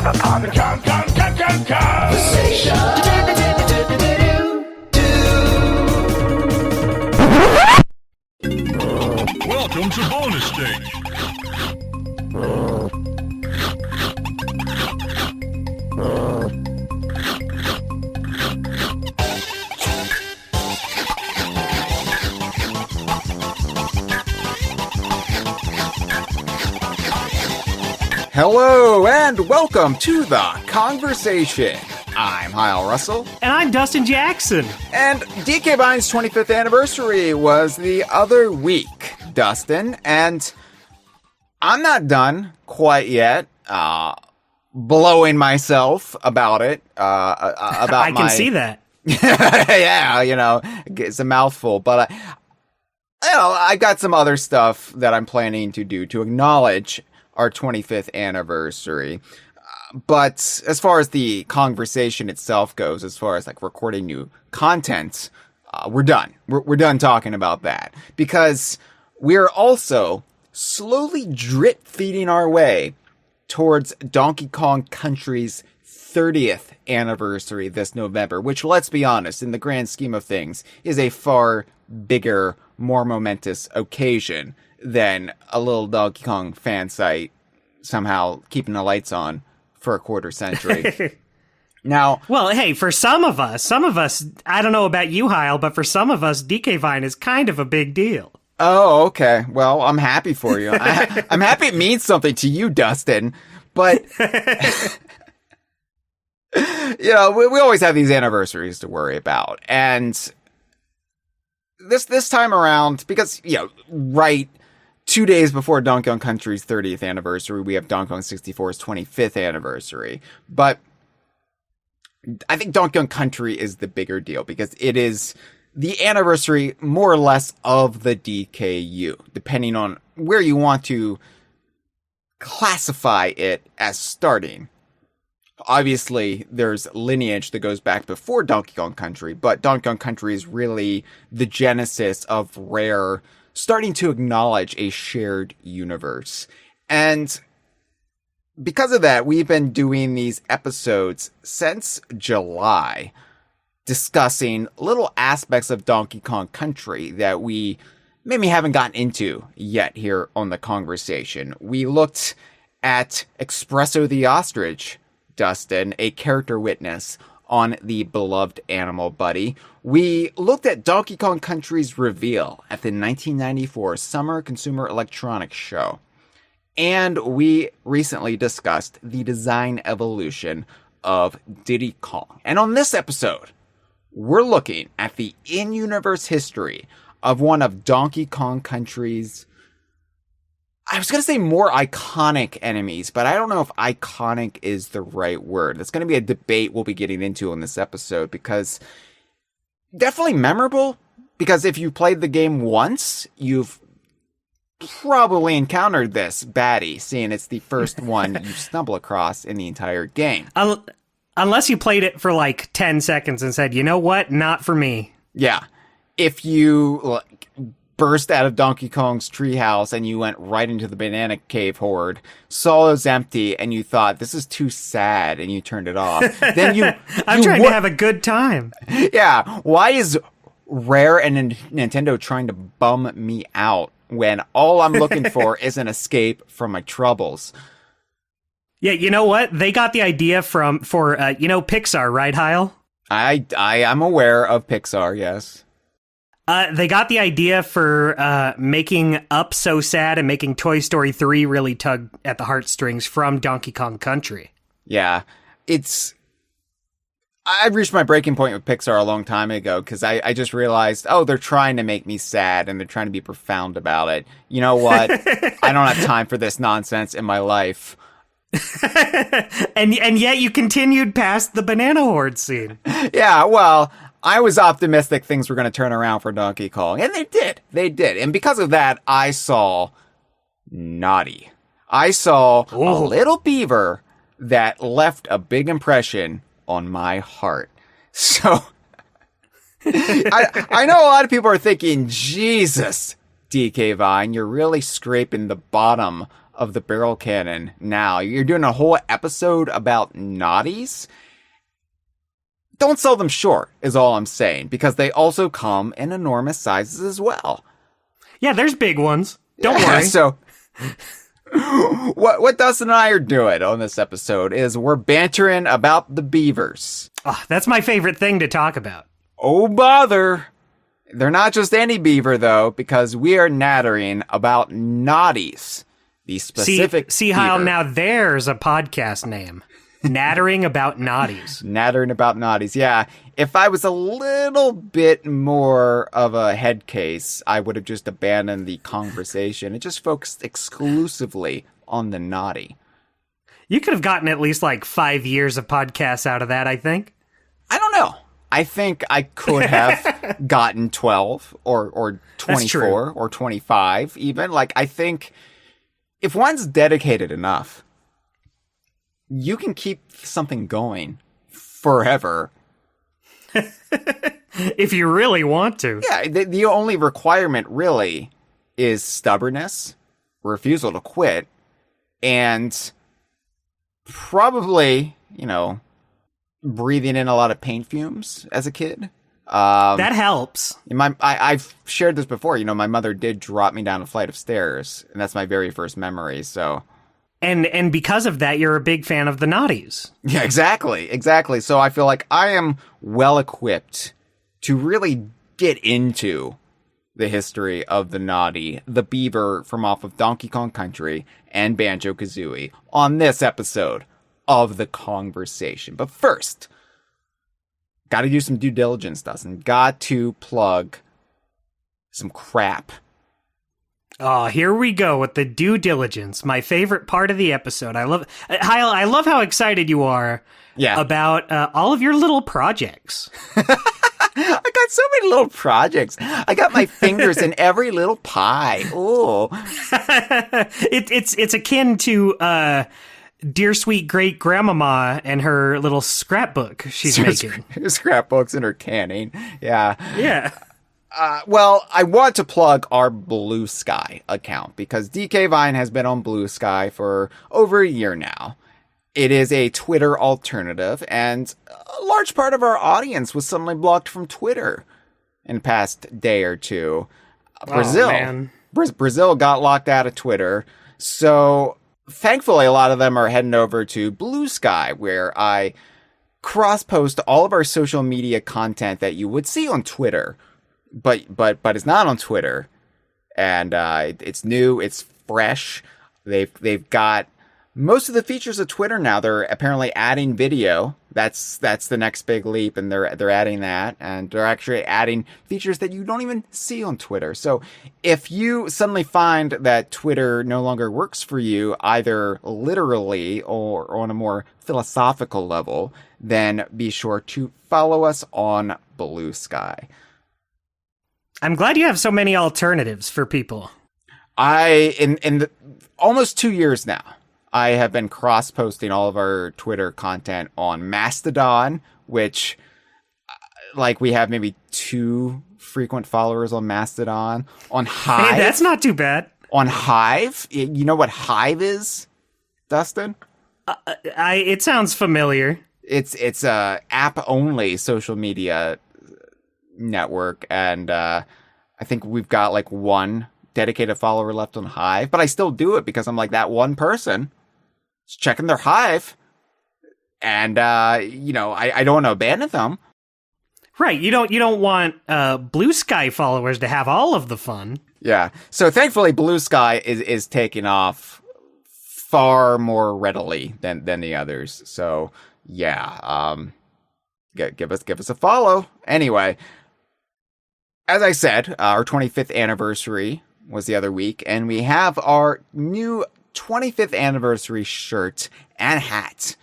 Welcome to bonus stage. Hello and welcome to the Kongversation. I'm Hyle Russell. And I'm Dustin Jackson. And DK Vine's 25th anniversary was the other week, Dustin. And I'm not done quite yet blowing myself about it. I can see that. Yeah, you know, it's a mouthful. But, I've got some other stuff that I'm planning to do to acknowledge our 25th anniversary. But as far as the conversation itself goes, as far as like recording new content, we're done. We're done talking about that because we're also slowly drip feeding our way towards Donkey Kong Country's 30th anniversary this November, which, let's be honest, in the grand scheme of things, is a far bigger, more momentous occasion than a little Donkey Kong fan site somehow keeping the lights on for a quarter century. Now, well, hey, for some of us, I don't know about you, Hyle, but for some of us, DK Vine is kind of a big deal. Oh, okay. Well, I'm happy for you. I'm happy it means something to you, Dustin. But, we always have these anniversaries to worry about. And this time around, because, right 2 days before Donkey Kong Country's 30th anniversary, we have Donkey Kong 64's 25th anniversary. But I think Donkey Kong Country is the bigger deal because it is the anniversary, more or less, of the DKU, depending on where you want to classify it as starting. Obviously, there's lineage that goes back before Donkey Kong Country, but Donkey Kong Country is really the genesis of Rare starting to acknowledge a shared universe. And because of that, we've been doing these episodes since July, discussing little aspects of Donkey Kong Country that we maybe haven't gotten into yet here on the Kongversation. We looked at Espresso the Ostrich, Dustin, a character witness on the beloved Animal Buddy. We looked at Donkey Kong Country's reveal at the 1994 Summer Consumer Electronics Show. And we recently discussed the design evolution of Diddy Kong. And on this episode, we're looking at the in-universe history of one of Donkey Kong Country's, I was going to say more iconic enemies, but I don't know if iconic is the right word. That's going to be a debate we'll be getting into in this episode because definitely memorable, because if you played the game once, you've probably encountered this baddie, seeing it's the first one you stumble across in the entire game. Unless you played it for like 10 seconds and said, you know what, not for me. Yeah. If you burst out of Donkey Kong's treehouse and you went right into the banana cave horde, saw it was empty, and you thought, this is too sad, and you turned it off. Then I'm trying to have a good time. Yeah. Why is Rare and Nintendo trying to bum me out when all I'm looking for is an escape from my troubles? Yeah, you know what? They got the idea for Pixar, right, Hyle? I am aware of Pixar, yes. They got the idea for making Up so sad and making Toy Story 3 really tug at the heartstrings from Donkey Kong Country. Yeah, I reached my breaking point with Pixar a long time ago because I just realized, they're trying to make me sad and they're trying to be profound about it. You know what? I don't have time for this nonsense in my life. and yet you continued past the banana horde scene. Yeah, well, I was optimistic things were going to turn around for Donkey Kong, and they did. They did. And because of that, I saw Gnawty. I saw a little beaver that left a big impression on my heart. So I know a lot of people are thinking, Jesus, DK Vine, you're really scraping the bottom of the barrel cannon now. You're doing a whole episode about Gnawties? Don't sell them short, is all I'm saying, because they also come in enormous sizes as well. Yeah, there's big ones. Don't worry. So, what Dustin and I are doing on this episode is we're bantering about the beavers. Oh, that's my favorite thing to talk about. Oh, bother. They're not just any beaver, though, because we are nattering about Gnawties. The specific See beaver. Hyle, now there's a podcast name. Nattering about Gnawties. Nattering about Gnawties, yeah. If I was a little bit more of a head case, I would have just abandoned the conversation and just focused exclusively on the Gnawty. You could have gotten at least like 5 years of podcasts out of that, I think. I don't know. I think I could have gotten 12 or 24 or 25 even. Like, I think if one's dedicated enough, you can keep something going forever. If you really want to. Yeah, the only requirement really is stubbornness, refusal to quit, and probably, breathing in a lot of paint fumes as a kid. That helps. I've shared this before. My mother did drop me down a flight of stairs, and that's my very first memory, so... And because of that, you're a big fan of the Gnawties. Yeah, exactly. So I feel like I am well equipped to really get into the history of the Gnawty, the beaver from off of Donkey Kong Country and Banjo-Kazooie on this episode of the Kongversation. But first, got to do some due diligence, Dustin. Got to plug some crap. Oh, here we go with the due diligence. My favorite part of the episode. I love how excited you are about all of your little projects. I got so many little projects. I got my fingers in every little pie. Ooh. It's akin to dear sweet great grandmama and her little scrapbook she's making. Scrapbooks and her canning. Yeah. Yeah. Well, I want to plug our Blue Sky account because DK Vine has been on Blue Sky for over a year now. It is a Twitter alternative, and a large part of our audience was suddenly blocked from Twitter in the past day or two. Brazil got locked out of Twitter, so thankfully a lot of them are heading over to Blue Sky, where I cross-post all of our social media content that you would see on Twitter. But it's not on Twitter, and it's new, it's fresh. They've got most of the features of Twitter now. They're apparently adding video. That's the next big leap, and they're adding that, and they're actually adding features that you don't even see on Twitter. So if you suddenly find that Twitter no longer works for you, either literally or on a more philosophical level, then be sure to follow us on Blue Sky. I'm glad you have so many alternatives for people. In almost 2 years now, I have been cross-posting all of our Twitter content on Mastodon, which, we have maybe 2 frequent followers on Mastodon. On Hive. Hey, that's not too bad. On Hive, you know what Hive is, Dustin? It sounds familiar. It's a app-only social media network, and I think we've got 1 dedicated follower left on Hive, but I still do it because I'm that one person is checking their Hive, and I don't want to abandon them. Right, you don't want Blue Sky followers to have all of the fun. Yeah, so thankfully Blue Sky is taking off far more readily than the others. So yeah, give us a follow. Anyway, as I said, our 25th anniversary was the other week, and we have our new 25th anniversary shirt and hat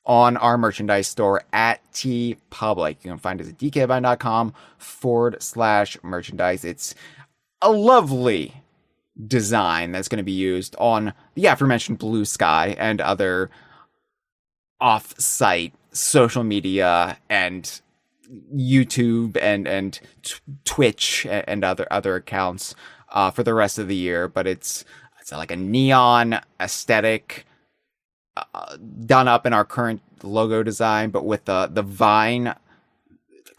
on our merchandise store at TeePublic. You can find us at dkvine.com/merchandise. It's a lovely design that's going to be used on the aforementioned Blue Sky and other off-site social media and YouTube and Twitch and other accounts for the rest of the year. But it's it's like a neon aesthetic done up in our current logo design, but with the vine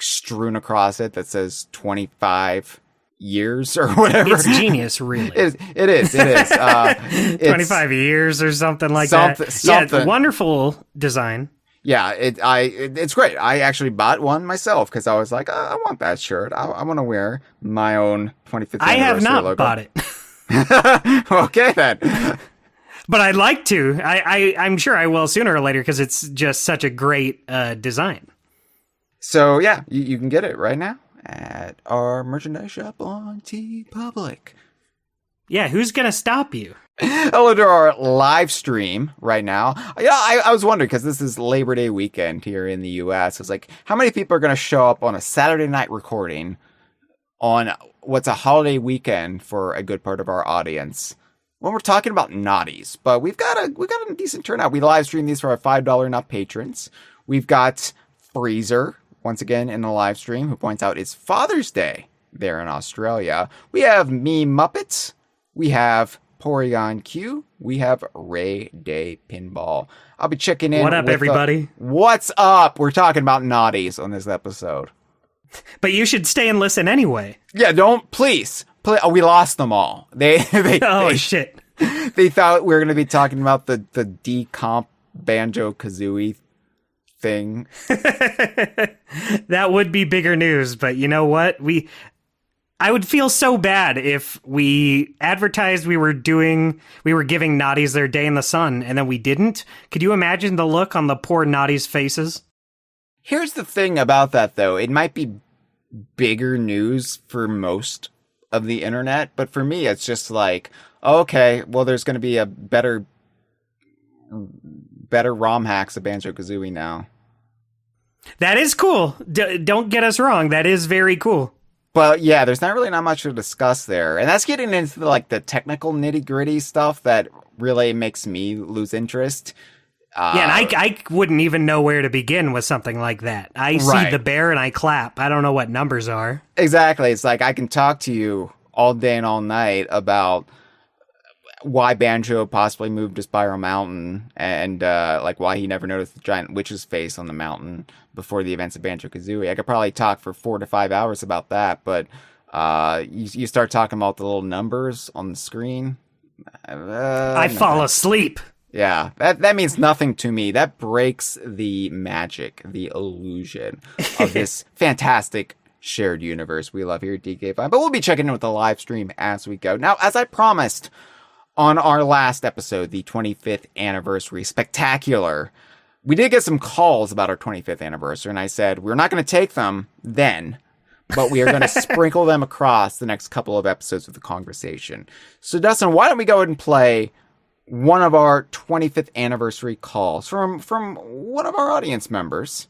strewn across it that says 25 years or whatever. It's genius, really. It is. 25 years or something like that. Yeah, it's a wonderful design. Yeah, it's great. I actually bought one myself because I was like, I want that shirt. I want to wear my own 25th anniversary I have not logo. bought it. Okay, then. But I'd like to. I'm sure I will sooner or later because it's just such a great design. So, yeah, you can get it right now at our merchandise shop on TeePublic. Yeah, who's going to stop you? Hello to our live stream right now. Yeah, I was wondering, because this is Labor Day weekend here in the U.S. It's like, how many people are going to show up on a Saturday night recording on what's a holiday weekend for a good part of our audience when we're talking about Gnawties? But we've got a decent turnout. We live stream these for our $5 and up patrons. We've got Freezer, once again in the live stream, who points out it's Father's Day there in Australia. We have Me Muppets. We have Porygon Q. We have Ray Day Pinball. I'll be checking in. What up, everybody? What's up? We're talking about Gnawties on this episode. But you should stay and listen anyway. Yeah, please. Oh, we lost them all. Shit. They thought we were going to be talking about the decomp Banjo-Kazooie thing. That would be bigger news, but you know what? I would feel so bad if we advertised we were giving Gnawties their day in the sun, and then we didn't. Could you imagine the look on the poor Gnawties' faces? Here's the thing about that, though. It might be bigger news for most of the internet, but for me, it's just like, okay, well, there's going to be a better ROM hacks of Banjo-Kazooie now. That is cool. Don't get us wrong. That is very cool. But yeah, there's not much to discuss there. And that's getting into like the technical nitty gritty stuff that really makes me lose interest. And I wouldn't even know where to begin with something like that. I see the bear and I clap. I don't know what numbers are. Exactly. It's like I can talk to you all day and all night about why Banjo possibly moved to Spiral Mountain and like why he never noticed the giant witch's face on the mountain before the events of Banjo-Kazooie. I could probably talk for 4 to 5 hours about that, but you start talking about the little numbers on the screen. I fall asleep. Yeah, that means nothing to me. That breaks the magic, the illusion of this fantastic shared universe we love here at DK5. But we'll be checking in with the live stream as we go. Now, as I promised on our last episode, the 25th anniversary spectacular, we did get some calls about our 25th anniversary, and I said we're not going to take them then, but we are going to sprinkle them across the next couple of episodes of the Kongversation. So, Dustin, why don't we go ahead and play one of our 25th anniversary calls from one of our audience members.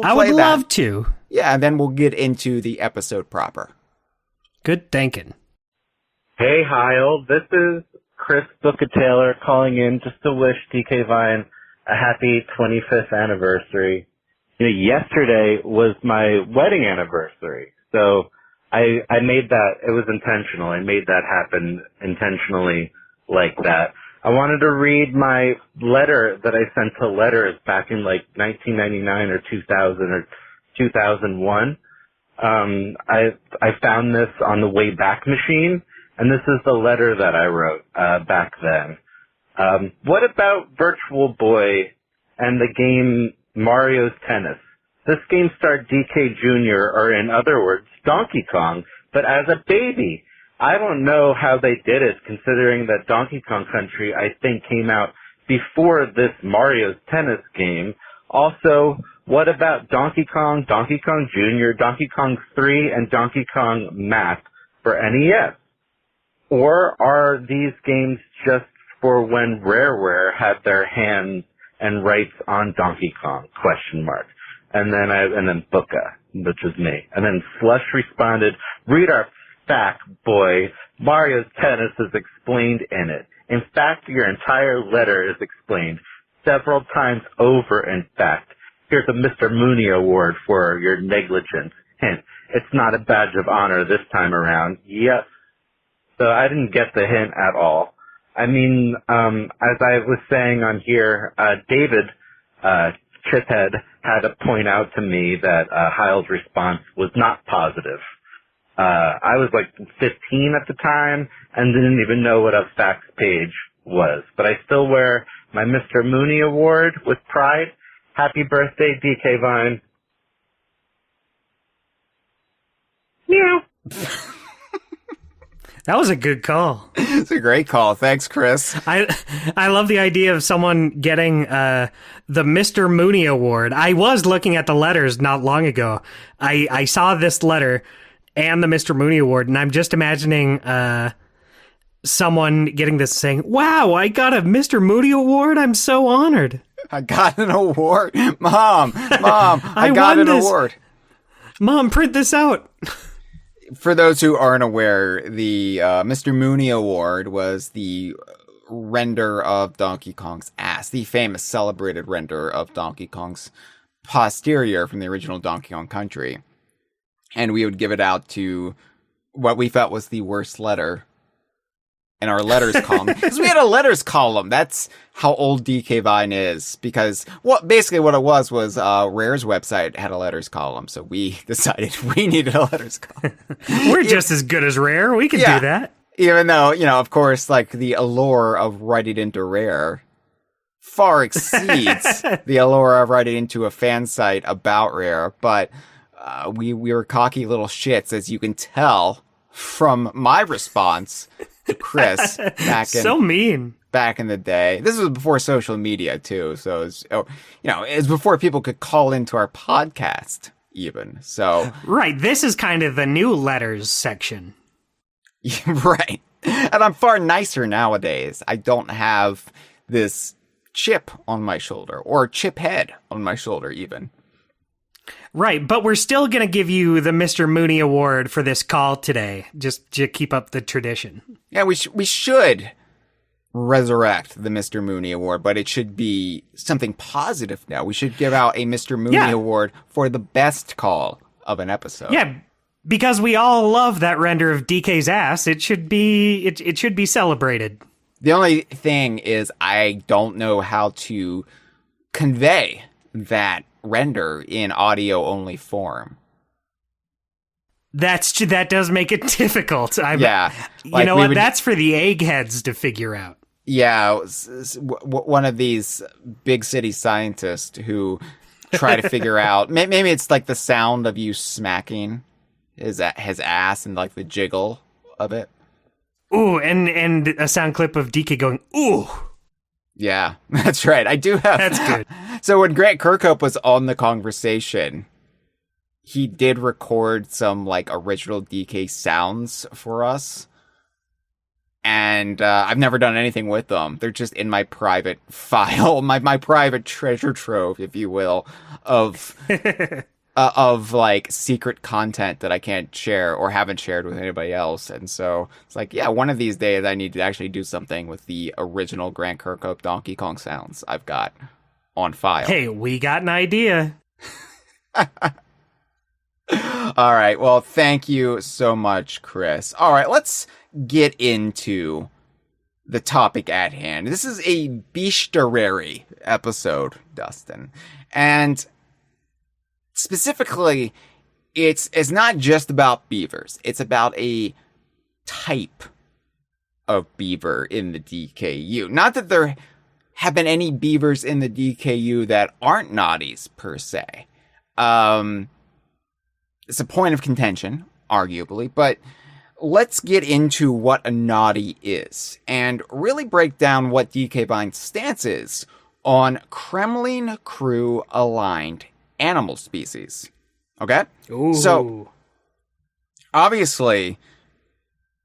I would love to. Yeah, and then we'll get into the episode proper. Good thinking. Hey, Hyle. This is Chris Booker-Taylor calling in just to wish DK Vine a happy 25th anniversary. You know, yesterday was my wedding anniversary, so I made that. It was intentional. I made that happen intentionally like that. I wanted to read my letter that I sent to Letters back in like 1999 or 2000 or 2001. I found this on the Wayback Machine, and this is the letter that I wrote back then. What about Virtual Boy and the game Mario's Tennis? This game starred DK Jr., or in other words, Donkey Kong, but as a baby. I don't know how they did it, considering that Donkey Kong Country, I think, came out before this Mario's Tennis game. Also, what about Donkey Kong, Donkey Kong Jr., Donkey Kong 3, and Donkey Kong Map for NES? Or are these games just for when Rareware had their hands and rights on Donkey Kong? ? And then Booka, which was me. And then Slush responded, read our fact, boy. Mario's Tennis is explained in it. In fact, your entire letter is explained several times over, in fact. Here's a Mr. Mooney award for your negligence. Hint, it's not a badge of honor this time around. Yes. So I didn't get the hint at all. I mean, as I was saying on here, David, Chithead, had to point out to me that Hyle's response was not positive. I was like 15 at the time and didn't even know what a facts page was, but I still wear my Mr. Mooney award with pride. Happy birthday, DK Vine. Meow. That was a good call. It's a great call. Thanks, Chris. I love the idea of someone getting the Mr. Mooney Award. I was looking at the letters not long ago. I saw this letter and the Mr. Mooney Award, and I'm just imagining someone getting this saying, "Wow, I got a Mr. Mooney Award. I'm so honored. I got an award. Mom, I got an award. Mom, print this out." For those who aren't aware, the Mr. Mooney Award was the render of Donkey Kong's ass, the famous celebrated render of Donkey Kong's posterior from the original Donkey Kong Country. And we would give it out to what we felt was the worst letter in our letters column. Because we had a letters column. That's how old DK Vine is. Because basically what it was Rare's website had a letters column. So we decided we needed a letters column. We're just as good as Rare. We can do that. Even though, of course, like the allure of writing into Rare far exceeds the allure of writing into a fan site about Rare. But we were cocky little shits, as you can tell from my response to Chris so mean back in the day. This was before social media too, so it was before people could call into our podcast even. So right, this is kind of the new letters section. Right. And I'm far nicer nowadays. I don't have this chip on my shoulder or chip head on my shoulder even. Right, but we're still going to give you the Mr. Mooney Award for this call today, just to keep up the tradition. Yeah, we should resurrect the Mr. Mooney Award, but it should be something positive now. We should give out a Mr. Mooney Award for the best call of an episode. Yeah, because we all love that render of DK's ass. It should be it should be celebrated. The only thing is I don't know how to convey that render in audio only form. That does make it difficult. Yeah. You know what? That's for the eggheads to figure out. Yeah. One of these big city scientists who try to figure out, maybe it's like the sound of you smacking his ass and like the jiggle of it. Ooh, and a sound clip of DK going, ooh. Yeah, that's right. I do have. That's good. So when Grant Kirkhope was on the Kongversation, he did record some like original DK sounds for us. And I've never done anything with them. They're just in my private file, my private treasure trove, if you will, of like secret content that I can't share or haven't shared with anybody else. And so it's like, yeah, one of these days I need to actually do something with the original Grant Kirkhope Donkey Kong sounds I've got on file. Hey, we got an idea. All right. Well, thank you so much, Chris. All right, let's get into the topic at hand. This is a Bestia-Rare-y episode, Dustin. And specifically, it's not just about beavers. It's about a type of beaver in the DKU. Not that there have been any beavers in the DKU that aren't Gnawties, per se. It's a point of contention, arguably, but let's get into what a Gnawty is and really break down what DK Vine's stance is on Kremling crew aligned animal species. Okay? Ooh. So, obviously,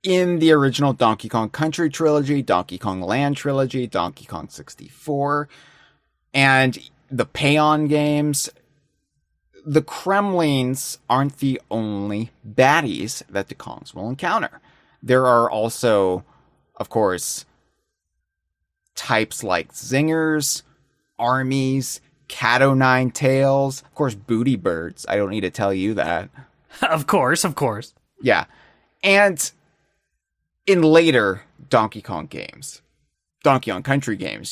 in the original Donkey Kong Country trilogy, Donkey Kong Land trilogy, Donkey Kong 64, and the Payon games, the Kremlings aren't the only baddies that the Kongs will encounter. There are also, of course, types like zingers, armies, cat-o'-nine tails, of course, booty birds. I don't need to tell you that. Of course. Yeah. And in later Donkey Kong games, Donkey Kong Country games.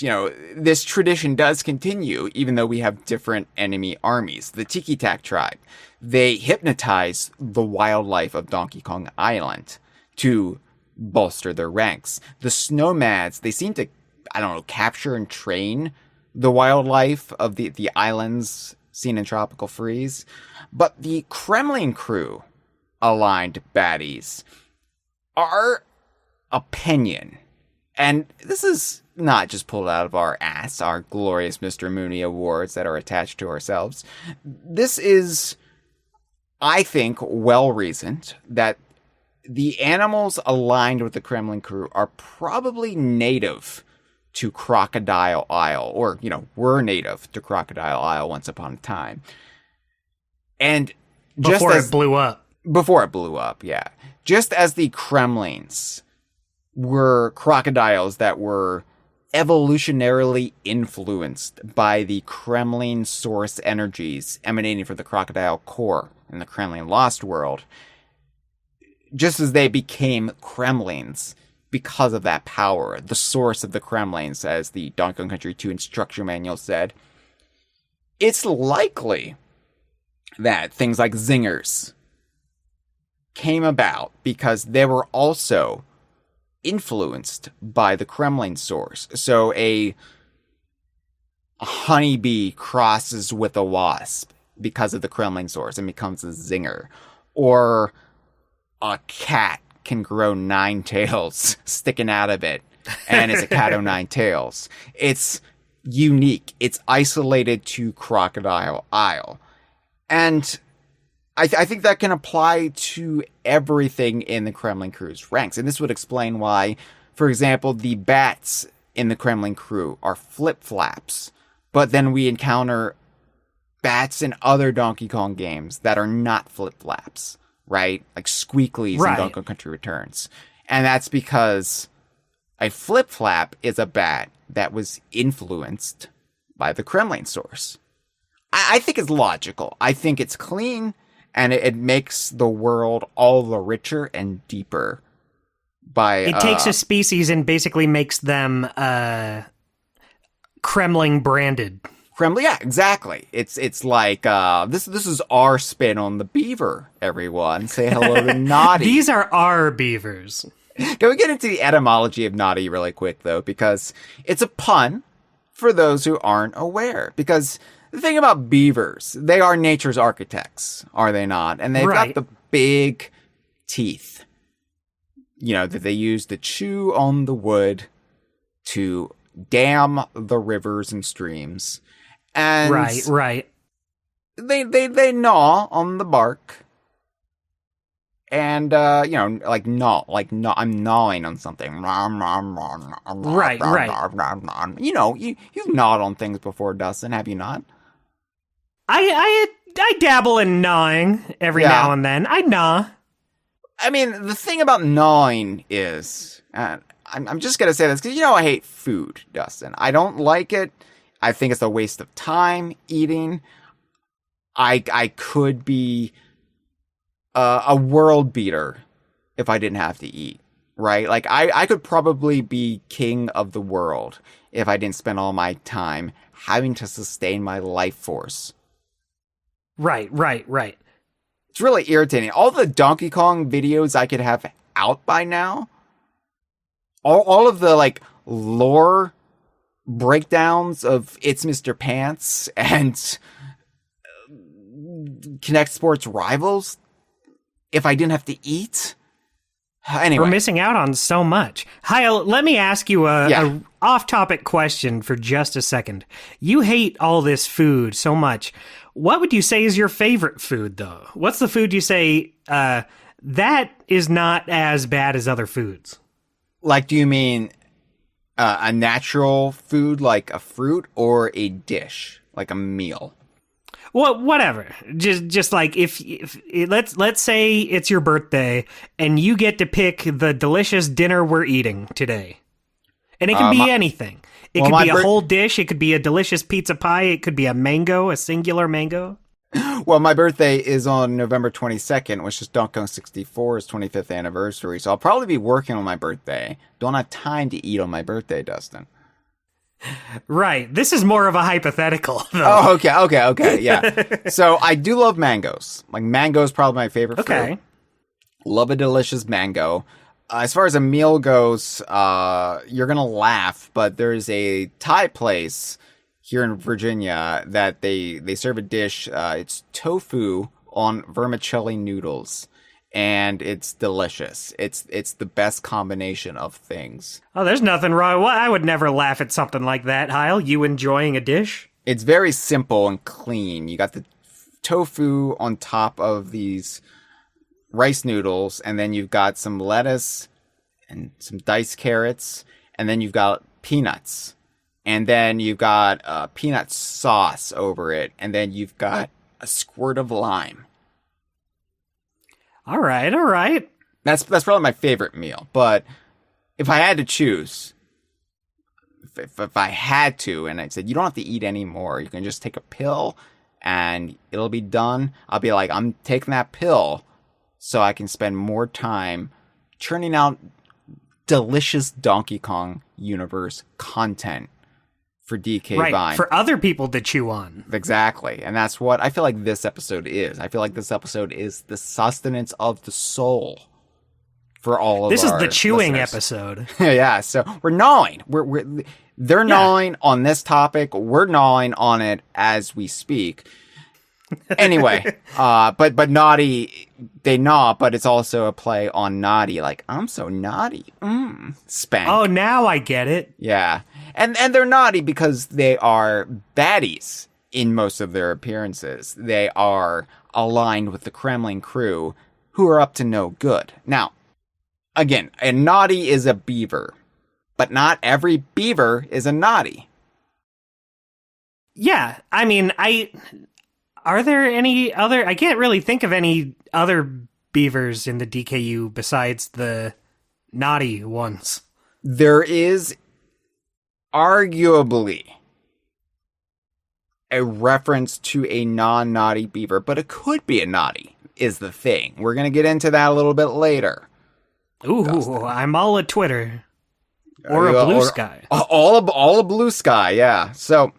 This tradition does continue, even though we have different enemy armies. The Tiki Tak tribe, they hypnotize the wildlife of Donkey Kong Island to bolster their ranks. The Snowmads, they seem to, capture and train the wildlife of the islands seen in Tropical Freeze. But the Kremling crew aligned baddies, our opinion, and this is not just pulled out of our ass, our glorious Mr. Mooney awards that are attached to ourselves. This is, I think, well-reasoned that the animals aligned with the Kremling crew are probably native to Crocodile Isle, or, were native to Crocodile Isle once upon a time. And just before it blew up. Before it blew up, yeah. Just as the Kremlings were crocodiles that were evolutionarily influenced by the Kremling source energies emanating from the crocodile core in the Kremling Lost World, just as they became Kremlings because of that power, the source of the Kremlings, as the Donkey Kong Country 2 instruction manual said, it's likely that things like zingers came about because they were also influenced by the Kremling source. So a honeybee crosses with a wasp because of the Kremling source and becomes a zinger. Or a cat can grow 9 tails sticking out of it, and it's a cat o' 9 tails. It's unique. It's isolated to Crocodile Isle. And I think that can apply to everything in the Kremling crew's ranks. And this would explain why, for example, the bats in the Kremling crew are flip-flaps. But then we encounter bats in other Donkey Kong games that are not flip-flaps, right? Like Squeaklies in Donkey Kong Country Returns. And that's because a flip-flap is a bat that was influenced by the Kremling source. I think it's logical. I think it's clean. And it makes the world all the richer and deeper by... It takes a species and basically makes them Kremling branded. Kremling, yeah, exactly. It's like, this is our spin on the beaver, everyone. Say hello to Gnawty. These are our beavers. Can we get into the etymology of Gnawty really quick, though? Because it's a pun for those who aren't aware. Because... the thing about beavers, they are nature's architects, are they not? And they've got the big teeth, that they use to chew on the wood to dam the rivers and streams. And right. They gnaw on the bark. And, I'm gnawing on something. Right. You've gnawed on things before, Dustin, have you not? I dabble in gnawing every now and then. I gnaw. I mean, the thing about gnawing is, I'm just going to say this, because I hate food, Dustin. I don't like it. I think it's a waste of time eating. I could be a world beater if I didn't have to eat, right? Like, I could probably be king of the world if I didn't spend all my time having to sustain my life force. Right. It's really irritating. All the Donkey Kong videos I could have out by now, all of the, lore breakdowns of It's Mr. Pants and Connect Sports Rivals, if I didn't have to eat. Anyway. We're missing out on so much. Hyle, let me ask you a off-topic question for just a second. You hate all this food so much. What would you say is your favorite food, though? What's the food you say, that is not as bad as other foods? Like, do you mean a natural food, like a fruit, or a dish, like a meal? Well, whatever. Just like if let's say it's your birthday and you get to pick the delicious dinner we're eating today, and it can be anything. It could be a whole dish. It could be a delicious pizza pie. It could be a mango, a singular mango. Well, my birthday is on November 22nd, which is Donkey Kong 64's 25th anniversary. So I'll probably be working on my birthday. Don't have time to eat on my birthday, Dustin. Right. This is more of a hypothetical, though. Oh, okay. Yeah. So I do love mangoes. Like, mango is probably my favorite fruit. Love a delicious mango. As far as a meal goes, you're going to laugh, but there's a Thai place here in Virginia that they serve a dish. It's tofu on vermicelli noodles, and it's delicious. It's the best combination of things. Oh, there's nothing wrong. Well, I would never laugh at something like that, Hyle. You enjoying a dish? It's very simple and clean. You got the tofu on top of these rice noodles, and then you've got some lettuce and some diced carrots, and then you've got peanuts. And then you've got peanut sauce over it. And then you've got a squirt of lime. All right. That's probably my favorite meal. But if I had to choose, if I had to, and I said, you don't have to eat anymore. You can just take a pill and it'll be done. I'll be like, I'm taking that pill so I can spend more time churning out delicious Donkey Kong universe content for DK right, Vine. For other people to chew on. Exactly. And that's what I feel like this episode is. I feel like this episode is the sustenance of the soul for all of this our is the chewing listeners. episode. Yeah, so we're gnawing. They're gnawing on this topic. We're gnawing on it as we speak. Anyway, but naughty, they gnaw, but it's also a play on naughty, like, I'm so naughty. Spank. Oh, now I get it. Yeah. And they're naughty because they are baddies in most of their appearances. They are aligned with the Kremling crew, who are up to no good. Now, again, a naughty is a beaver, but not every beaver is a naughty. Yeah, I mean, are there any other... I can't really think of any other beavers in the DKU besides the naughty ones. There is arguably a reference to a non-naughty beaver, but it could be a naughty, is the thing. We're going to get into that a little bit later. Ooh, Dustin. I'm all a Twitter. Or a blue sky. All a blue sky, yeah. So,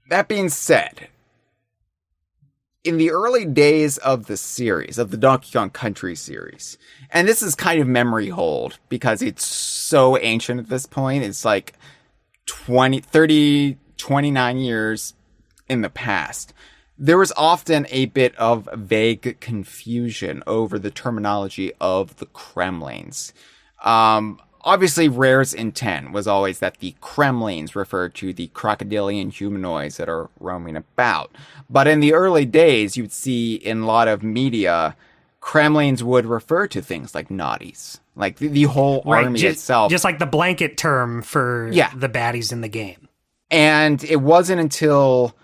that being said, in the early days of the series, of the Donkey Kong Country series, and this is kind of memory hold because it's so ancient at this point. It's like 29 years in the past. There was often a bit of vague confusion over the terminology of the Kremlings. Obviously, Rare's intent was always that the Kremlings referred to the crocodilian humanoids that are roaming about. But in the early days, you'd see in a lot of media, Kremlings would refer to things like Gnawties. Like the whole army itself. Just like the blanket term for the baddies in the game. And it wasn't until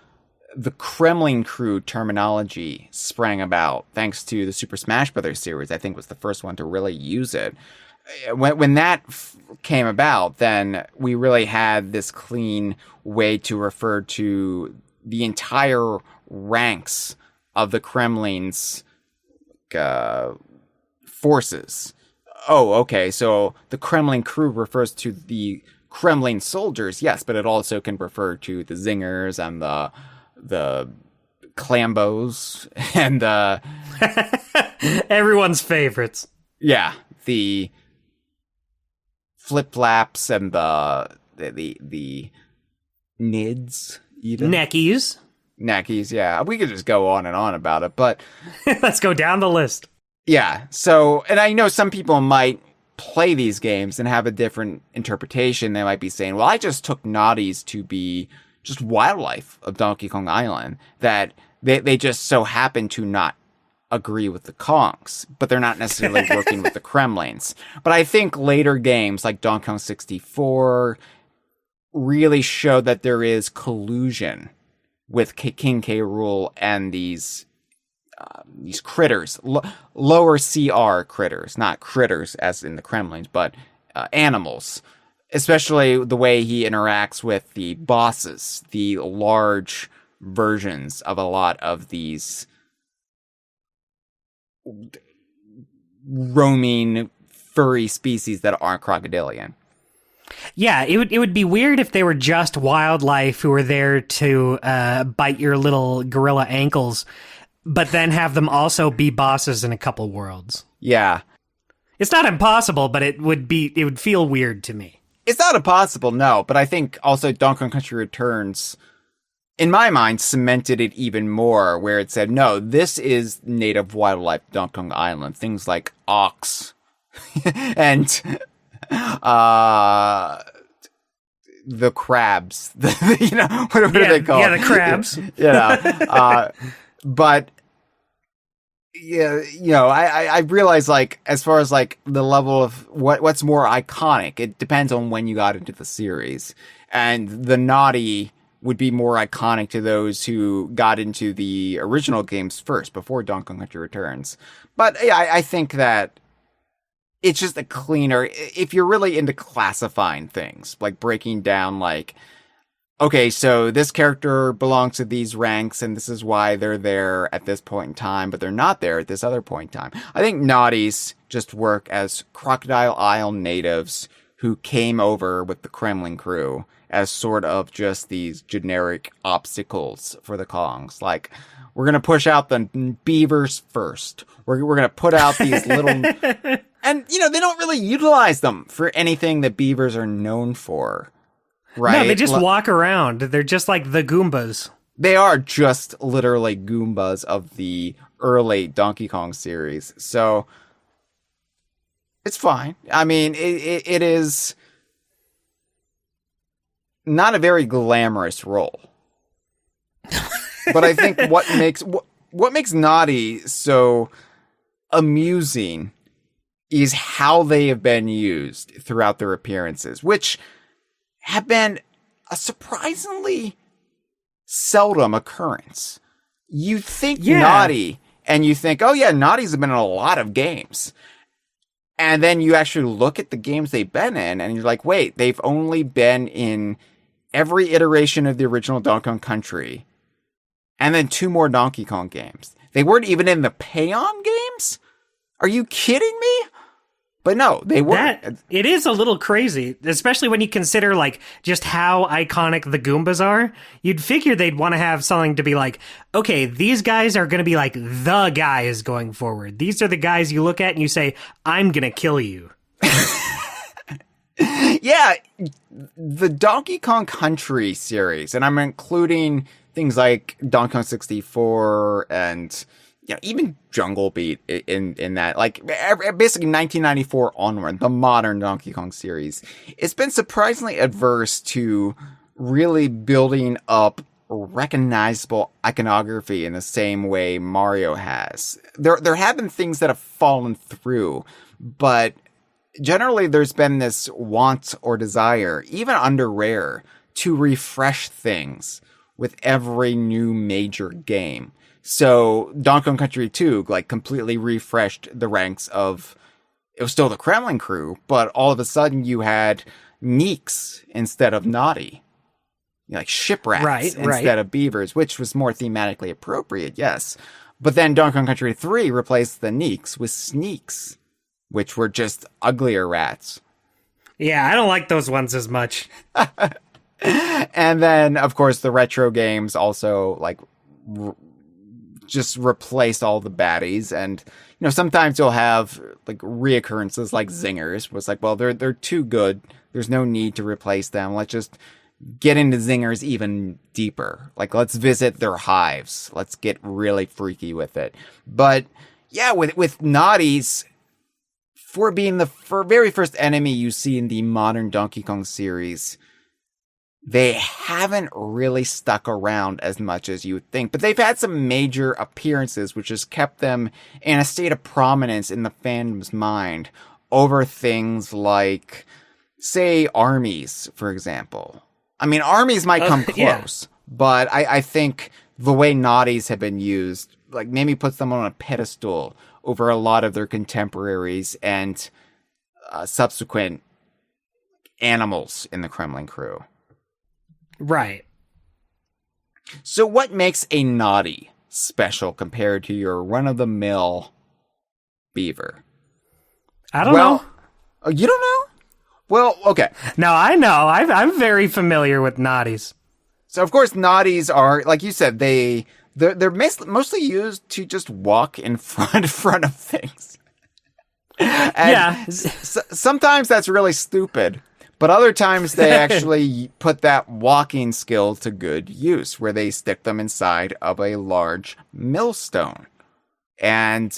the Kremling crew terminology sprang about, thanks to the Super Smash Bros. Series, I think was the first one to really use it. When that came about, then we really had this clean way to refer to the entire ranks of the Kremling's forces. Oh, okay, so the Kremling crew refers to the Kremling soldiers, yes, but it also can refer to the zingers and the clambos and the everyone's favorites. Yeah, the flip-flaps and the nids, even. Neckies, yeah. We could just go on and on about it, but let's go down the list. Yeah, so, and I know some people might play these games and have a different interpretation. They might be saying, well, I just took Gnawties to be just wildlife of Donkey Kong Island, that they just so happen to not agree with the Kongs, but they're not necessarily working with the Kremlings. But I think later games like Donkey Kong 64 really show that there is collusion with King K. Rool and these critters, lower CR critters, not critters as in the Kremlings, but animals. especially the way he interacts with the bosses, the large versions of a lot of these roaming furry species that aren't crocodilian. Yeah, it would be weird if they were just wildlife who were there to bite your little gorilla ankles, but then have them also be bosses in a couple worlds. Yeah. It's not impossible, but it would feel weird to me. It's not impossible, no, but I think also Donkey Kong Country Returns, in my mind, cemented it even more, where it said, no, this is native wildlife Donkey Kong Island. Things like ox and the crabs. You know, what are they called? Yeah, the crabs. But yeah, you know, I realize, like, as far as like the level of what's more iconic, it depends on when you got into the series, and the Gnawty would be more iconic to those who got into the original games first, before Donkey Kong Country Returns. But yeah, I think that it's just a cleaner, if you're really into classifying things, like breaking down, like, okay, so this character belongs to these ranks, and this is why they're there at this point in time, but they're not there at this other point in time. I think Gnawties just work as Crocodile Isle natives who came over with the Kremling crew as sort of just these generic obstacles for the Kongs. Like, we're going to push out the beavers first. We're going to put out these little... And, you know, they don't really utilize them for anything that beavers are known for. Right? No, they just walk around. They're just like the Goombas. They are just literally Goombas of the early Donkey Kong series. So, it's fine. I mean, it is not a very glamorous role. But I think what makes Gnawty so amusing is how they have been used throughout their appearances, which have been a surprisingly seldom occurrence. You think Gnawty, and you think, oh yeah, Gnawty's have been in a lot of games. And then you actually look at the games they've been in, and you're like, wait, they've only been in every iteration of the original Donkey Kong Country, and then 2 more Donkey Kong games. They weren't even in the Payon games? Are you kidding me? But no, they weren't. It is a little crazy, especially when you consider, like, just how iconic the Goombas are. You'd figure they'd want to have something to be like, okay, these guys are going to be like the guys going forward. These are the guys you look at and you say, I'm going to kill you. Yeah, the Donkey Kong Country series, and I'm including things like Donkey Kong 64 and... you know, even Jungle Beat in that, like, basically 1994 onward, the modern Donkey Kong series, it's been surprisingly adverse to really building up recognizable iconography in the same way Mario has. There have been things that have fallen through, but generally there's been this want or desire, even under Rare, to refresh things with every new major game. So Donkey Kong Country 2, like, completely refreshed the ranks of, it was still the Kremling crew, but all of a sudden you had Neeks instead of Gnawty. Like shipwrecks instead of beavers, which was more thematically appropriate, yes. But then Donkey Kong Country 3 replaced the Neeks with Sneaks, which were just uglier rats. Yeah, I don't like those ones as much. And then, of course, the retro games also, like, just replace all the baddies, and you know, sometimes you'll have like reoccurrences like zingers, where it's like, well, they're too good, there's no need to replace them, let's just get into zingers even deeper, like let's visit their hives, let's get really freaky with it. But yeah, with Gnawties, for being the very first enemy you see in the modern Donkey Kong series, they haven't really stuck around as much as you would think, but they've had some major appearances, which has kept them in a state of prominence in the fandom's mind over things like, say, armies, for example. I mean, armies might come close, but I think the way Gnawties have been used, like, maybe puts them on a pedestal over a lot of their contemporaries and subsequent animals in the Kremling crew. Right. So what makes a Gnawty special compared to your run-of-the-mill beaver? I don't know. You don't know? Well, okay. No, I know. I'm very familiar with Gnawties. So, of course, Gnawties are, like you said, they're mostly used to just walk in front of things. And sometimes that's really stupid. But other times they actually put that walking skill to good use, where they stick them inside of a large millstone. And,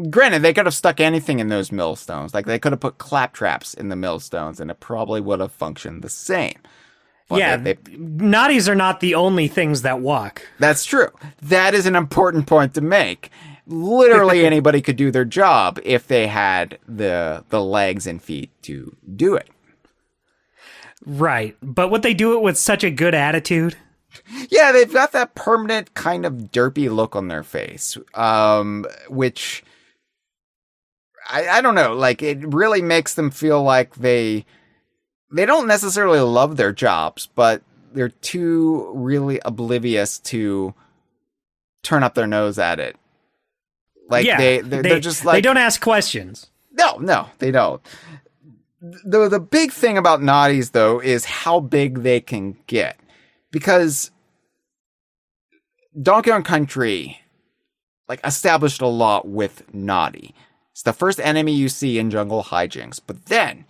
granted, they could have stuck anything in those millstones. Like, they could have put claptraps in the millstones, and it probably would have functioned the same. But Gnawties are not the only things that walk. That's true. That is an important point to make. Literally anybody could do their job if they had the legs and feet to do it. Right. But would they do it with such a good attitude? Yeah, they've got that permanent kind of derpy look on their face, which I don't know. Like, it really makes them feel like they don't necessarily love their jobs, but they're too really oblivious to turn up their nose at it. Like, they're just like... They don't ask questions. No, they don't. The big thing about Gnawties, though, is how big they can get. Because Donkey Kong Country, like, established a lot with Gnawty. It's the first enemy you see in Jungle Hijinks. But then,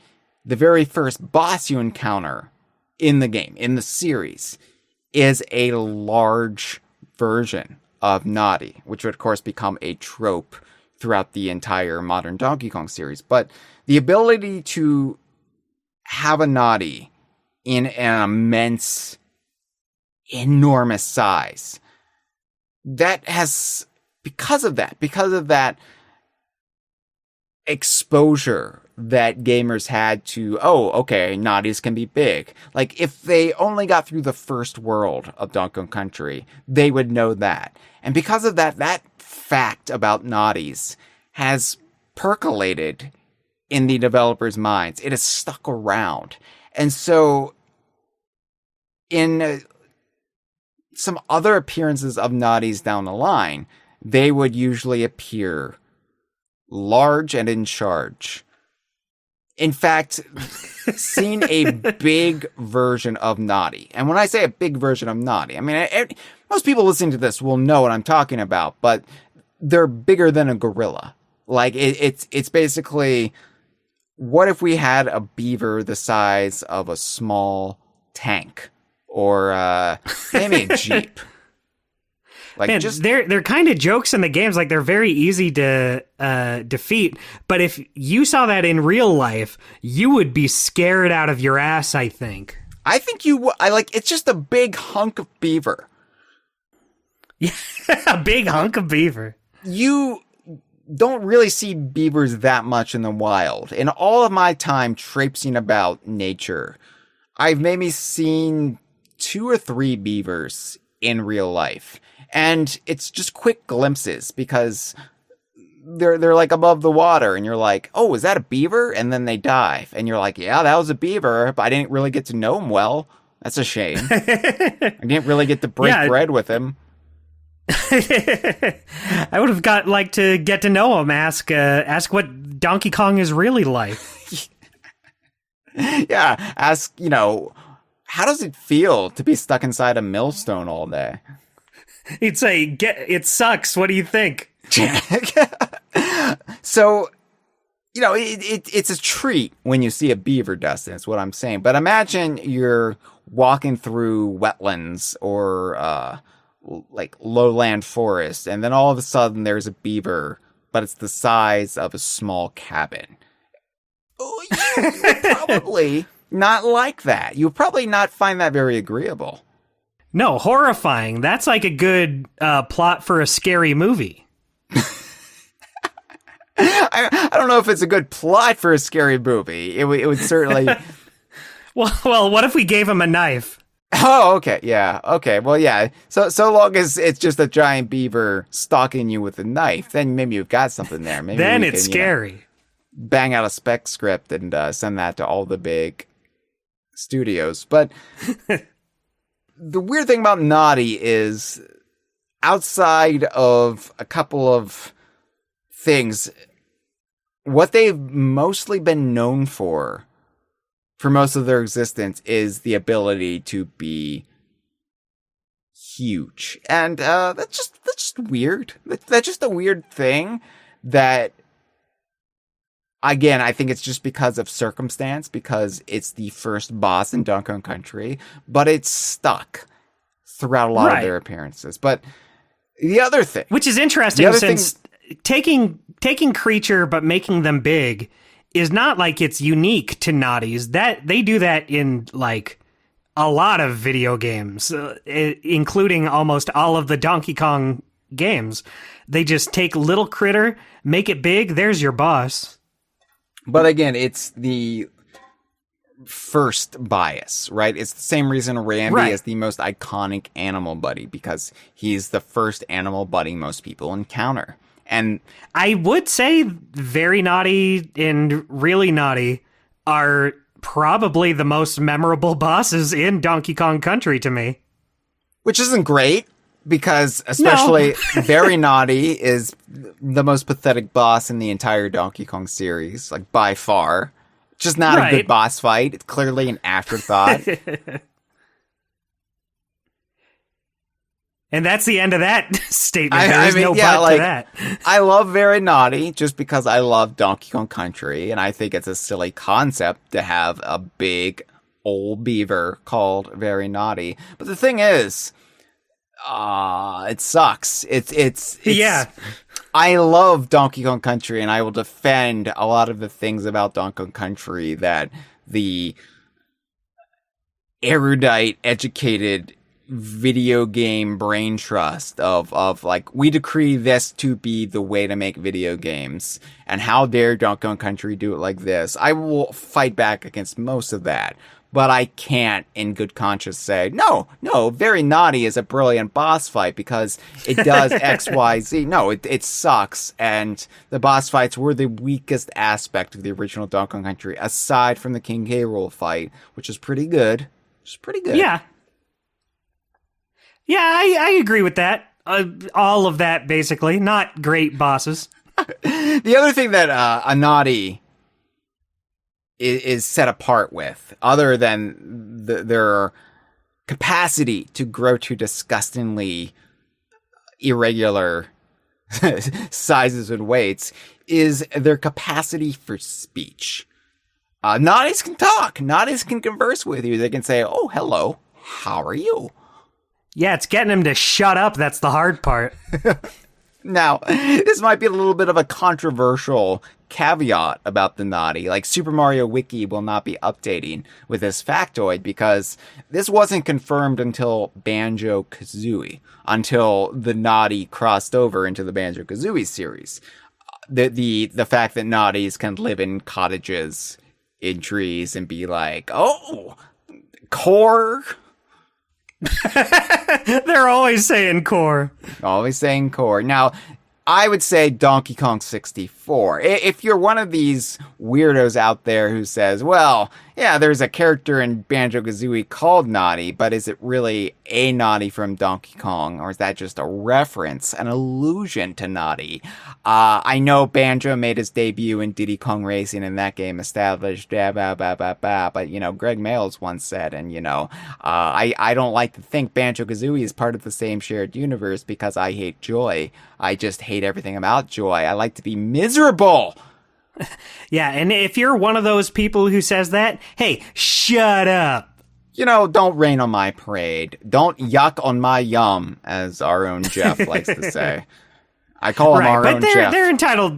the very first boss you encounter in the game, in the series, is a large version of Gnawty, which would, of course, become a trope throughout the entire modern Donkey Kong series. But the ability to have a Gnawty in an immense, enormous size, that has, because of that exposure that gamers had to, Gnawties can be big. Like, if they only got through the first world of Donkey Kong Country, they would know that. And because of that fact about Gnawties has percolated in the developers' minds. It has stuck around. And so, in some other appearances of Gnawties down the line, they would usually appear large and in charge. In fact, seen a big version of Gnawty. And when I say a big version of Gnawty, I mean, most people listening to this will know what I'm talking about, but they're bigger than a gorilla. Like, it's basically, what if we had a beaver the size of a small tank? Or maybe a Jeep. Like, man, they're kind of jokes in the games. Like, they're very easy to defeat. But if you saw that in real life, you would be scared out of your ass, I think. I think you would. It's just a big hunk of beaver. Yeah, a big hunk of beaver. You don't really see beavers that much in the wild. In all of my time traipsing about nature, I've maybe seen 2 or 3 beavers in real life. And it's just quick glimpses because they're like above the water and you're like, oh, is that a beaver? And then they dive and you're like, yeah, that was a beaver, but I didn't really get to know him well. That's a shame. I didn't really get to break bread with him. I would have to get to know him, ask what Donkey Kong is really like. Yeah, ask, how does it feel to be stuck inside a millstone all day? He'd say, it sucks. What do you think? So, it's a treat when you see a beaver, Dustin, is what I'm saying. But imagine you're walking through wetlands or, like lowland forest, and then all of a sudden there's a beaver, but it's the size of a small cabin. Oh, you would probably not like that. You would probably not find that very agreeable. No, horrifying. That's like a good plot for a scary movie. I don't know if it's a good plot for a scary movie. It would certainly... Well, what if we gave him a knife? Oh, okay, yeah, okay, well, yeah. So long as it's just a giant beaver stalking you with a knife, then maybe you've got something there. Maybe then it's scary. bang out a spec script and send that to all the big studios. But the weird thing about Gnawty is, outside of a couple of things, what they've mostly been known for most of their existence is the ability to be huge. And that's just weird. That's just a weird thing that, again, I think it's just because of circumstance, because it's the first boss in Donkey Kong Country, but it's stuck throughout a lot of their appearances. But the other thing, which is interesting, since taking creature but making them big is not like it's unique to Gnawties. That they do that in like a lot of video games, including almost all of the Donkey Kong games. They just take little critter, make it big. There's your boss. But again, it's the first bias, right? It's the same reason Rambi is the most iconic animal buddy, because he's the first animal buddy most people encounter. And I would say Very Naughty and Really Naughty are probably the most memorable bosses in Donkey Kong Country to me. Which isn't great, because especially Very Naughty is the most pathetic boss in the entire Donkey Kong series, like by far. Just not a good boss fight. It's clearly an afterthought. And that's the end of that statement. There's no but to that. I love Very Naughty just because I love Donkey Kong Country, and I think it's a silly concept to have a big old beaver called Very Naughty. But the thing is, it sucks. It's yeah. I love Donkey Kong Country, and I will defend a lot of the things about Donkey Kong Country that the erudite, educated video game brain trust of like, we decree this to be the way to make video games, and how dare Donkey Kong Country do it like this. I will fight back against most of that, but I can't in good conscience say, no, Very Naughty is a brilliant boss fight because it does X, Y, Z. No, it sucks, and the boss fights were the weakest aspect of the original Donkey Kong Country, aside from the King K. Rool fight, which is pretty good. Yeah. Yeah, I agree with that. All of that, basically. Not great bosses. The other thing that a Gnawty is set apart with, other than their capacity to grow to disgustingly irregular sizes and weights, is their capacity for speech. Gnawties can talk. Gnawties can converse with you. They can say, oh, hello, how are you? Yeah, it's getting him to shut up. That's the hard part. Now, this might be a little bit of a controversial caveat about the Gnawty. Like, Super Mario Wiki will not be updating with this factoid because this wasn't confirmed until Banjo-Kazooie, until the Gnawty crossed over into the Banjo-Kazooie series. The fact that Gnawties can live in cottages, in trees, and be like, oh, core. They're always saying core. Always saying core. Now, I would say Donkey Kong 64. If you're one of these weirdos out there who says, well, yeah, there's a character in Banjo-Kazooie called Gnawty, but is it really a Gnawty from Donkey Kong? Or is that just a reference, an allusion to Gnawty? I know Banjo made his debut in Diddy Kong Racing, and that game established but, you know, Greg Mayles once said, and, you know, I don't like to think Banjo-Kazooie is part of the same shared universe because I hate joy. I just hate everything about joy. I like to be miserable. Yeah, and if you're one of those people who says that, hey, shut up. You know, don't rain on my parade. Don't yuck on my yum, as our own Jeff likes to say. I call him our own Jeff. But they're entitled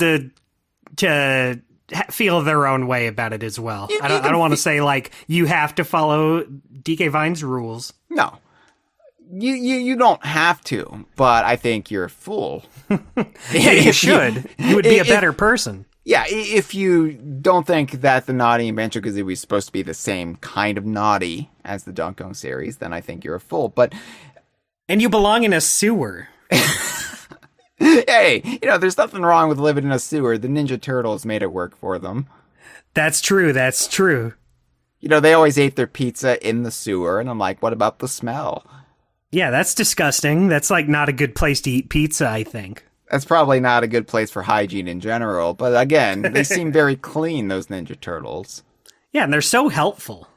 to feel their own way about it as well. I don't want to say, like, you have to follow DK Vine's rules. No. You don't have to, but I think you're a fool. Yeah, you should. You would be a better person. Yeah, if you don't think that the Gnawty in Banjo-Kazooie is supposed to be the same kind of Gnawty as the Donkey Kong series, then I think you're a fool. And you belong in a sewer. Hey, there's nothing wrong with living in a sewer. The Ninja Turtles made it work for them. That's true. That's true. They always ate their pizza in the sewer, and I'm like, what about the smell? Yeah, that's disgusting. That's like not a good place to eat pizza, I think. That's probably not a good place for hygiene in general, but again, they seem very clean, those Ninja Turtles. Yeah, and they're so helpful.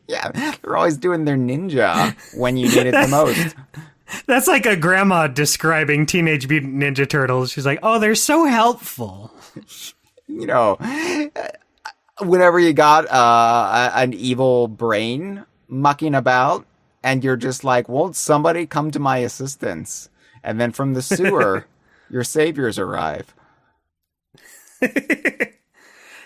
Yeah, they're always doing their ninja when you need it the most. That's like a grandma describing Teenage Mutant Ninja Turtles. She's like, oh, they're so helpful. Whenever you got an evil brain mucking about, and you're just like, won't somebody come to my assistance? And then from the sewer, your saviors arrive.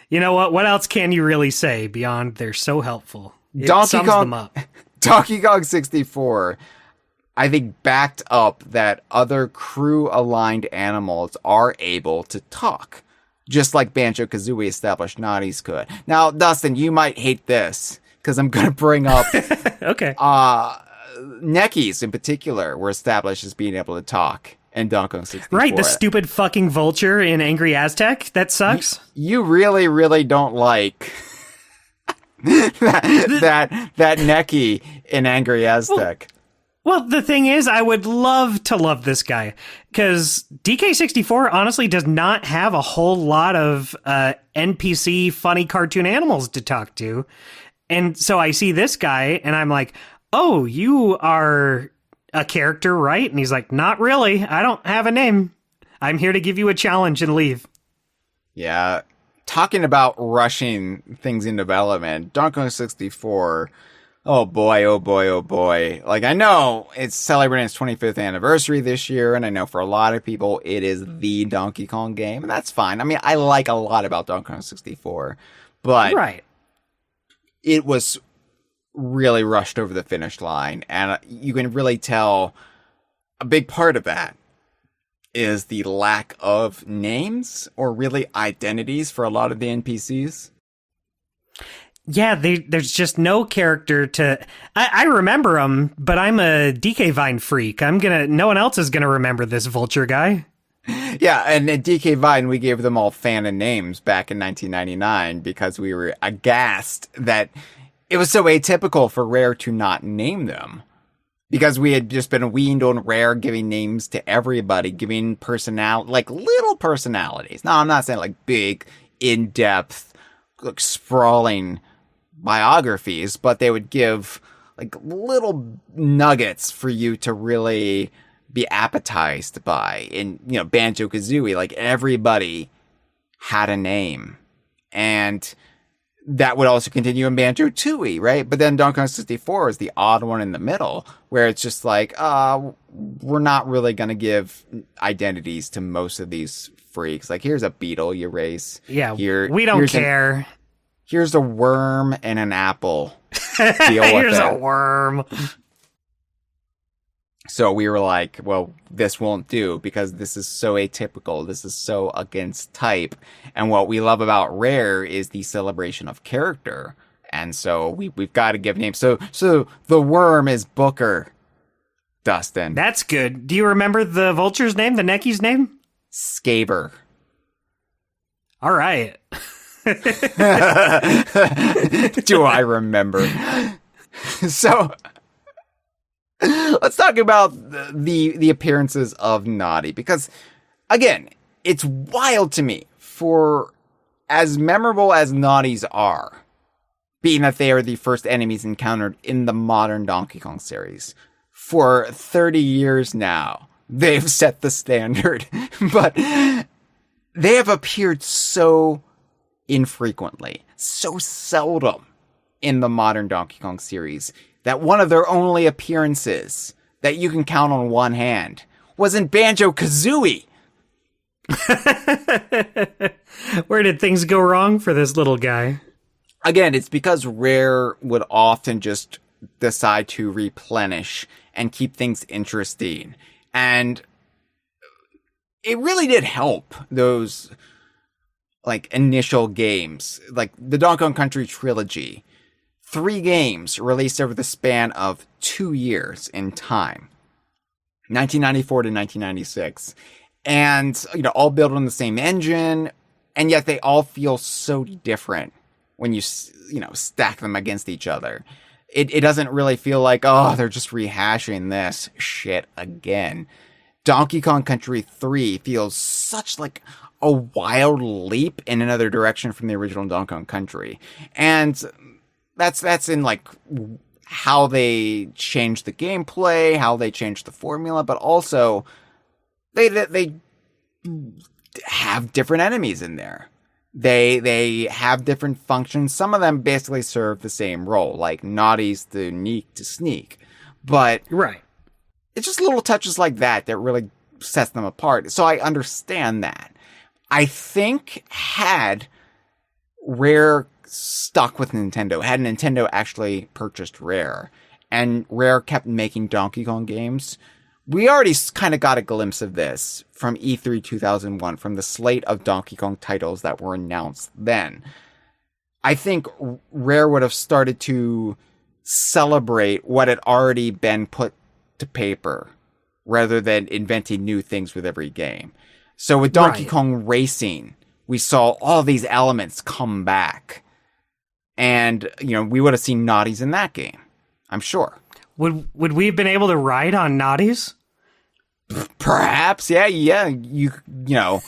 You know what? What else can you really say beyond they're so helpful? It Donkey sums Kong, them up. Donkey Kong 64, I think, backed up that other crew-aligned animals are able to talk, just like Banjo-Kazooie established Gnawties could. Now, Dustin, you might hate this, because I'm going to bring up... Okay. Gnawties, in particular, were established as being able to talk in Donkey Kong 64. Right, the stupid fucking vulture in Angry Aztec? That sucks. You really, really don't like that Neki in Angry Aztec. Well, the thing is, I would love to love this guy, because DK64 honestly does not have a whole lot of NPC funny cartoon animals to talk to. And so I see this guy, and I'm like, oh, you are a character, right? And he's like, not really. I don't have a name. I'm here to give you a challenge and leave. Yeah. Talking about rushing things in development, Donkey Kong 64, oh boy, oh boy, oh boy. Like, I know it's celebrating its 25th anniversary this year, and I know for a lot of people it is the Donkey Kong game, and that's fine. I mean, I like a lot about Donkey Kong 64, but right. It was really rushed over the finish line, and you can really tell a big part of that is the lack of names or really identities for a lot of the NPCs. Yeah, there's just no character to... I remember them, but I'm a DK Vine freak. No one else is gonna remember this vulture guy. Yeah, and at DK Vine, we gave them all fanon names back in 1999 because we were aghast that it was so atypical for Rare to not name them. Because we had just been weaned on Rare giving names to everybody, giving little personalities. Now, I'm not saying like big, in-depth, like sprawling biographies, but they would give like little nuggets for you to really be appetized by. In, Banjo-Kazooie, like everybody had a name. And that would also continue in Banjo-Tooie, right? But then Donkey Kong 64 is the odd one in the middle, where it's just like, we're not really going to give identities to most of these freaks. Like, here's a beetle you race. Yeah, we don't care. Here's a worm and an apple. Deal with here's it. a worm. So we were like, well, this won't do because this is so atypical. This is so against type. And what we love about Rare is the celebration of character. And so we've got to give names. So the worm is Booker, Dustin. That's good. Do you remember the vulture's name, the Neki's name? Scaber. All right. Do I remember? So... let's talk about the appearances of Gnawty, because, again, it's wild to me for as memorable as Gnawties are, being that they are the first enemies encountered in the modern Donkey Kong series. For 30 years now, they've set the standard, but they have appeared so infrequently, so seldom in the modern Donkey Kong series, that one of their only appearances that you can count on one hand was in Banjo-Kazooie. Where did things go wrong for this little guy? Again, it's because Rare would often just decide to replenish and keep things interesting. And it really did help those initial games, like the Donkey Kong Country trilogy. 3 games released over the span of 2 years in time. 1994 to 1996. And, all built on the same engine, and yet they all feel so different when you stack them against each other. It doesn't really feel like, oh, they're just rehashing this shit again. Donkey Kong Country 3 feels such like a wild leap in another direction from the original Donkey Kong Country. And that's in like how they changed the gameplay, how they changed the formula, but also they have different enemies in there. They have different functions. Some of them basically serve the same role, like Gnawties the Neek to Sneak. But right. It's just little touches like that really sets them apart. So I understand that. I think had Rare stuck with Nintendo, had Nintendo actually purchased Rare, and Rare kept making Donkey Kong games, we already kind of got a glimpse of this from E3 2001, from the slate of Donkey Kong titles that were announced then. I think Rare would have started to celebrate what had already been put to paper, rather than inventing new things with every game. So with Donkey Kong Racing, we saw all these elements come back. And, we would have seen Gnawties in that game, I'm sure. Would we have been able to ride on Gnawties? Perhaps, yeah, you know.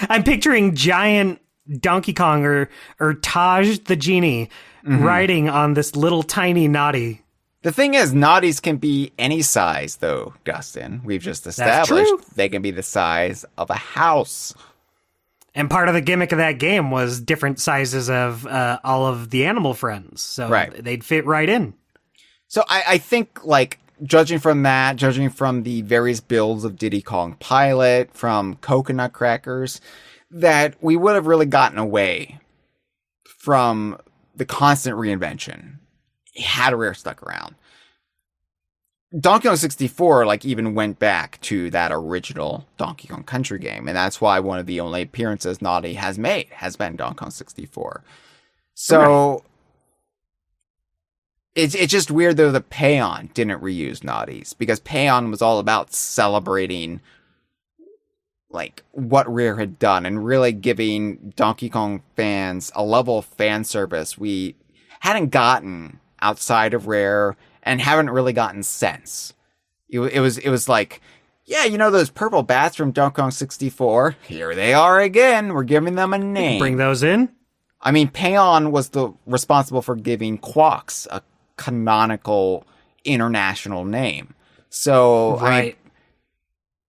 I'm picturing giant Donkey Kong or Taj the genie riding on this little tiny Gnawty. The thing is, Gnawties can be any size, though, Dustin. We've just established they can be the size of a house. And part of the gimmick of that game was different sizes of all of the animal friends. So they'd fit right in. So I think, like, judging from the various builds of Diddy Kong Pilot, from Coconut Crackers, that we would have really gotten away from the constant reinvention had Rare stuck around. Donkey Kong 64, like, even went back to that original Donkey Kong Country game, and that's why one of the only appearances Gnawty has made has been Donkey Kong 64. So it's just weird, though, that Payon didn't reuse Gnawties, because Payon was all about celebrating, like, what Rare had done and really giving Donkey Kong fans a level of fan service we hadn't gotten outside of Rare and haven't really gotten since. It was like, yeah, those purple bats from Donkey Kong 64, here they are again. We're giving them a name. Bring those in? I mean, Payon was responsible for giving Quawks a canonical international name. So, right.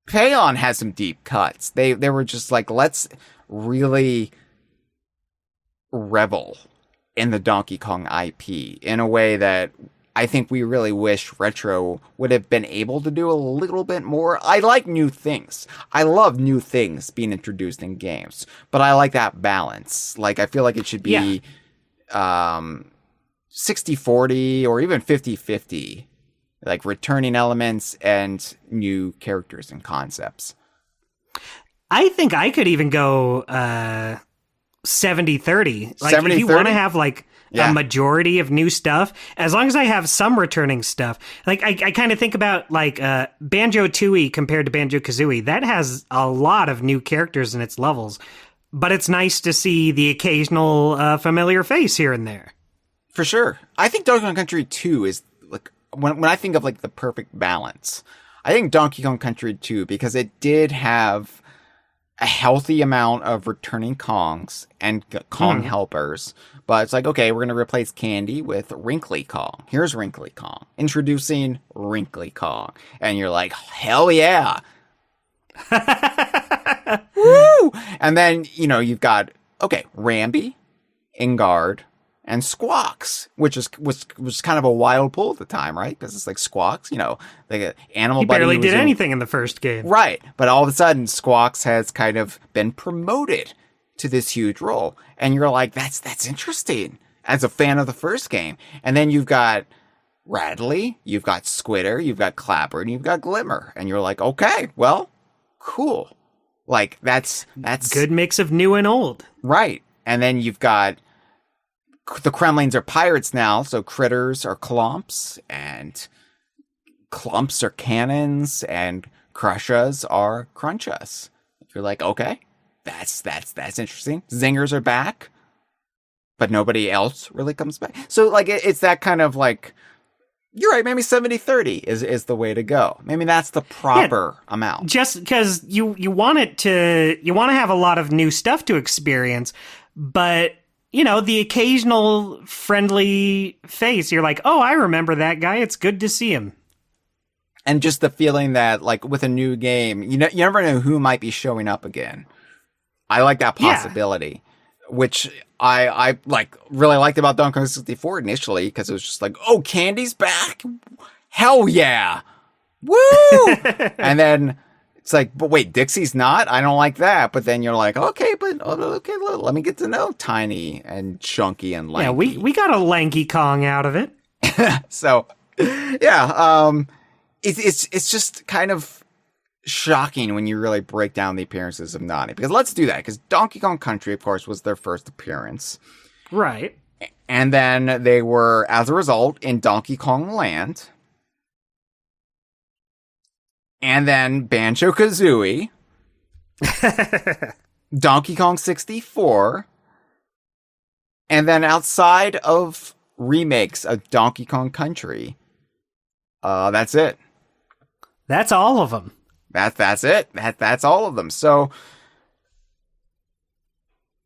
Payon had some deep cuts. They were just like, let's really revel in the Donkey Kong IP in a way that I think we really wish Retro would have been able to do a little bit more. I like new things. I love new things being introduced in games, but I like that balance. Like, I feel like it should be 60-40 or even 50-50, like returning elements and new characters and concepts. I think I could even go 70-30. Like, 70-30? If you want to have like a majority of new stuff, as long as I have some returning stuff. Like, I kind of think about like Banjo-Tooie compared to Banjo-Kazooie. That has a lot of new characters in its levels, but it's nice to see the occasional familiar face here and there. For sure. I think Donkey Kong Country 2 is like, when I think of like the perfect balance, I think Donkey Kong Country 2, because it did have a healthy amount of returning Kongs and Kong helpers. But it's like, okay, we're going to replace Candy with Wrinkly Kong. Here's Wrinkly Kong. Introducing Wrinkly Kong. And you're like, hell yeah. Woo! And then, you've got, Rambi, Ingard, and Squawks, which was kind of a wild pull at the time, right? Because it's like Squawks, like Animal Buddy. He barely did anything in the first game. Right. But all of a sudden, Squawks has kind of been promoted to this huge role. And you're like, that's interesting as a fan of the first game. And then you've got Radley, you've got Squitter, you've got Clapper, and you've got Glimmer. And you're like, okay, well, cool. Like, that's good mix of new and old. Right. And then you've got the Kremlings are pirates now, so Critters are Clomps, and clumps are cannons and crushas are crunchas. You're like, okay, that's interesting. Zingers are back, but nobody else really comes back. So like it's that kind of like, you're right, maybe 70-30 is the way to go. Maybe that's the proper amount. Just because you want to have a lot of new stuff to experience, but the occasional friendly face, you're like, oh, I remember that guy. It's good to see him. And just the feeling that, like, with a new game, you never know who might be showing up again. I like that possibility, which I like really liked about Donkey Kong 64 initially, because it was just like, oh, Candy's back? Hell yeah! Woo! And then it's like, but wait, Dixie's not? I don't like that. But then you're like, okay, let me get to know Tiny and Chunky and Lanky. Yeah, we got a Lanky Kong out of it. So, yeah, it's just kind of shocking when you really break down the appearances of Gnawty. Because let's do that, because Donkey Kong Country, of course, was their first appearance. Right. And then they were, as a result, in Donkey Kong Land. And then Banjo-Kazooie. Donkey Kong 64. And then outside of remakes of Donkey Kong Country, that's it. That's all of them. That's it. That's all of them. So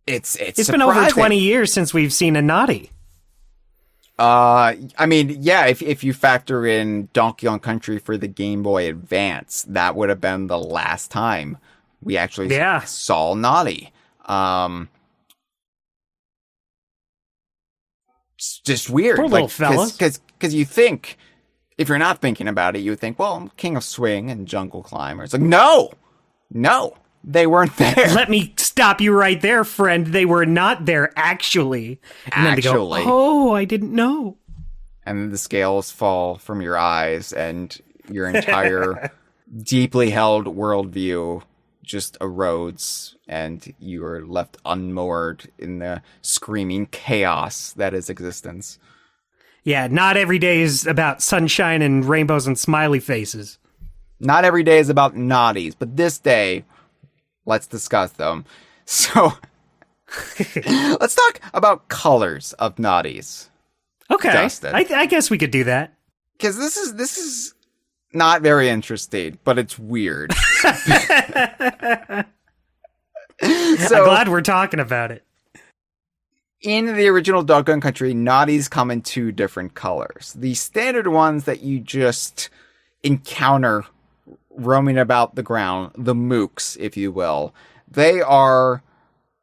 it's been over 20 years since we've seen a Gnawty. I mean, yeah, if you factor in Donkey Kong Country for the Game Boy Advance, that would have been the last time we actually saw Gnawty. It's just weird. Poor little fellas. Because you think, if you're not thinking about it, you would think, well, I'm King of Swing and Jungle Climber. It's like, no, they weren't there. Let me stop you right there, friend. They were not there, actually. And then they go, oh, I didn't know. And then the scales fall from your eyes, and your entire deeply held worldview just erodes, and you are left unmoored in the screaming chaos that is existence. Yeah, not every day is about sunshine and rainbows and smiley faces. Not every day is about Gnawties, but this day, let's discuss them. So, let's talk about colors of Gnawties. Okay, Dustin. I guess we could do that. Because this is not very interesting, but it's weird. I'm glad we're talking about it. In the original Donkey Kong Country, Gnawties come in two different colors. The standard ones that you just encounter roaming about the ground, the mooks, if you will, they are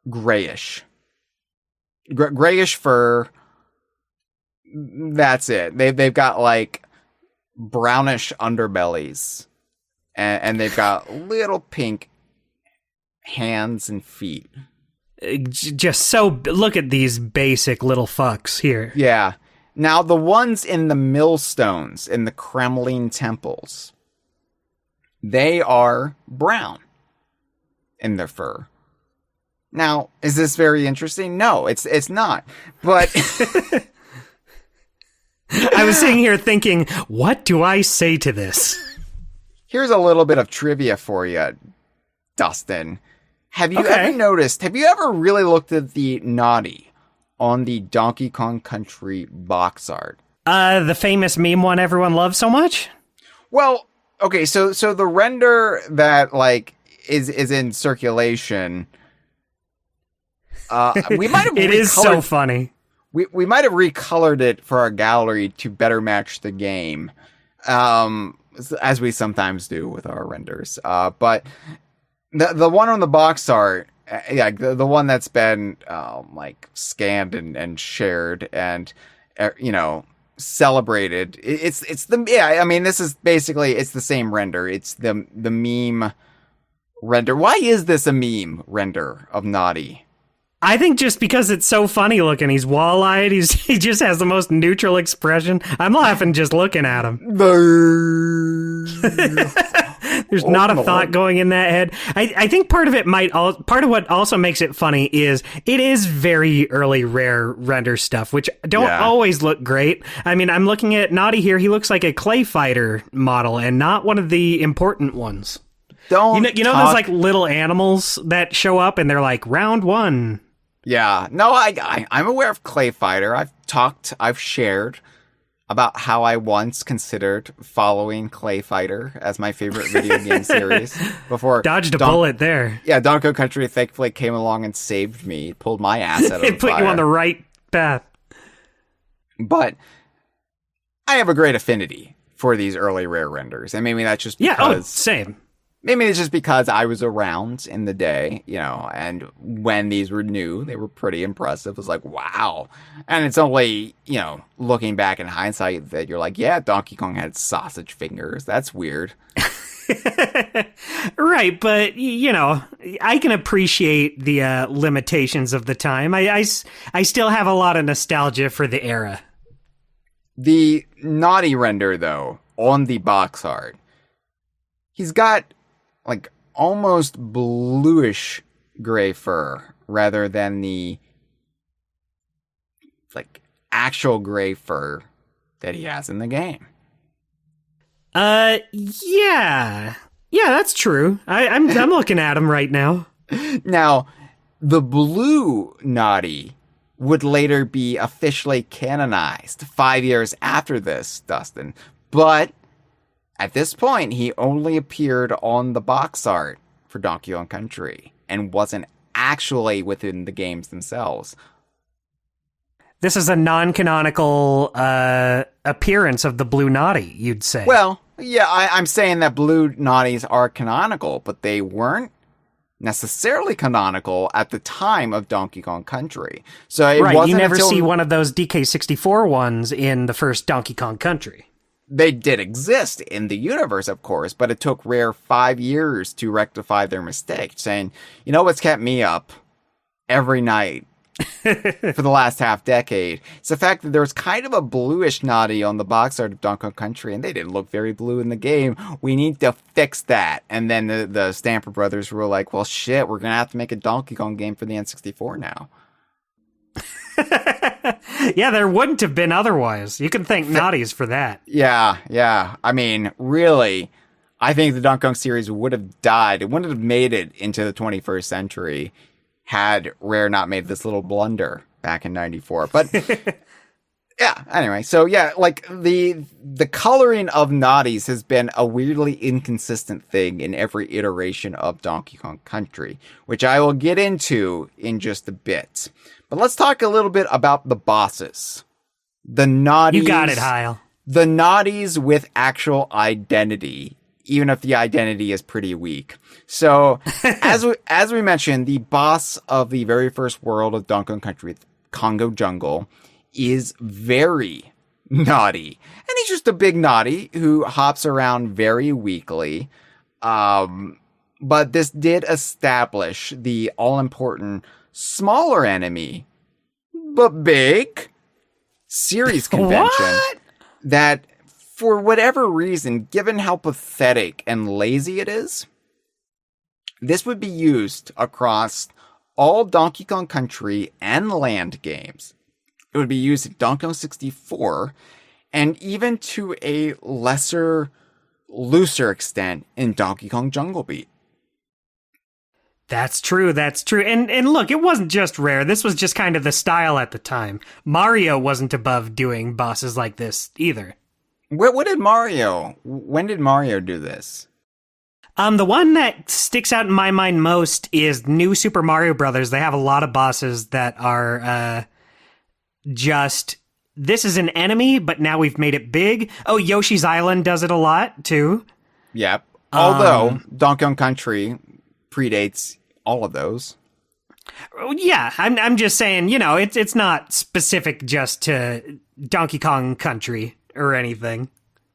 grayish. Grayish fur. That's it. They've got like brownish underbellies, and they've got little pink hands and feet. Just so, look at these basic little fucks here. Yeah. Now, the ones in the millstones in the Kremling temples, they are brown in their fur. Now, is this very interesting? No, it's not. But I was sitting here thinking, what do I say to this? Here's a little bit of trivia for you, Dustin. Have you ever really looked at the Gnawty on the Donkey Kong Country box art? The famous meme one everyone loves so much? Well, okay, so the render that like is in circulation, we might have it is so funny. We might have recolored it for our gallery to better match the game, as we sometimes do with our renders. But the one on the box art, the one that's been like scanned and shared and celebrated. It's the I mean, this is basically it's the same render. It's the meme render. Why is this a meme render of Gnawty? I think just because it's so funny looking. He's wall-eyed. He just has the most neutral expression. I'm laughing just looking at him. There's not a thought going in that head. I think part of what also makes it funny is it is very early Rare render stuff, which don't always look great. I mean, I'm looking at Gnawty here. He looks like a clay fighter model and not one of the important ones. You know those like little animals that show up and they're like round 1. Yeah, no, I'm aware of Clay Fighter. I've shared about how I once considered following Clay Fighter as my favorite video game series before. Dodged a bullet there. Yeah, Donkey Kong Country thankfully came along and saved me, pulled my ass out of the It put fire. you on the right path. But I have a great affinity for these early Rare renders, and maybe that's just because same. Maybe it's just because I was around in the day, and when these were new, they were pretty impressive. It was like, wow. And it's only, looking back in hindsight that you're like, yeah, Donkey Kong had sausage fingers. That's weird. Right, but, I can appreciate the limitations of the time. I still have a lot of nostalgia for the era. The Gnawty render, though, on the box art, he's got like almost bluish gray fur rather than the like actual gray fur that he has in the game. Yeah, that's true. I'm looking at him right now. Now, the blue Gnawty would later be officially canonized 5 years after this, Dustin, but at this point, he only appeared on the box art for Donkey Kong Country and wasn't actually within the games themselves. This is a non-canonical appearance of the Blue Gnawty, you'd say. Well, yeah, I'm saying that Blue Gnawties are canonical, but they weren't necessarily canonical at the time of Donkey Kong Country. So it wasn't you never until see one of those DK64 ones in the first Donkey Kong Country. They did exist in the universe, of course, but it took Rare 5 years to rectify their mistake, saying, you know what's kept me up every night for the last half decade? It's the fact that there was kind of a bluish Gnawty on the box art of Donkey Kong Country, and they didn't look very blue in the game. We need to fix that. And then the Stamper brothers were like, well, shit, we're going to have to make a Donkey Kong game for the N64 now. Yeah, there wouldn't have been otherwise. You can thank Gnawties for that. Yeah. I mean, really, I think the Donkey Kong series would have died. It wouldn't have made it into the 21st century had Rare not made this little blunder back in 94. But yeah, anyway, so yeah, like the coloring of Gnawties has been a weirdly inconsistent thing in every iteration of Donkey Kong Country, which I will get into in just a bit. But let's talk a little bit about the bosses. The Gnawties. You got it, Hyle. The Gnawties with actual identity, even if the identity is pretty weak. So, as we mentioned, the boss of the very first world of Donkey Kong Country, Congo Jungle, is very naughty. And he's just a big Gnawty who hops around very weakly. But this did establish the all-important smaller enemy, but big series convention that, for whatever reason, given how pathetic and lazy it is, this would be used across all Donkey Kong Country and Land games. It would be used in Donkey Kong 64, and even to a looser extent in Donkey Kong Jungle Beat. That's true. And look, it wasn't just Rare. This was just kind of the style at the time. Mario wasn't above doing bosses like this either. What did Mario? When did Mario do this? The one that sticks out in my mind most is New Super Mario Brothers. They have a lot of bosses that are just, this is an enemy, but now we've made it big. Oh, Yoshi's Island does it a lot, too. Yep. Although, Donkey Kong Country predates all of those. Yeah, I'm just saying, it's not specific just to Donkey Kong Country or anything.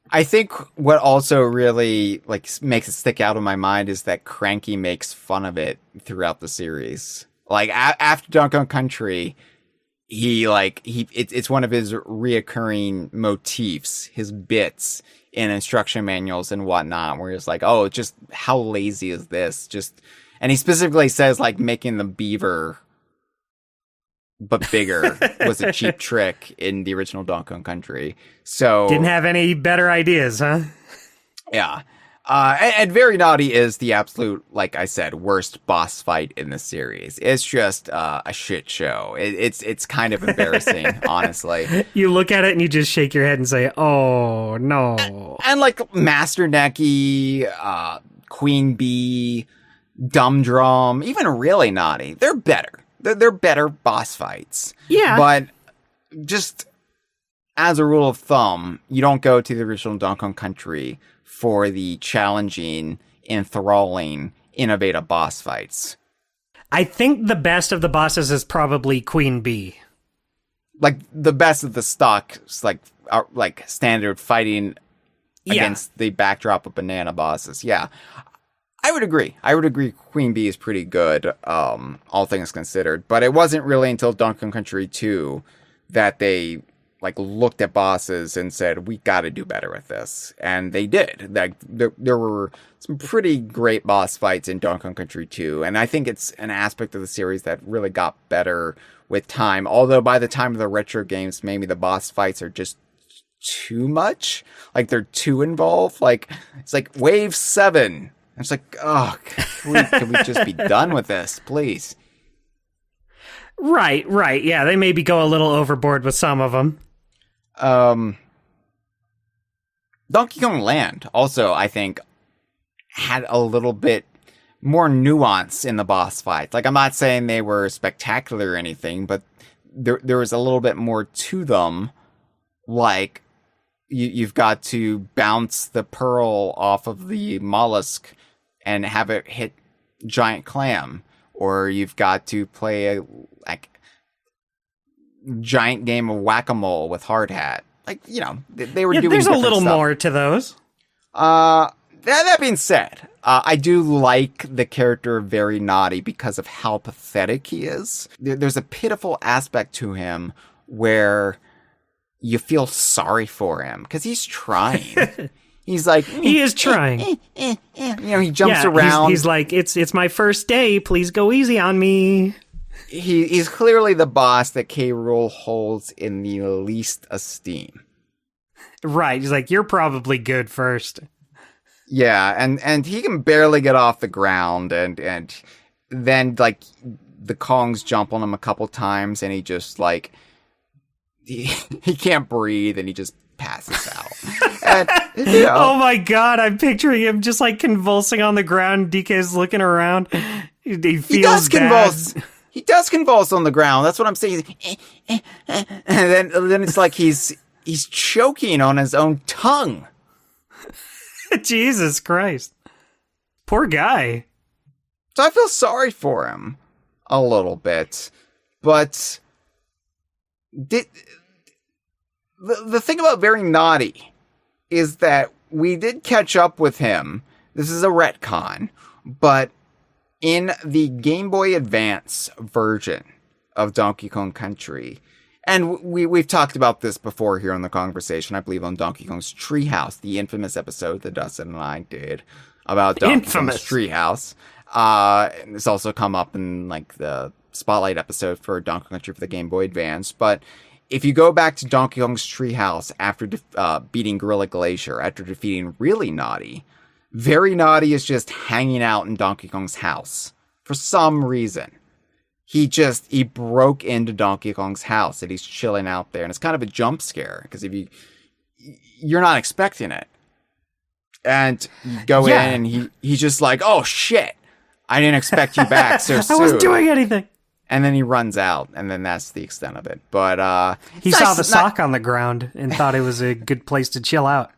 I think what also really makes it stick out in my mind is that Cranky makes fun of it throughout the series. Like after Donkey Kong Country, it's one of his reoccurring motifs, his bits in instruction manuals and whatnot, where he's like, oh, just how lazy is this? And he specifically says like making the beaver but bigger was a cheap trick in the original Donkey Kong Country. So didn't have any better ideas, huh? Yeah. And Very Naughty is the absolute, like I said, worst boss fight in the series. It's just a shit show. It's kind of embarrassing, honestly. You look at it and you just shake your head and say, "Oh no!" And like Master Necky, Queen Bee, Dumb Drum, even Really Naughty, they're better. They're better boss fights. Yeah, but just as a rule of thumb, you don't go to the original Donkey Kong Country for the challenging, enthralling, innovative boss fights. I think the best of the bosses is probably Queen Bee. Like the best of the stock, like standard fighting against the backdrop of banana bosses. Yeah, I would agree. Queen Bee is pretty good, all things considered. But it wasn't really until Donkey Kong Country 2 that they like looked at bosses and said, we got to do better with this. And they did. Like there were some pretty great boss fights in Donkey Kong Country 2. And I think it's an aspect of the series that really got better with time. Although by the time of the retro games, maybe the boss fights are just too much. Like they're too involved. Like it's like wave 7. It's like, oh, can we just be done with this, please? Right. Yeah, they maybe go a little overboard with some of them. Donkey Kong Land also, I think, had a little bit more nuance in the boss fights. Like, I'm not saying they were spectacular or anything, but there was a little bit more to them. Like, you've got to bounce the pearl off of the mollusk and have it hit giant clam, or you've got to play a giant game of whack-a-mole with hard hat. Like, you know, they were doing there's a little stuff. more to those. That being said, I do like the character of Very Naughty because of how pathetic he is. There's a pitiful aspect to him where you feel sorry for him because he's trying. He's like, he is trying. You know, he jumps around. He's like, it's my first day. Please go easy on me. He's clearly the boss that K. Rool holds in the least esteem. Right. He's like, you're probably good first. Yeah, and he can barely get off the ground, and then like the Kongs jump on him a couple times, and he just like he can't breathe, and he just passes out. And, you know, oh my god, I'm picturing him just like convulsing on the ground. DK's looking around. He feels convulse. He does convulse on the ground. That's what I'm saying. And then it's like he's choking on his own tongue. Jesus Christ. Poor guy. So I feel sorry for him a little bit. But the thing about Very Naughty is that we did catch up with him. This is a retcon. But in the Game Boy Advance version of Donkey Kong Country, and we've talked about this before here on the Kongversation, I believe on Donkey Kong's Treehouse, the infamous episode that Dustin and I did about Donkey Kong's Treehouse. It's also come up in like the Spotlight episode for Donkey Kong Country for the Game Boy Advance. But if you go back to Donkey Kong's Treehouse after beating Gorilla Glacier, after defeating Really Naughty, Very Naughty is just hanging out in Donkey Kong's house for some reason. He broke into Donkey Kong's house and he's chilling out there. And it's kind of a jump scare because you're not expecting it. And you go in and he's just like, oh shit, I didn't expect you back so soon. I wasn't doing anything. And then he runs out, and then that's the extent of it. But he saw the sock on the ground and thought it was a good place to chill out.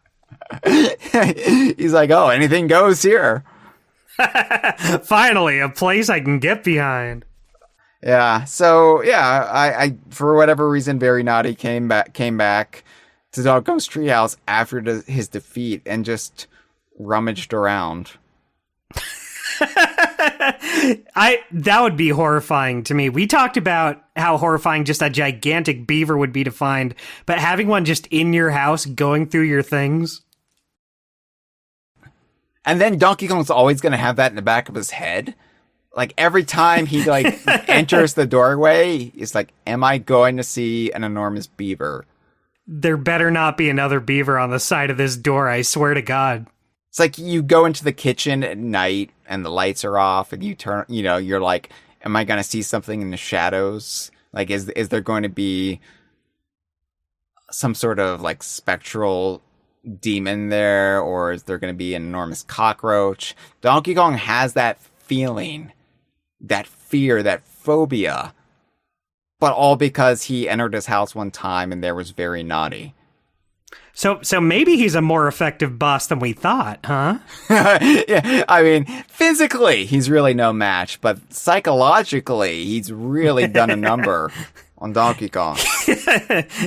He's like, oh, anything goes here. Finally, a place I can get behind. Yeah, so yeah, I for whatever reason, Very Naughty came back to Donkey Kong's Treehouse after his defeat and just rummaged around. That would be horrifying to me. We talked about how horrifying just a gigantic beaver would be to find, but having one just in your house going through your things. And then Donkey Kong's always going to have that in the back of his head. Like every time he like enters the doorway, he's like, am I going to see an enormous beaver? There better not be another beaver on the side of this door, I swear to God. It's like you go into the kitchen at night and the lights are off and you turn, you're like, am I going to see something in the shadows? Like, is there going to be some sort of like spectral demon there, or is there going to be an enormous cockroach? Donkey Kong has that feeling, that fear, that phobia, but all because he entered his house one time and there was very naughty. So maybe he's a more effective boss than we thought, huh? Yeah, I mean, physically, he's really no match, but psychologically, he's really done a number on Donkey Kong.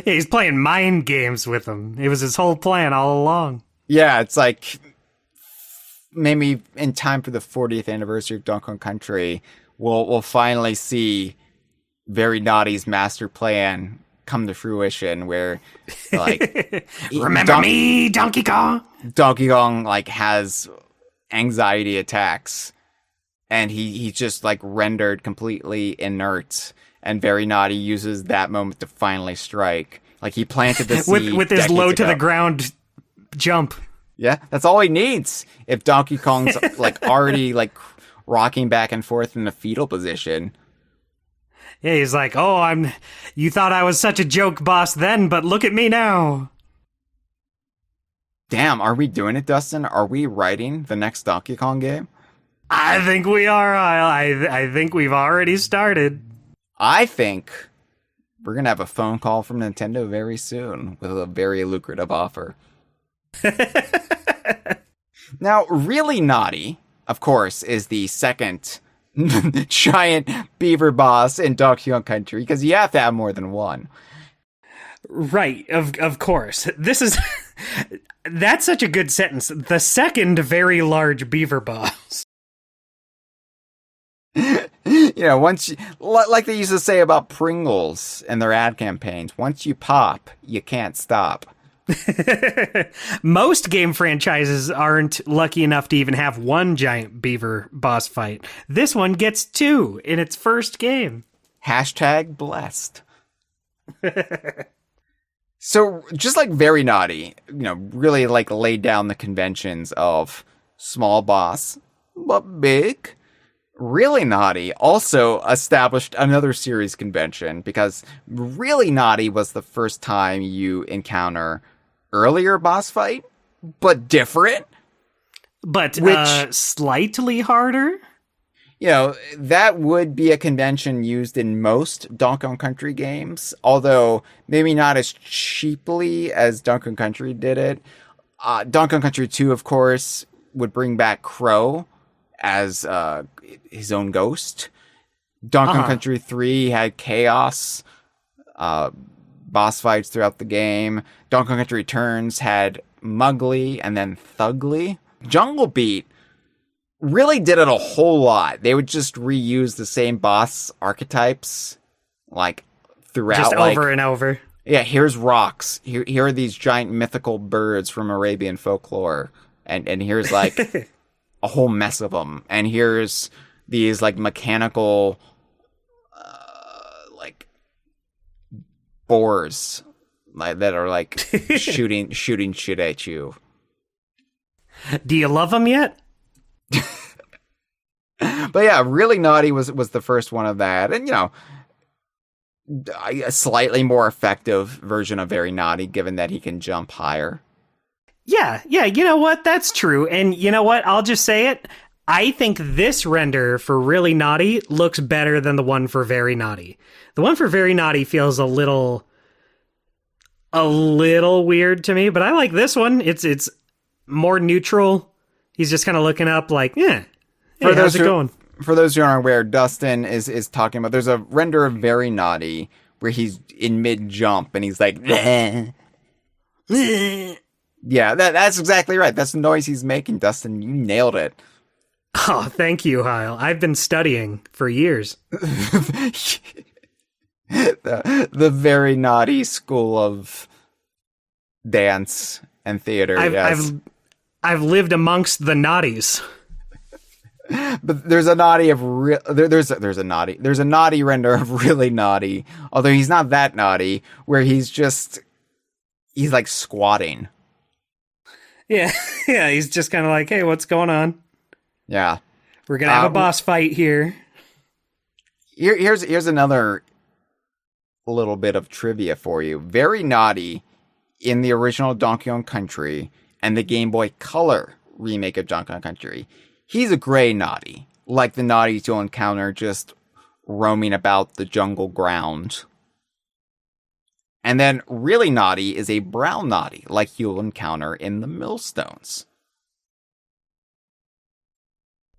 He's playing mind games with him. It was his whole plan all along. Yeah, it's like maybe in time for the 40th anniversary of Donkey Kong Country, we'll finally see Very Naughty's master plan come to fruition, where like remember me, Donkey Kong? Donkey Kong like has anxiety attacks and he's just like rendered completely inert, and Very Naughty uses that moment to finally strike. Like he planted the seed with his low to the ground jump. Yeah, that's all he needs. If Donkey Kong's like already like rocking back and forth in the fetal position. Yeah, he's like, oh, you thought I was such a joke boss then, but look at me now. Damn, are we doing it, Dustin? Are we writing the next Donkey Kong game? I think we are, Hyle. I think we've already started. I think we're going to have a phone call from Nintendo very soon with a very lucrative offer. Now, Really Naughty, of course, is the second giant beaver boss in Donkey Kong Country, because you have to have more than one. Right, of course. This is... That's such a good sentence. The second very large beaver boss. Once you, like they used to say about Pringles in their ad campaigns, once you pop, you can't stop. Most game franchises aren't lucky enough to even have one giant beaver boss fight. This one gets two in its first game. Hashtag blessed. So just like Very Naughty, really like laid down the conventions of small boss, but big. Really Naughty also established another series convention, because Really Naughty was the first time you encounter earlier boss fight, but different. But slightly harder? That would be a convention used in most Donkey Kong Country games, although maybe not as cheaply as Donkey Kong Country did it. Donkey Kong Country 2, of course, would bring back Crow as his own ghost. Donkey Kong Country 3 had Chaos boss fights throughout the game. Donkey Kong Country Returns had Mugly and then Thugly. Jungle Beat really did it a whole lot. They would just reuse the same boss archetypes like throughout, just over and over. Yeah, here's rocks. Here are these giant mythical birds from Arabian folklore, and here's like a whole mess of them. And here's these like mechanical like boars that are like shooting shit at you. Do you love them yet? But yeah, Really Naughty was the first one of that, and a slightly more effective version of Very Naughty, given that he can jump higher. Yeah, you know what? That's true. And you know what? I'll just say it. I think this render for Really Naughty looks better than the one for Very Naughty. The one for Very Naughty feels a little weird to me, but I like this one. It's more neutral. He's just kind of looking up like, hey, how's it going? For those who aren't aware, Dustin is talking about, there's a render of Very Naughty where he's in mid-jump and he's like, bleh. Yeah, that's exactly right. That's the noise he's making, Dustin. You nailed it. Oh, thank you, Hyle. I've been studying for years. The very naughty school of dance and theater. Yes. I've lived amongst the Gnawties. But there's a naughty of there's a naughty render of really naughty, although he's not that naughty, where he's like squatting. Yeah, yeah, he's just kind of like, hey, what's going on? Yeah. We're gonna have a boss fight here. Here's another little bit of trivia for you. Very naughty in the original Donkey Kong Country and the Game Boy Color remake of Donkey Kong Country. He's a gray naughty, like the naughties you'll encounter just roaming about the jungle ground. And then really naughty is a brown naughty, like you'll encounter in the millstones.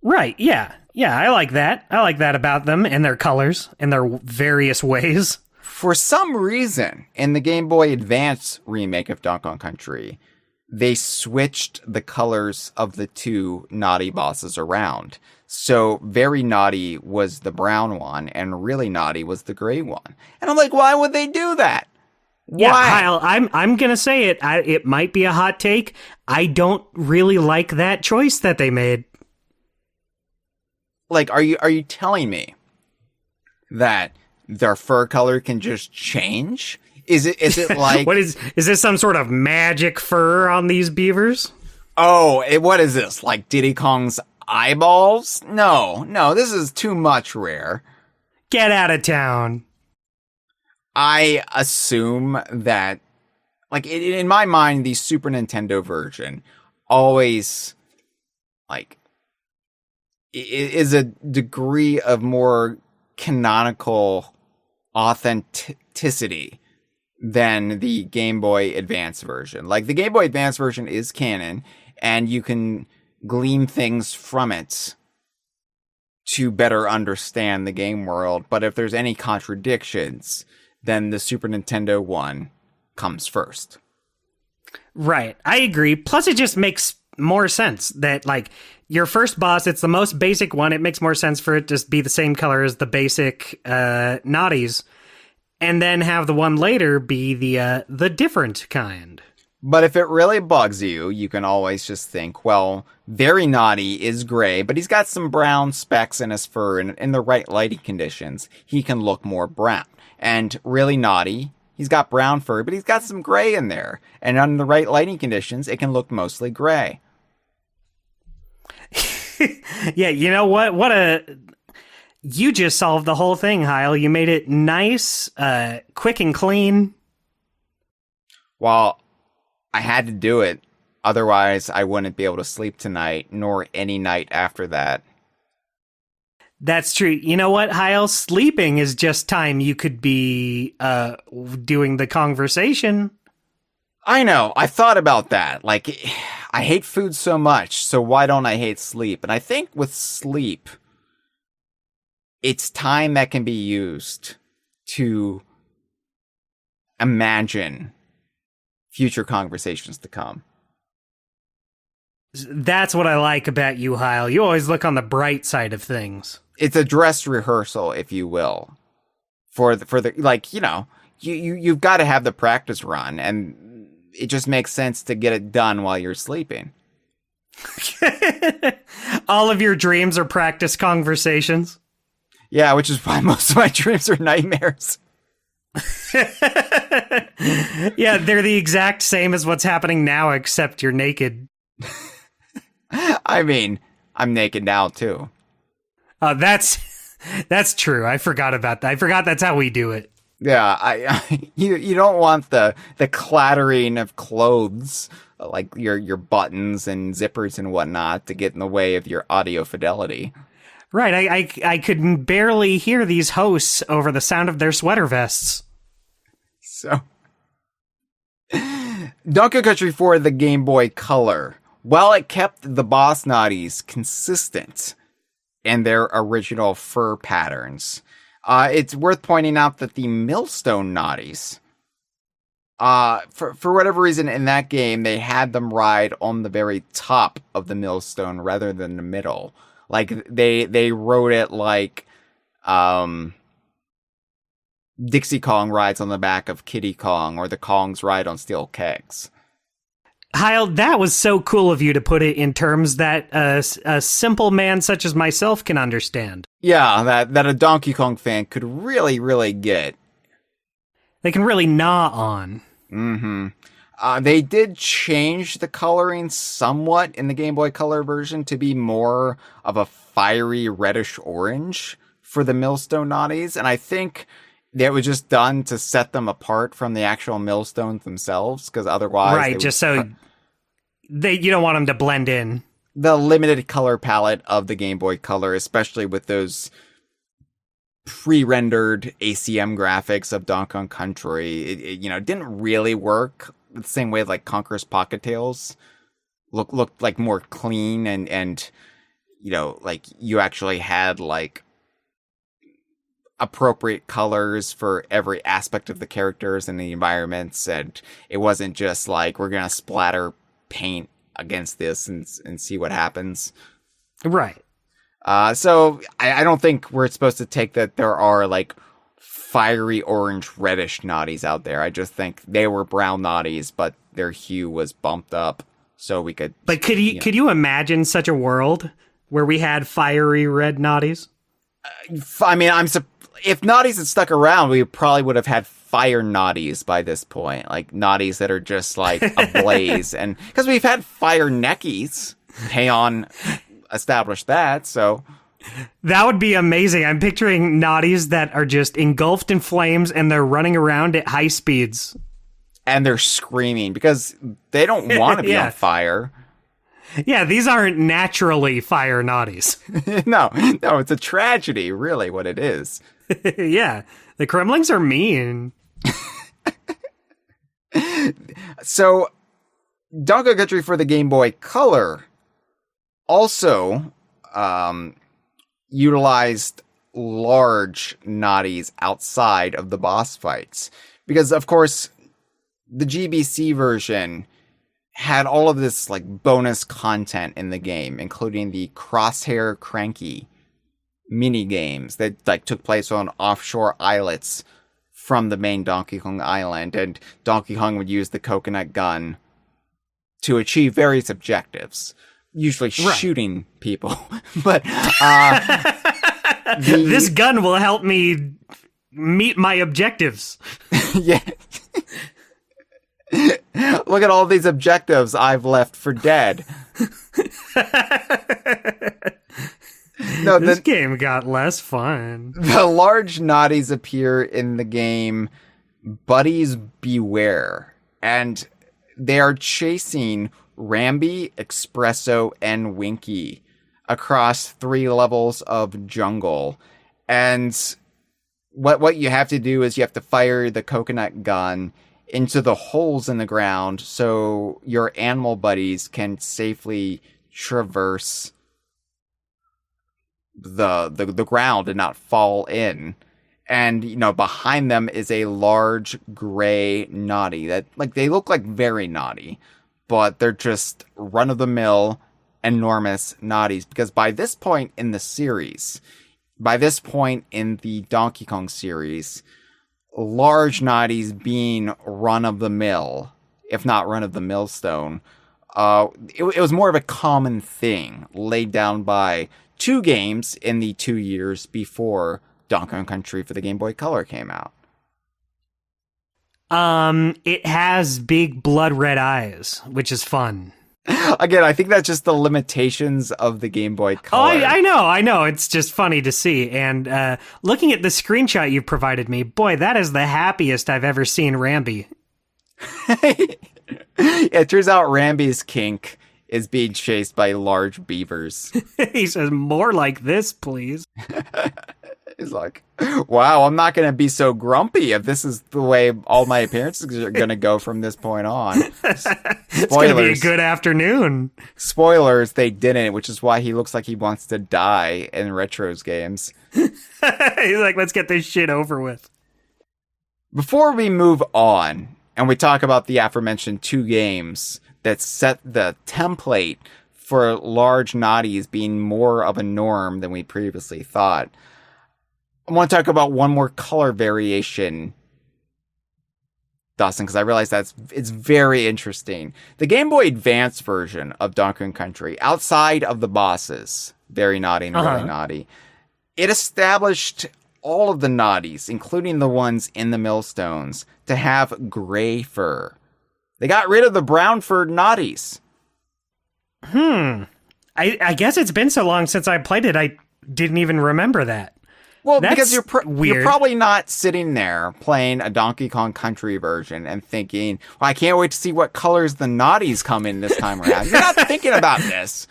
Right, yeah. Yeah, I like that. I like that about them and their colors and their various ways. For some reason, in the Game Boy Advance remake of Donkey Kong Country, they switched the colors of the two naughty bosses around. So very naughty was the brown one, and really naughty was the gray one. And I'm like, why would they do that? Yeah, Why? Kyle, I'm gonna say it. It might be a hot take. I don't really like that choice that they made. Like, are you telling me that their fur color can just change? Is it like what is this some sort of magic fur on these beavers? Oh, what is this? Like Diddy Kong's eyeballs? No, this is too much Rare. Get out of town. I assume that, like, in my mind, the Super Nintendo version always, like, is a degree of more canonical authenticity than the Game Boy Advance version. Like, the Game Boy Advance version is canon, and you can glean things from it to better understand the game world. But if there's any contradictions, then the Super Nintendo one comes first. Right, I agree. Plus, it just makes more sense that, like, your first boss, it's the most basic one. It makes more sense for it to be the same color as the basic Gnawties, and then have the one later be the different kind. But if it really bugs you, you can always just think, well, very naughty is gray, but he's got some brown specks in his fur, and in the right lighting conditions, he can look more brown. And really naughty, he's got brown fur, but he's got some gray in there. And under the right lighting conditions, it can look mostly gray. Yeah, you know what? You just solved the whole thing, Hyle. You made it nice, quick and clean. Well, I had to do it. Otherwise, I wouldn't be able to sleep tonight, nor any night after that. That's true. You know what, Hyle? Sleeping is just time you could be doing the Kongversation. I know. I thought about that. Like, I hate food so much, so why don't I hate sleep? And I think with sleep, it's time that can be used to imagine future conversations to come. That's what I like about you, Hyle. You always look on the bright side of things. It's a dress rehearsal, if you will, for the like, you know, you've got to have the practice run, and it just makes sense to get it done while you're sleeping. All of your dreams are practice conversations. Yeah, which is why most of my dreams are nightmares. Yeah, they're the exact same as what's happening now, except you're naked. I mean, I'm naked now too. That's true. I forgot about that. I forgot that's how we do it. Yeah, you don't want the clattering of clothes, like your buttons and zippers and whatnot, to get in the way of your audio fidelity. Right, I could barely hear these hosts over the sound of their sweater vests. So, Donkey Kong Country 4, the Game Boy Color, while it kept the boss Gnawties consistent in their original fur patterns, it's worth pointing out that the Millstone Gnawties, for whatever reason in that game, they had them ride on the very top of the millstone rather than the middle. Like they wrote it like Dixie Kong rides on the back of Kiddy Kong, or the Kongs ride on steel kegs. Hyle, that was so cool of you to put it in terms that a simple man such as myself can understand. Yeah, that a Donkey Kong fan could really, really get. They can really gnaw on. Mm-hmm. They did change the coloring somewhat in the Game Boy Color version to be more of a fiery reddish orange for the Millstone Gnawties, and I think that was just done to set them apart from the actual millstones themselves, because otherwise... Right, just so you don't want them to blend in. The limited color palette of the Game Boy Color, especially with those pre-rendered ACM graphics of Donkey Kong Country, it didn't really work the same way like Conker's Pocket Tales looked like more clean and like you actually had like appropriate colors for every aspect of the characters and the environments, and it wasn't just like we're gonna splatter paint against this and see what happens. Right. So I don't think we're supposed to take that there are like fiery orange reddish Gnawties out there. I just think they were brown Gnawties, but their hue was bumped up so we could. But could you imagine such a world where we had fiery red Gnawties? I mean, if Gnawties had stuck around, we probably would have had fire Gnawties by this point, like Gnawties that are just like ablaze, and because we've had fire Neckies, Payon established that, so that would be amazing. I'm picturing Gnawties that are just engulfed in flames and they're running around at high speeds, and they're screaming because they don't want to be on fire. Yeah, these aren't naturally fire Gnawties. No, it's a tragedy, really, what it is. Yeah, the Kremlings are mean. So, Donkey Kong Country for the Game Boy Color also utilized large Gnawties outside of the boss fights. Because, of course, the GBC version had all of this like bonus content in the game, including the Crosshair Cranky minigames that like took place on offshore islets from the main Donkey Kong Island, and Donkey Kong would use the coconut gun to achieve various objectives, usually shooting people. But this gun will help me meet my objectives. Yeah. Look at all these objectives I've left for dead. No, this game got less fun. The large Gnawties appear in the game Buddies Beware, and they are chasing Rambi, Espresso, and Winky across 3 levels of jungle. And what you have to do is you have to fire the coconut gun into the holes in the ground so your animal buddies can safely traverse the ground and not fall in. And behind them is a large gray Gnawty that like they look like very naughty, but they're just run-of-the-mill enormous Gnawties, because by this point in the series, by this point in the Donkey Kong series, large Gnawties being run-of-the-mill, if not run-of-the-millstone, it was more of a common thing laid down by 2 games in the 2 years before Donkey Kong Country for the Game Boy Color came out. It has big blood red eyes, which is fun. Again, I think that's just the limitations of the Game Boy Color. Oh, I know. It's just funny to see. And looking at the screenshot you provided me, boy, that is the happiest I've ever seen Rambi. It turns out Rambi's kink is being chased by large beavers. He says, more like this, please. He's like, wow, I'm not going to be so grumpy if this is the way all my appearances are going to go from this point on. It's going to be a good afternoon. Spoilers, they didn't, which is why he looks like he wants to die in Retro's games. He's like, let's get this shit over with. Before we move on, and we talk about the aforementioned 2 games that set the template for large Gnawties being more of a norm than we previously thought. I want to talk about one more color variation, Dustin, because I realize it's very interesting. The Game Boy Advance version of Donkey Kong Country, outside of the bosses, very naughty and really naughty, it established all of the Gnawties, including the ones in the millstones, to have gray fur. They got rid of the brown fur Gnawties. I guess it's been so long since I played it, I didn't even remember that. Well, That's because you're weird. probably not sitting there playing a Donkey Kong Country version and thinking, well, I can't wait to see what colors the Gnawties come in this time around. You're not thinking about this.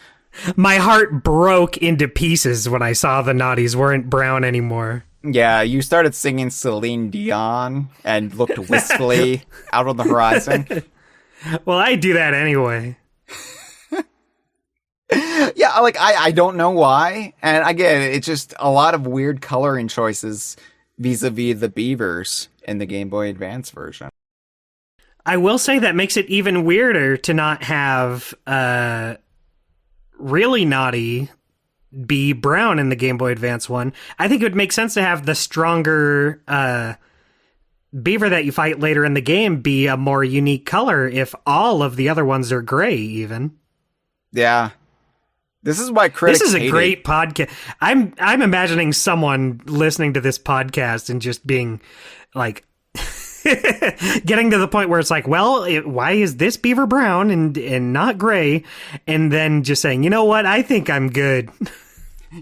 My heart broke into pieces when I saw the Gnawties weren't brown anymore. Yeah, you started singing Celine Dion and looked wistfully out on the horizon. Well, I do that anyway. Yeah, like, I don't know why. And again, it's just a lot of weird coloring choices vis-a-vis the beavers in the Game Boy Advance version. I will say that makes it even weirder to not have really naughty be brown in the Game Boy Advance one. I think it would make sense to have the stronger beaver that you fight later in the game be a more unique color if all of the other ones are gray even. Yeah. This is why critics This is a hate great it. podcast. I'm imagining someone listening to this podcast and just being like getting to the point where it's like, well, why is this beaver brown and not gray? And then just saying, you know what? I think I'm good.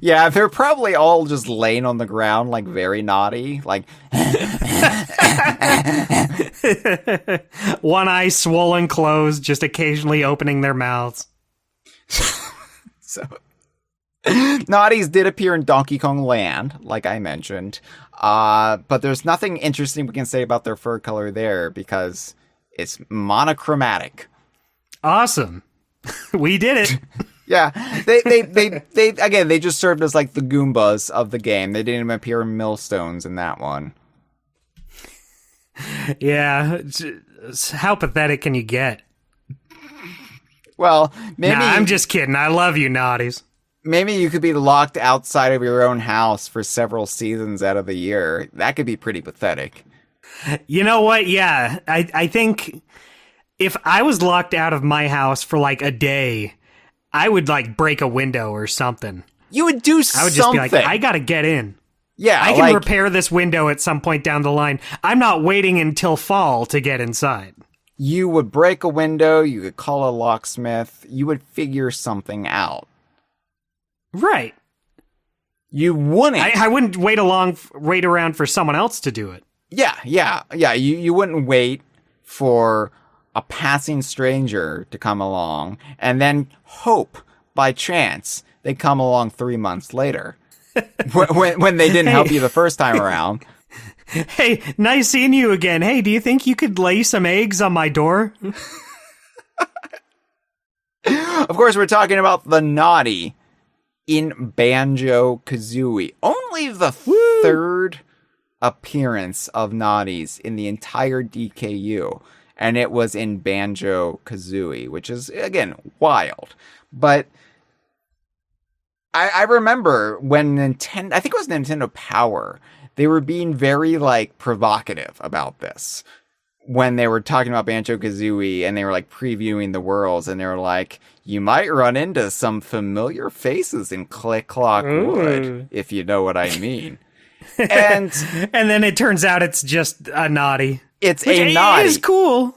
Yeah, they're probably all just laying on the ground like very naughty. Like, one eye swollen closed, just occasionally opening their mouths. so Gnawties did appear in Donkey Kong Land, like I mentioned. But there's nothing interesting we can say about their fur color there because it's monochromatic. Awesome. We did it. Yeah, they again, they just served as like the Goombas of the game. They didn't even appear in millstones in that one. Yeah, how pathetic can you get? Well, maybe... Nah, I'm just kidding. I love you, Gnawties. Maybe you could be locked outside of your own house for several seasons out of the year. That could be pretty pathetic. You know what? Yeah, I think if I was locked out of my house for like a day, I would like break a window or something. You would do something. I would just be like, I gotta get in. Yeah, I can repair this window at some point down the line. I'm not waiting until fall to get inside. You would break a window, you could call a locksmith, you would figure something out. Right. You wouldn't. I wouldn't wait around for someone else to do it. Yeah. You wouldn't wait for a passing stranger to come along and then hope by chance they come along 3 months later when they didn't help you the first time around. Hey, nice seeing you again. Hey, do you think you could lay some eggs on my door? Of course, we're talking about the Gnawty in Banjo-Kazooie. Only the third appearance of Gnawties in the entire DKU. And it was in Banjo-Kazooie, which is, again, wild. But I remember when Nintendo, I think it was Nintendo Power, they were being very, like, provocative about this. When they were talking about Banjo-Kazooie and they were, like, previewing the worlds, and they were like, you might run into some familiar faces in Click Clock Wood, if you know what I mean. And and then it turns out it's just a Gnawty. It's a Gnawty. It is cool.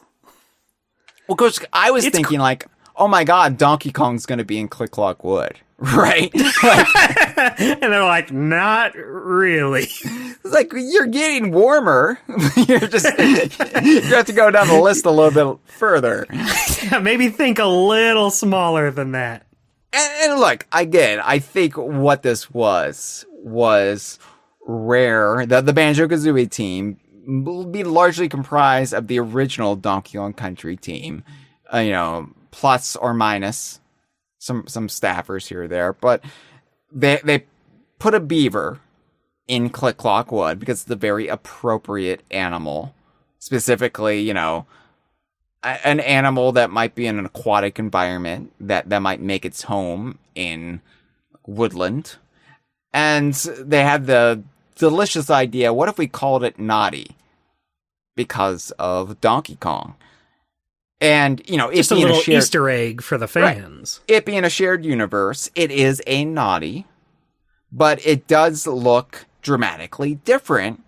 Well, because I was thinking, like, oh my god, Donkey Kong's going to be in Click Clock Wood. Right? Like, and they're like, not really. It's like, you're getting warmer. You have to go down the list a little bit further. Maybe think a little smaller than that. And look, again, I think what this was Rare, the Banjo-Kazooie team, will be largely comprised of the original Donkey Kong Country team. Plus or minus some staffers here or there, but they put a beaver in Click Clock Wood because it's a very appropriate animal. Specifically, an animal that might be in an aquatic environment that might make its home in woodland. And they had the delicious idea, what if we called it Gnawty? Because of Donkey Kong. And, you know, just a little Easter egg for the fans. Right. It being a shared universe, it is a Gnawty, but it does look dramatically different.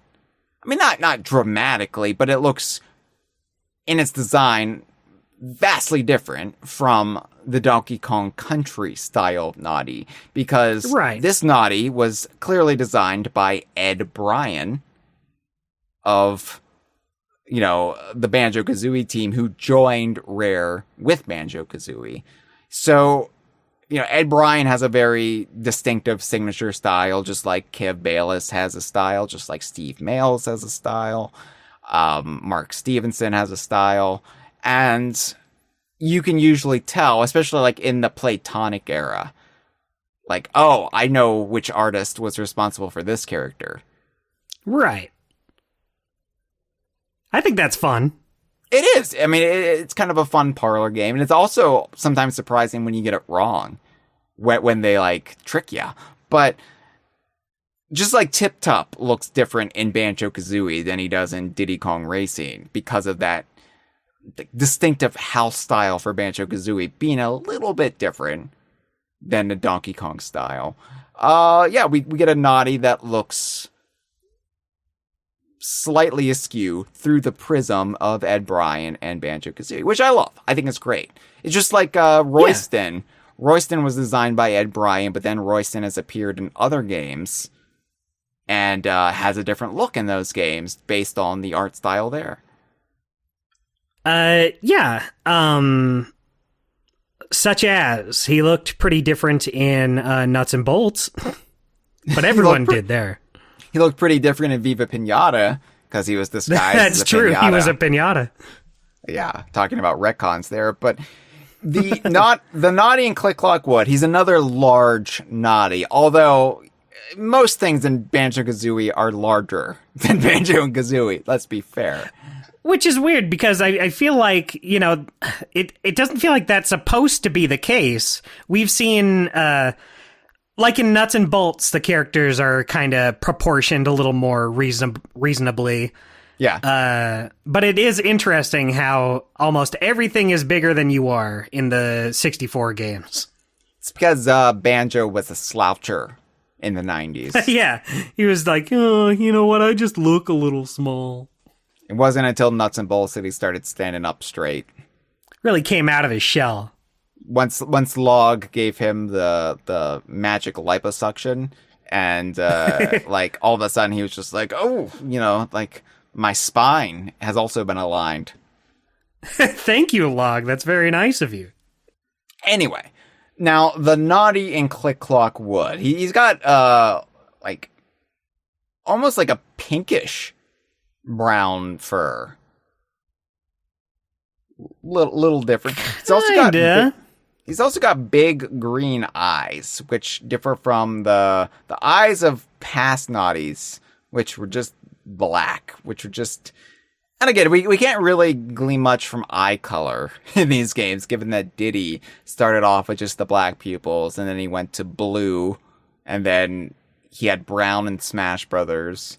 I mean, not dramatically, but it looks, in its design, vastly different from the Donkey Kong Country style Gnawty, because this Gnawty was clearly designed by Ed Bryan of, you know, the Banjo-Kazooie team, who joined Rare with Banjo-Kazooie. So, you know, Ed Bryan has a very distinctive signature style, just like Kev Bayless has a style, just like Steve Mails has a style. Mark Stevenson has a style. And you can usually tell, especially like in the Platonic era, like, oh, I know which artist was responsible for this character. Right. I think that's fun. It is. I mean, it's kind of a fun parlor game. And it's also sometimes surprising when you get it wrong, when they, like, trick you. But just like Tip Top looks different in Banjo-Kazooie than he does in Diddy Kong Racing because of that distinctive house style for Banjo-Kazooie being a little bit different than the Donkey Kong style. Yeah, we get a Gnawty that looks slightly askew through the prism of Ed Bryan and Banjo-Kazooie, which I love. I think it's great. It's just like Royston. Yeah. Royston was designed by Ed Bryan, but then Royston has appeared in other games and has a different look in those games based on the art style there. Yeah. Such as, he looked pretty different in Nuts and Bolts, but everyone did there. He looked pretty different in Viva Pinata because he was disguised as a true. pinata. He was a pinata. Yeah, talking about retcons there. But the Gnawty in Click Clock Wood, he's another large Gnawty. Although most things in Banjo-Kazooie are larger than Banjo and Kazooie. Let's be fair. Which is weird because I feel like, you know, it doesn't feel like that's supposed to be the case. We've seen, like in Nuts and Bolts, the characters are kind of proportioned a little more reasonably. Yeah. But it is interesting how almost everything is bigger than you are in the 64 games. It's because Banjo was a sloucher in the 90s. Yeah. He was like, oh, you know what? I just look a little small. It wasn't until Nuts and Bolts that he started standing up straight. Really came out of his shell. Once Log gave him the magic liposuction, and like all of a sudden he was just like, oh, you know, like my spine has also been aligned. Thank you, Log. That's very nice of you. Anyway, now the Gnawty in Click Clock Wood, he's got like almost like a pinkish brown fur. Little different. He's also got big green eyes, which differ from the eyes of past Gnawties, which were just black, which were just... And again, we can't really glean much from eye color in these games, given that Diddy started off with just the black pupils, and then he went to blue, and then he had brown in Smash Brothers.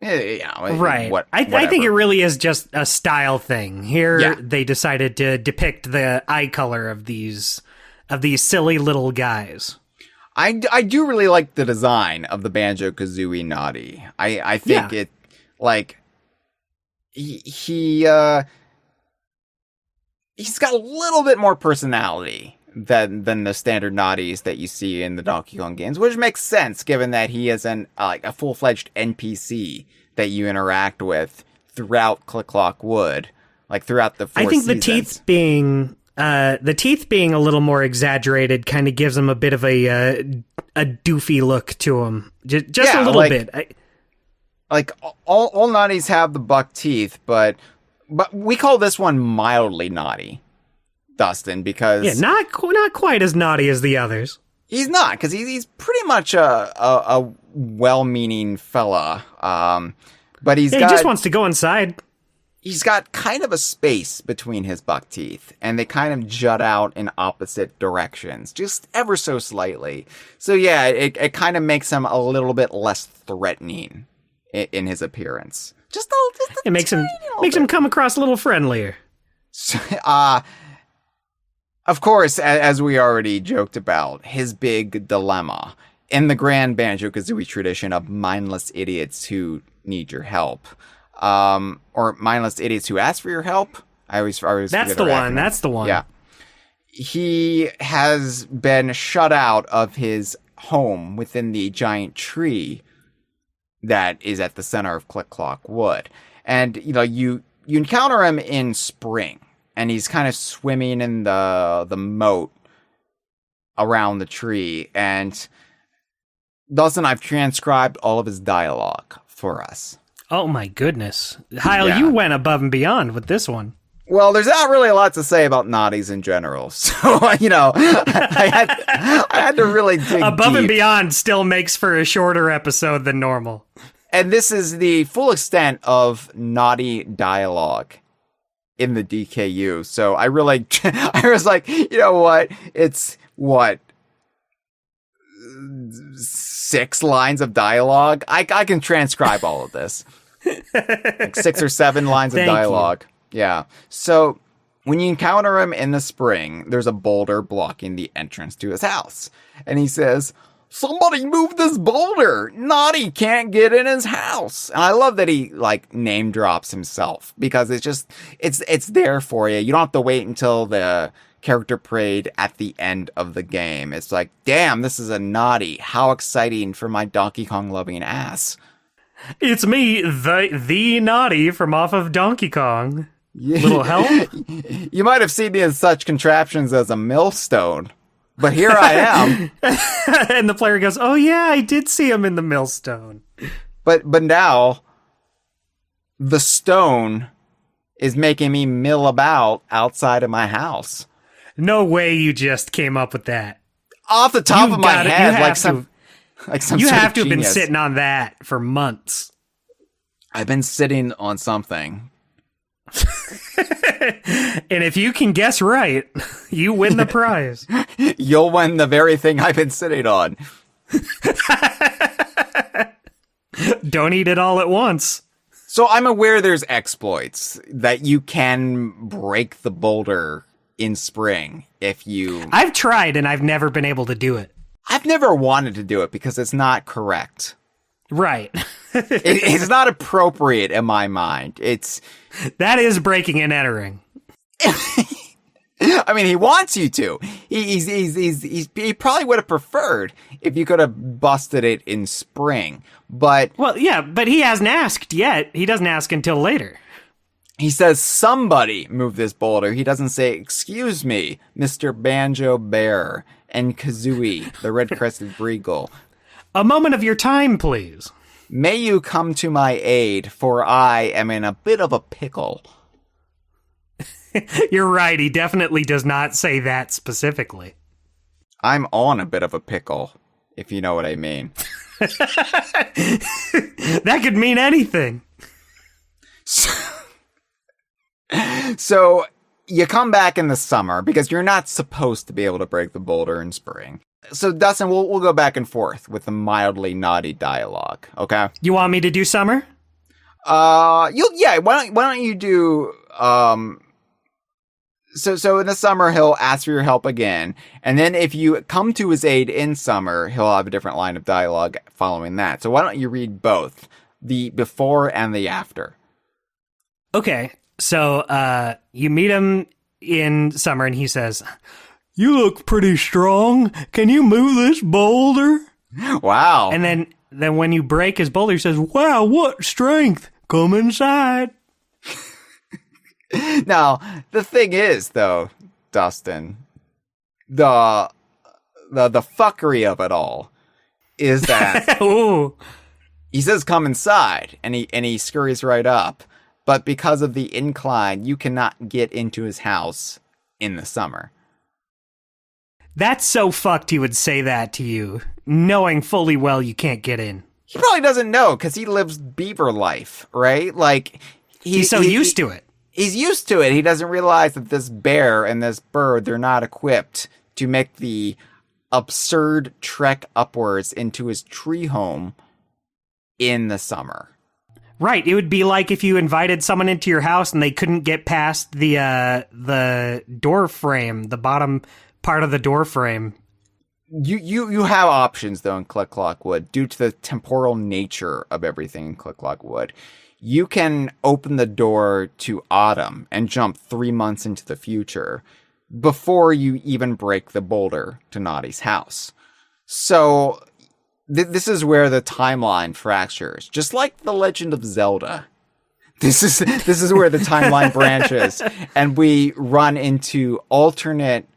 You know, right. I think it really is just a style thing. Here, they decided to depict the eye color of these silly little guys. I do really like the design of the Banjo-Kazooie Naughty. I think it, like, he's got a little bit more personality than the standard Gnawties that you see in the Donkey Kong games, which makes sense given that he is a full-fledged NPC that you interact with throughout Click Clock Wood, like throughout the 4 seasons. I think the teeth being a little more exaggerated kind of gives him a bit of a doofy look to him, just a little bit. Like all Gnawties have the buck teeth, but we call this one mildly naughty, Dustin, because not quite as naughty as the others. He's not, because he's pretty much a well-meaning fella, but he just wants to go inside. he's got kind of a space between his buck teeth, and they kind of jut out in opposite directions, just ever so slightly. So yeah, it kind of makes him a little bit less threatening in his appearance. It makes him come across a little friendlier. So, of course, as we already joked about, his big dilemma in the grand Banjo-Kazooie tradition of mindless idiots who need your help. Or mindless idiots who ask for your help. I always That's the one. That's the one. Yeah. He has been shut out of his home within the giant tree that is at the center of Click Clock Wood. And, you encounter him in spring, and he's kind of swimming in the moat around the tree. And Dustin, I've transcribed all of his dialogue for us. Oh my goodness. Hyle, you went above and beyond with this one. Well, there's not really a lot to say about Gnawties in general. So, I had to really dig Above deep. and beyond still makes for a shorter episode than normal. And this is the full extent of naughty dialogue in the DKU. So I was like, you know what? It's 6 lines of dialogue. I can transcribe all of this. Like 6 or 7 lines of dialogue. Yeah. So when you encounter him in the spring, there's a boulder blocking the entrance to his house. And he says, "Somebody move this boulder. Gnawty can't get in his house." And I love that he name drops himself, because it's there for you. You don't have to wait until the character parade at the end of the game. It's like, damn, this is a Gnawty. How exciting for my Donkey Kong loving ass. It's me, the Gnawty from off of Donkey Kong. Little help? You might have seen me in such contraptions as a millstone, but here I am. And the player goes, "Oh yeah, I did see him in the millstone." But now, the stone is making me mill about outside of my house. No way you just came up with that. Off the top of my head, like some you sort have of to have been genius. sitting on that for months. I've been sitting on something. And if you can guess right, you win the prize. You'll win the very thing I've been sitting on. Don't eat it all at once. So I'm aware there's exploits that you can break the boulder in spring if you... I've tried and I've never been able to do it. I've never wanted to do it because it's not correct. Right. It's not appropriate in my mind. That is breaking and entering. I mean, he wants you to. He probably would have preferred if you could have busted it in spring. But well, yeah, but he hasn't asked yet. He doesn't ask until later. He says, "Somebody move this boulder." He doesn't say, "Excuse me, Mr. Banjo-Bear and Kazooie, the red-crested Breagle. A moment of your time, please. May you come to my aid, for I am in a bit of a pickle." You're right, he definitely does not say that specifically. I'm on a bit of a pickle, if you know what I mean. That could mean anything. So you come back in the summer because you're not supposed to be able to break the boulder in spring. So Dustin, we'll go back and forth with the mildly naughty dialogue. Okay. You want me to do summer? Why don't you do So in the summer he'll ask for your help again, and then if you come to his aid in summer, he'll have a different line of dialogue following that. So why don't you read both, the before and the after? Okay. So you meet him in summer and he says, "You look pretty strong. Can you move this boulder?" Wow. And then when you break his boulder, he says, "Wow, what strength. Come inside." Now, the thing is, though, Dustin, the fuckery of it all is that Ooh. he says, "Come inside," and he scurries right up. But because of the incline, you cannot get into his house in the summer. That's so fucked he would say that to you, knowing fully well you can't get in. He probably doesn't know because he lives beaver life, right? Like, He's so used to it. He's used to it. He doesn't realize that this bear and this bird, they're not equipped to make the absurd trek upwards into his tree home in the summer. Right. It would be like if you invited someone into your house and they couldn't get past the door frame, the bottom part of the door frame. You have options, though, in Click Clock Wood, due to the temporal nature of everything in Click Clock Wood. You can open the door to autumn and jump 3 months into the future before you even break the boulder to Gnawty's house. So this is where the timeline fractures, just like The Legend of Zelda. This is where the timeline branches, and we run into alternate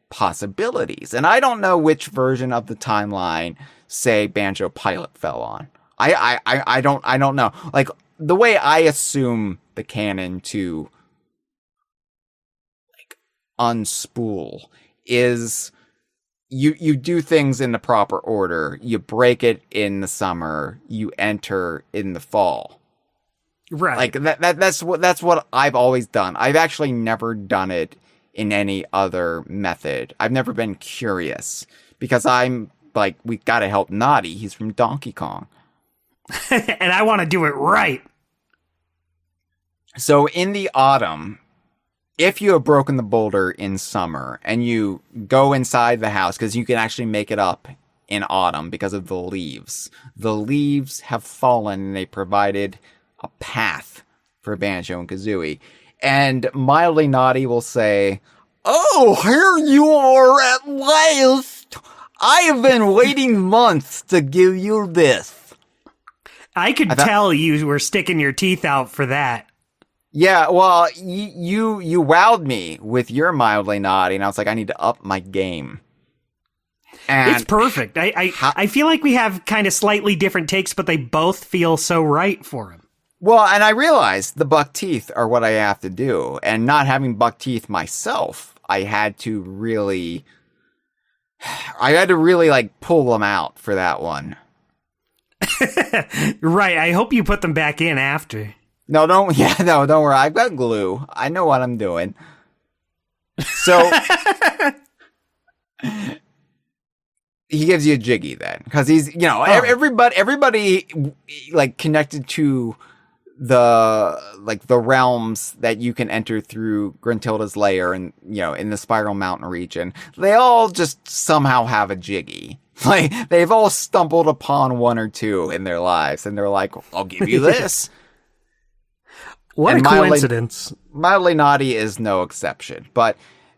possibilities. And I don't know which version of the timeline, say, Banjo Pilot fell on. I don't know. Like, the way I assume the canon to like unspool is you do things in the proper order. You break it in the summer, you enter in the fall. Right. Like that's what I've always done. I've actually never done it in any other method. I've never been curious because I'm like, we gotta help Gnawty. He's from Donkey Kong. And I want to do it right. So in the autumn, if you have broken the boulder in summer and you go inside the house, because you can actually make it up in autumn because of the leaves have fallen and they provided a path for Banjo and Kazooie. And mildly Gnawty will say, "Oh, here you are at last. I have been waiting months to give you this." I could tell you were sticking your teeth out for that. Yeah, well, you wowed me with your mildly Gnawty, and I was like, I need to up my game. And it's perfect. I feel like we have kind of slightly different takes, but they both feel so right for him. Well, and I realized the buck teeth are what I have to do, and not having buck teeth myself, I had to really like pull them out for that one. Right. I hope you put them back in after. No, don't worry. I've got glue. I know what I'm doing. So he gives you a jiggy then, because he's, everybody like connected to the realms that you can enter through Gruntilda's lair and, in the Spiral Mountain region. They all just somehow have a jiggy. Like, they've all stumbled upon one or two in their lives, and they're like, I'll give you this. What and a coincidence. Mildly Gnawty is no exception, but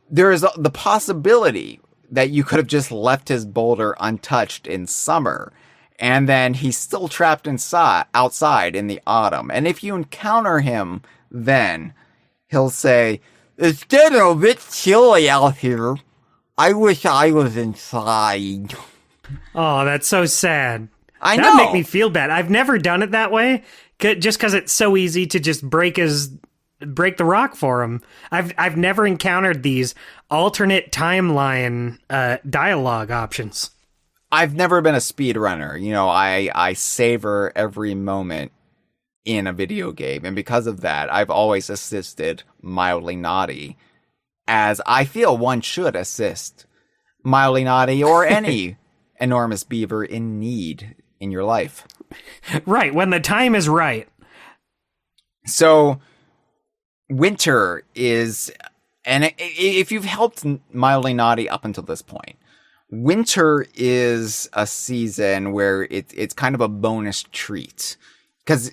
there is the possibility that you could have just left his boulder untouched in summer, and then he's still trapped outside in the autumn. And if you encounter him, then he'll say, "It's getting a bit chilly out here. I wish I was inside." Oh, that's so sad. I know. That'd make me feel bad. I've never done it that way, just because it's so easy to just break the rock for him. I've never encountered these alternate timeline dialogue options. I've never been a speedrunner. I savor every moment in a video game, and because of that, I've always assisted mildly Gnawty, as I feel one should assist mildly Gnawty or any enormous beaver in need in your life. Right, when the time is right. So, winter is, and if you've helped mildly Gnawty up until this point, winter is a season where it's kind of a bonus treat. Because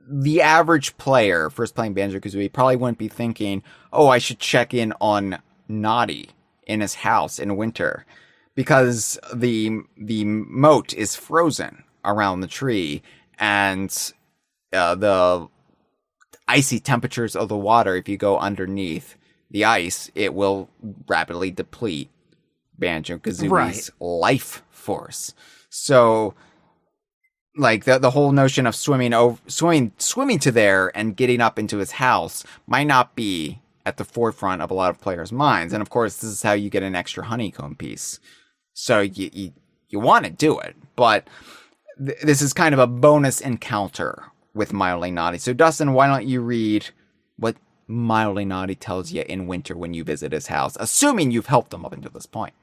the average player, first playing Banjo-Kazooie, probably wouldn't be thinking, oh, I should check in on Gnawty in his house in winter. Because the moat is frozen around the tree, and the icy temperatures of the water, if you go underneath the ice, it will rapidly deplete Banjo-Kazooie's life force. So, like, the whole notion of swimming to there and getting up into his house might not be at the forefront of a lot of players' minds. And of course, this is how you get an extra honeycomb piece. So you want to do it, but this is kind of a bonus encounter with Mildly Naughty. So, Dustin, why don't you read what Mildly Naughty tells you in winter when you visit his house, assuming you've helped him up until this point.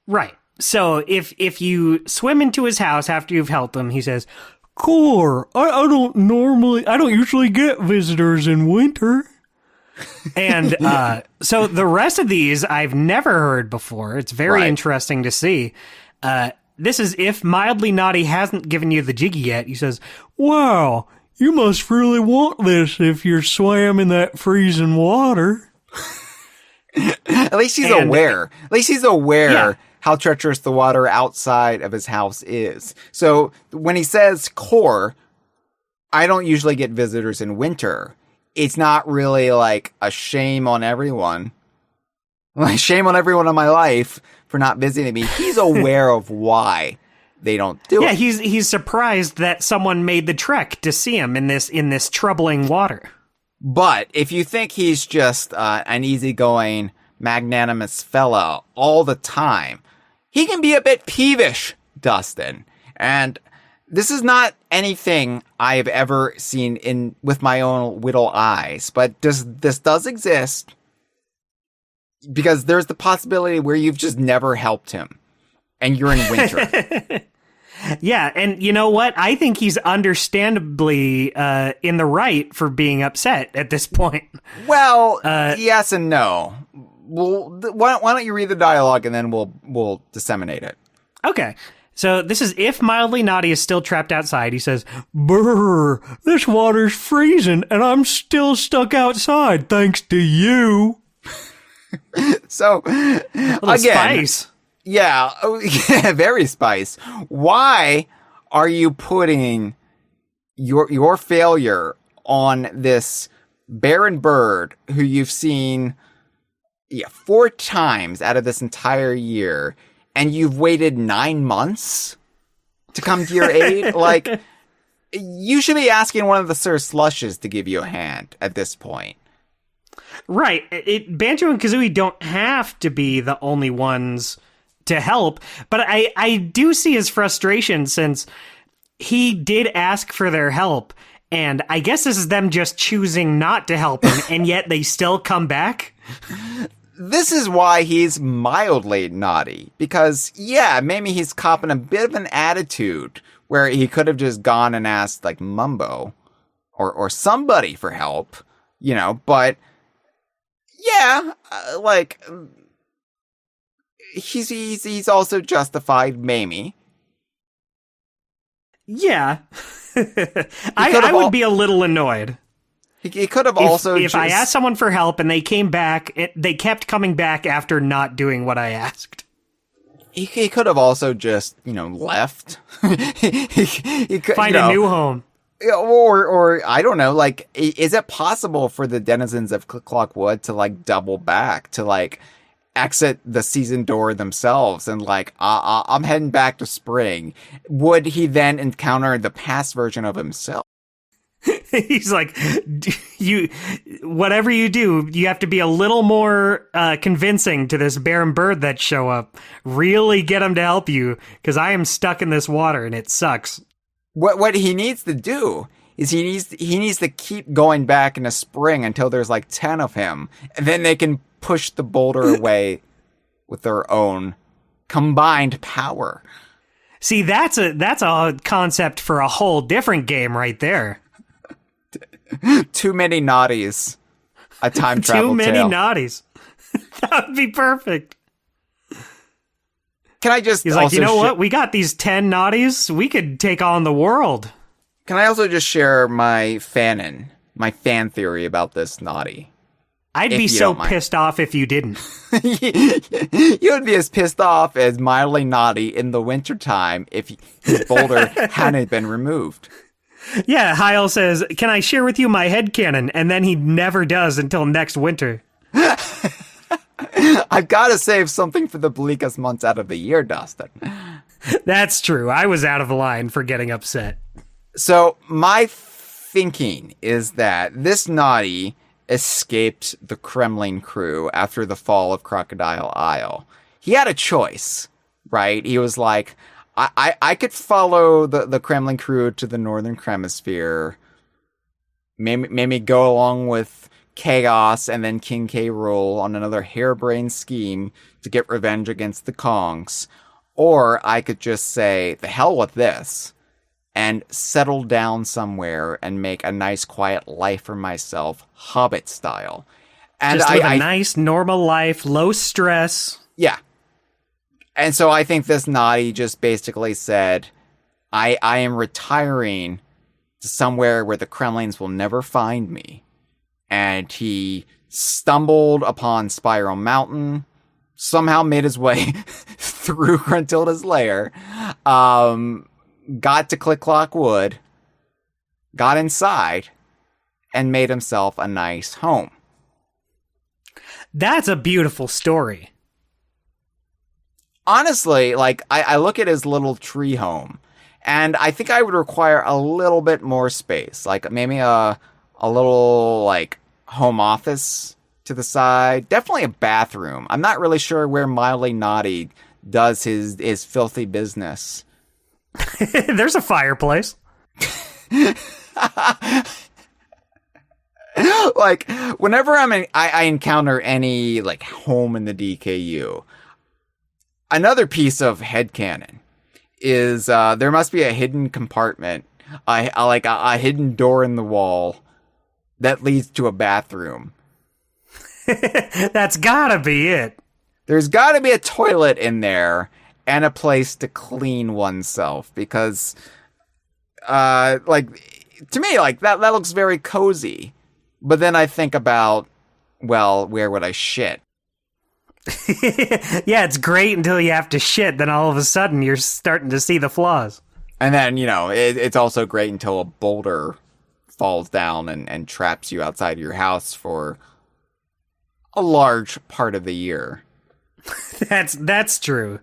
Right. So if you swim into his house after you've helped him, he says, "Core, I don't usually get visitors in winter." And so the rest of these I've never heard before. It's very interesting to see. This is if Mildly Naughty hasn't given you the jiggy yet. He says, "Wow, you must really want this if you're swam in that freezing water." At least he's aware. At least he's aware how treacherous the water outside of his house is. So when he says, "Core, I don't usually get visitors in winter," it's not really like a shame on everyone. Like, shame on everyone in my life for not visiting me. He's aware of why they don't do it. Yeah, he's surprised that someone made the trek to see him in this troubling water. But if you think he's just an easygoing, magnanimous fella all the time, he can be a bit peevish, Dustin. And this is not anything I have ever seen with my own little eyes, but this does exist because there's the possibility where you've just never helped him and you're in winter. Yeah, and you know what? I think he's understandably in the right for being upset at this point. Well, yes and no. Well, why don't you read the dialogue and then we'll disseminate it. Okay. So this is if Mildly Naughty is still trapped outside. He says, "Brr, this water's freezing and I'm still stuck outside thanks to you." So, again, spice. Yeah, very spice. Why are you putting your failure on this barren bird who you've seen 4 times out of this entire year, and you've waited 9 months to come to your aid? Like, you should be asking one of the Sir Slushes to give you a hand at this point. Right. Banjo and Kazooie don't have to be the only ones to help, but I do see his frustration since he did ask for their help, and I guess this is them just choosing not to help him, and yet they still come back. This is why he's mildly naughty, because, maybe he's copping a bit of an attitude where he could have just gone and asked, like, Mumbo or somebody for help, but, he's also justified Mamie. Yeah. I would be a little annoyed. He could have also if I asked someone for help and they came back, they kept coming back after not doing what I asked. He could have also just, left. he could, Find a new home. Or I don't know, like, is it possible for the denizens of Click Clock Wood to, like, double back, to, like, exit the season door themselves and, like, I'm heading back to spring? Would he then encounter the past version of himself? He's like, whatever you do, you have to be a little more convincing to this barren bird that show up. Really get him to help you, because I am stuck in this water and it sucks. What he needs to do is he needs to keep going back in the spring until there's like 10 of him, and then they can push the boulder away with their own combined power. See, that's a concept for a whole different game right there. Too many Gnawties. A time travel Too many tale. Gnawties. That would be perfect. Can I just He's like, you know what? We got these 10 Gnawties. We could take on the world. Can I also just share my fan theory about this Gnawty? I'd be so pissed off if you didn't. You would be as pissed off as Mildly Naughty in the wintertime if his boulder hadn't been removed. Yeah, Hyle says, "Can I share with you my headcanon?" And then he never does until next winter. I've got to save something for the bleakest months out of the year, Dustin. That's true. I was out of line for getting upset. So my thinking is that this Gnawty escaped the Kremling crew after the fall of Crocodile Isle. He had a choice, right? He was like, I could follow the Kremling crew to the northern Kremisphere, maybe go along with Chaos and then King K. Rool on another harebrained scheme to get revenge against the Kongs. Or I could just say, the hell with this, and settle down somewhere and make a nice quiet life for myself, Hobbit style. And just live a nice, normal life, low stress. Yeah. And so I think this Gnawty just basically said, I am retiring to somewhere where the Kremlings will never find me. And he stumbled upon Spiral Mountain, somehow made his way through Gruntilda's lair, got to Click Clock Wood, got inside, and made himself a nice home. That's a beautiful story. Honestly, like, I look at his little tree home, and I think I would require a little bit more space. Like, maybe a little, like, home office to the side. Definitely a bathroom. I'm not really sure where Mildly Gnawty does his filthy business. There's a fireplace. Like, whenever I encounter any, like, home in the DKU, another piece of headcanon is there must be a hidden compartment, like a hidden door in the wall that leads to a bathroom. That's gotta be it. There's gotta be a toilet in there and a place to clean oneself, because, like, to me, like, that looks very cozy. But then I think about, well, where would I shit? Yeah, it's great until you have to shit. Then all of a sudden, you're starting to see the flaws. And then, you know, it's also great until a boulder falls down and traps you outside your house for a large part of the year. That's true.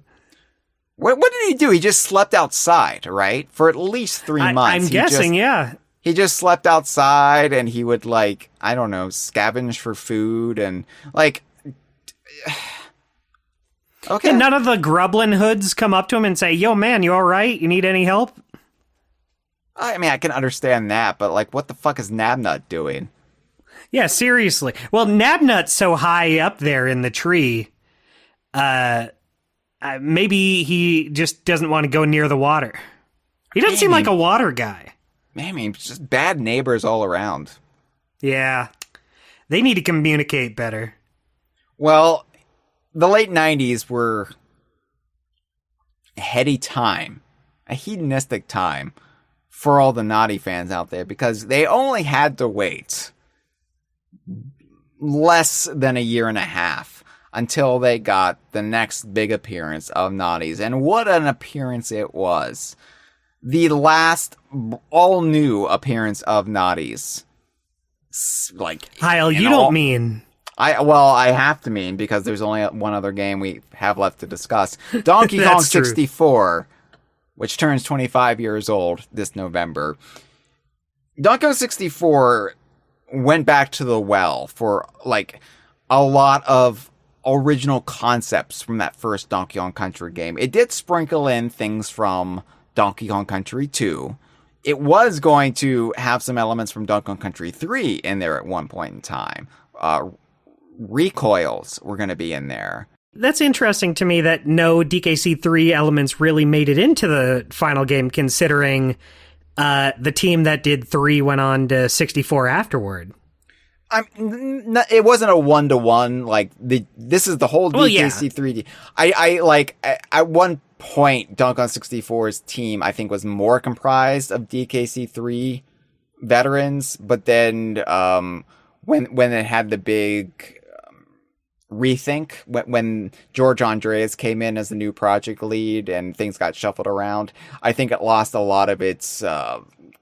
What did he do? He just slept outside, right? For at least 3 months. I'm guessing, yeah. He just slept outside, and he would, like, I don't know, scavenge for food and, like... Okay. And none of the Grublin hoods come up to him and say, yo, man, you all right? You need any help? I mean, I can understand that, but, like, what the fuck is Nabnut doing? Yeah, seriously. Well, Nabnut's so high up there in the tree, maybe he just doesn't want to go near the water. He doesn't seem like a water guy. Man, I mean, just bad neighbors all around. Yeah. They need to communicate better. Well, the late 90s were a heady time, a hedonistic time for all the Gnawty fans out there, because they only had to wait less than a year and a half until they got the next big appearance of Gnawties. And what an appearance it was. The last all-new appearance of Gnawties. Like, Hyle, you don't mean... I have to mean, because there's only one other game we have left to discuss. Donkey Kong 64, which turns 25 years old this November. Donkey Kong 64 went back to the well for, like, a lot of original concepts from that first Donkey Kong Country game. It did sprinkle in things from Donkey Kong Country 2. It was going to have some elements from Donkey Kong Country 3 in there at one point in time. Recoils were going to be in there. That's interesting to me that no DKC3 elements really made it into the final game, considering the team that did 3 went on to 64 afterward. It wasn't a 1-to-1. Like, this is the whole DKC3. I like, at one point, Donkey Kong 64's team, I think, was more comprised of DKC3 veterans, but then when it had the big rethink, when George Andreas came in as the new project lead and things got shuffled around, I think it lost a lot of its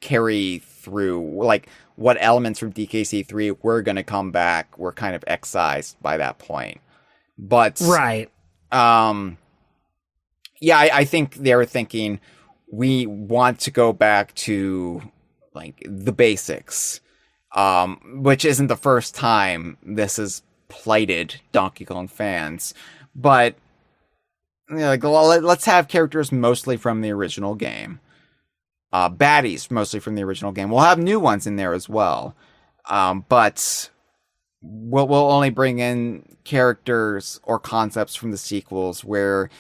carry through. Like, what elements from DKC3 were going to come back were kind of excised by that point. But right. Yeah, I think they were thinking, we want to go back to, like, the basics, which isn't the first time this has plighted Donkey Kong fans. But, you know, like, let's have characters mostly from the original game. baddies, mostly from the original game. We'll have new ones in there as well. But we'll only bring in characters or concepts from the sequels where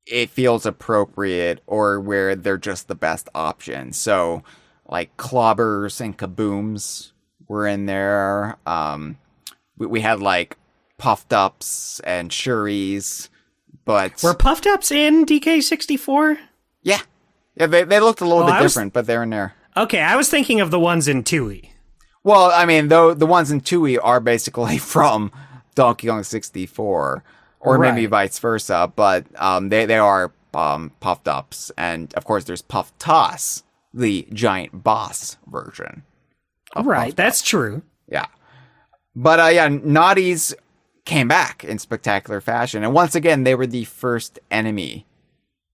it feels appropriate or where they're just the best option. So, like, Clobbers and Kabooms were in there. We had, like, Puffed Ups and Shuries, but... Were Puffed Ups in DK64? Yeah. Yeah, they looked a little bit different, but they're in there. Okay, I was thinking of the ones in 2E. Well, I mean, though the ones in 2E are basically from Donkey Kong 64, or maybe vice versa, but they are Puffed Ups, and of course there's Puff Toss, the giant boss version. Right, that's true. Yeah. But yeah, Gnawties came back in spectacular fashion, and once again, they were the first enemy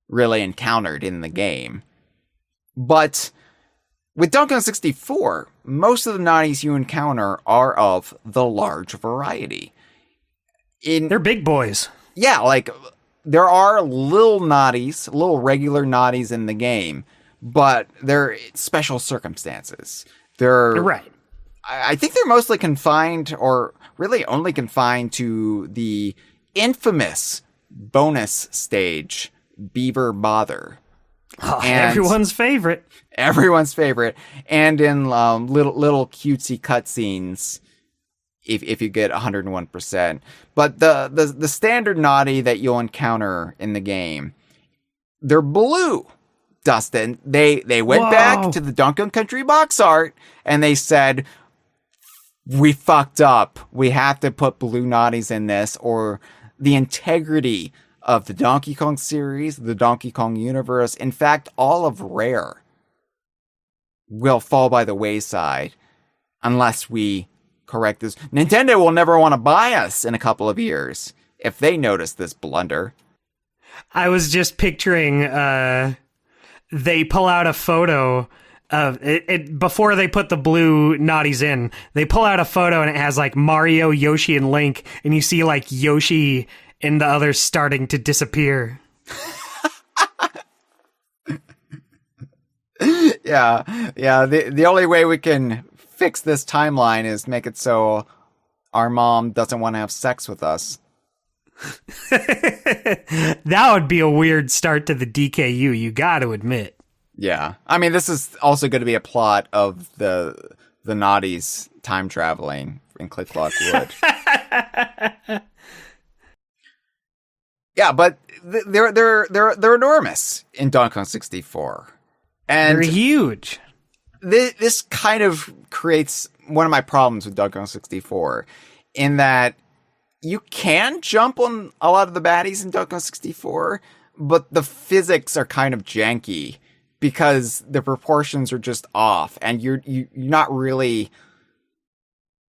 really encountered in the game. But with Donkey Kong 64, most of the Gnawties you encounter are of the large variety. They're big boys. Yeah, like, there are little Gnawties, little regular Gnawties in the game, but they're special circumstances. They're... Right. I think they're mostly confined, or really only confined to the infamous bonus stage, Beaver Bother. Oh, everyone's favorite. Everyone's favorite. And in little cutesy cutscenes, if you get 101%. But the standard Gnawty that you'll encounter in the game, they're blue. Dustin, they went back to the Donkey Kong Country box art and they said, we fucked up. We have to put blue Gnawties in this, or the integrity of the Donkey Kong series, the Donkey Kong universe, in fact, all of Rare will fall by the wayside unless we correct this. Nintendo will never want to buy us in a couple of years if they notice this blunder. I was just picturing they pull out a photo of it before they put the blue Gnawties in. They pull out a photo and it has like Mario, Yoshi, and Link, and you see like Yoshi and the others starting to disappear. Yeah. The only way we can fix this timeline is make it so our mom doesn't want to have sex with us. That would be a weird start to the DKU, you got to admit. Yeah. I mean, this is also going to be a plot of the Gnawties time traveling in Cliff Block Wood. Yeah, but they're enormous in Donkey Kong 64. And they're huge. This kind of creates one of my problems with Donkey Kong 64 in that you can jump on a lot of the baddies in Donkey Kong 64, but the physics are kind of janky because the proportions are just off, and you're not really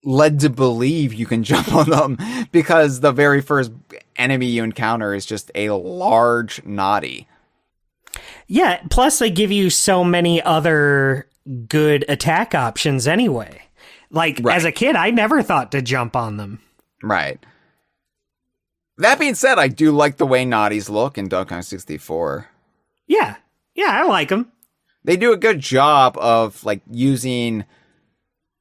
led to believe you can jump on them because the very first enemy you encounter is just a large Gnawty. Yeah, plus they give you so many other good attack options anyway. Like, as a kid, I never thought to jump on them. Right. That being said, I do like the way Gnawties look in Donkey Kong 64. Yeah, I like them. They do a good job of, like, using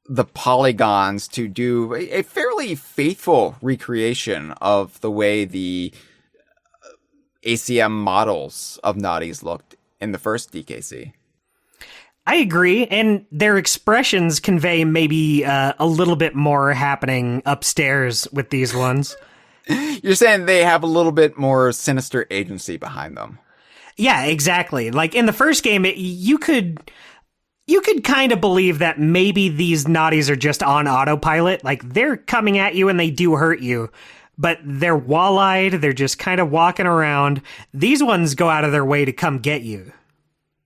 the polygons to do a fairly faithful recreation of the way the ACM models of Gnawties looked in the first DKC. I agree, and their expressions convey maybe a little bit more happening upstairs with these ones. You're saying they have a little bit more sinister agency behind them. Yeah, exactly. Like in the first game, you could kind of believe that maybe these Gnawties are just on autopilot. Like they're coming at you and they do hurt you, but they're wall-eyed. They're just kind of walking around. These ones go out of their way to come get you.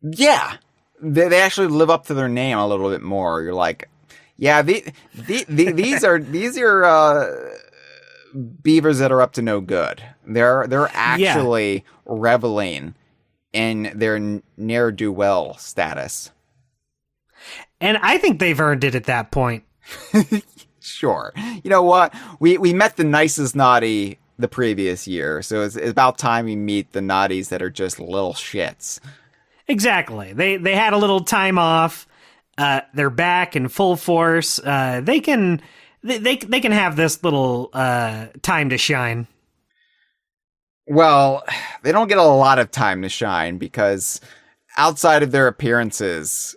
Yeah. They actually live up to their name a little bit more. You're like, yeah, these are beavers that are up to no good. They're actually reveling in their ne'er-do-well status. And I think they've earned it at that point. Sure. You know what? We met the nicest Gnawty the previous year, so it's about time we meet the Gnawties that are just little shits. Exactly. They had a little time off. They're back in full force. They can have this little time to shine. Well, they don't get a lot of time to shine because outside of their appearances,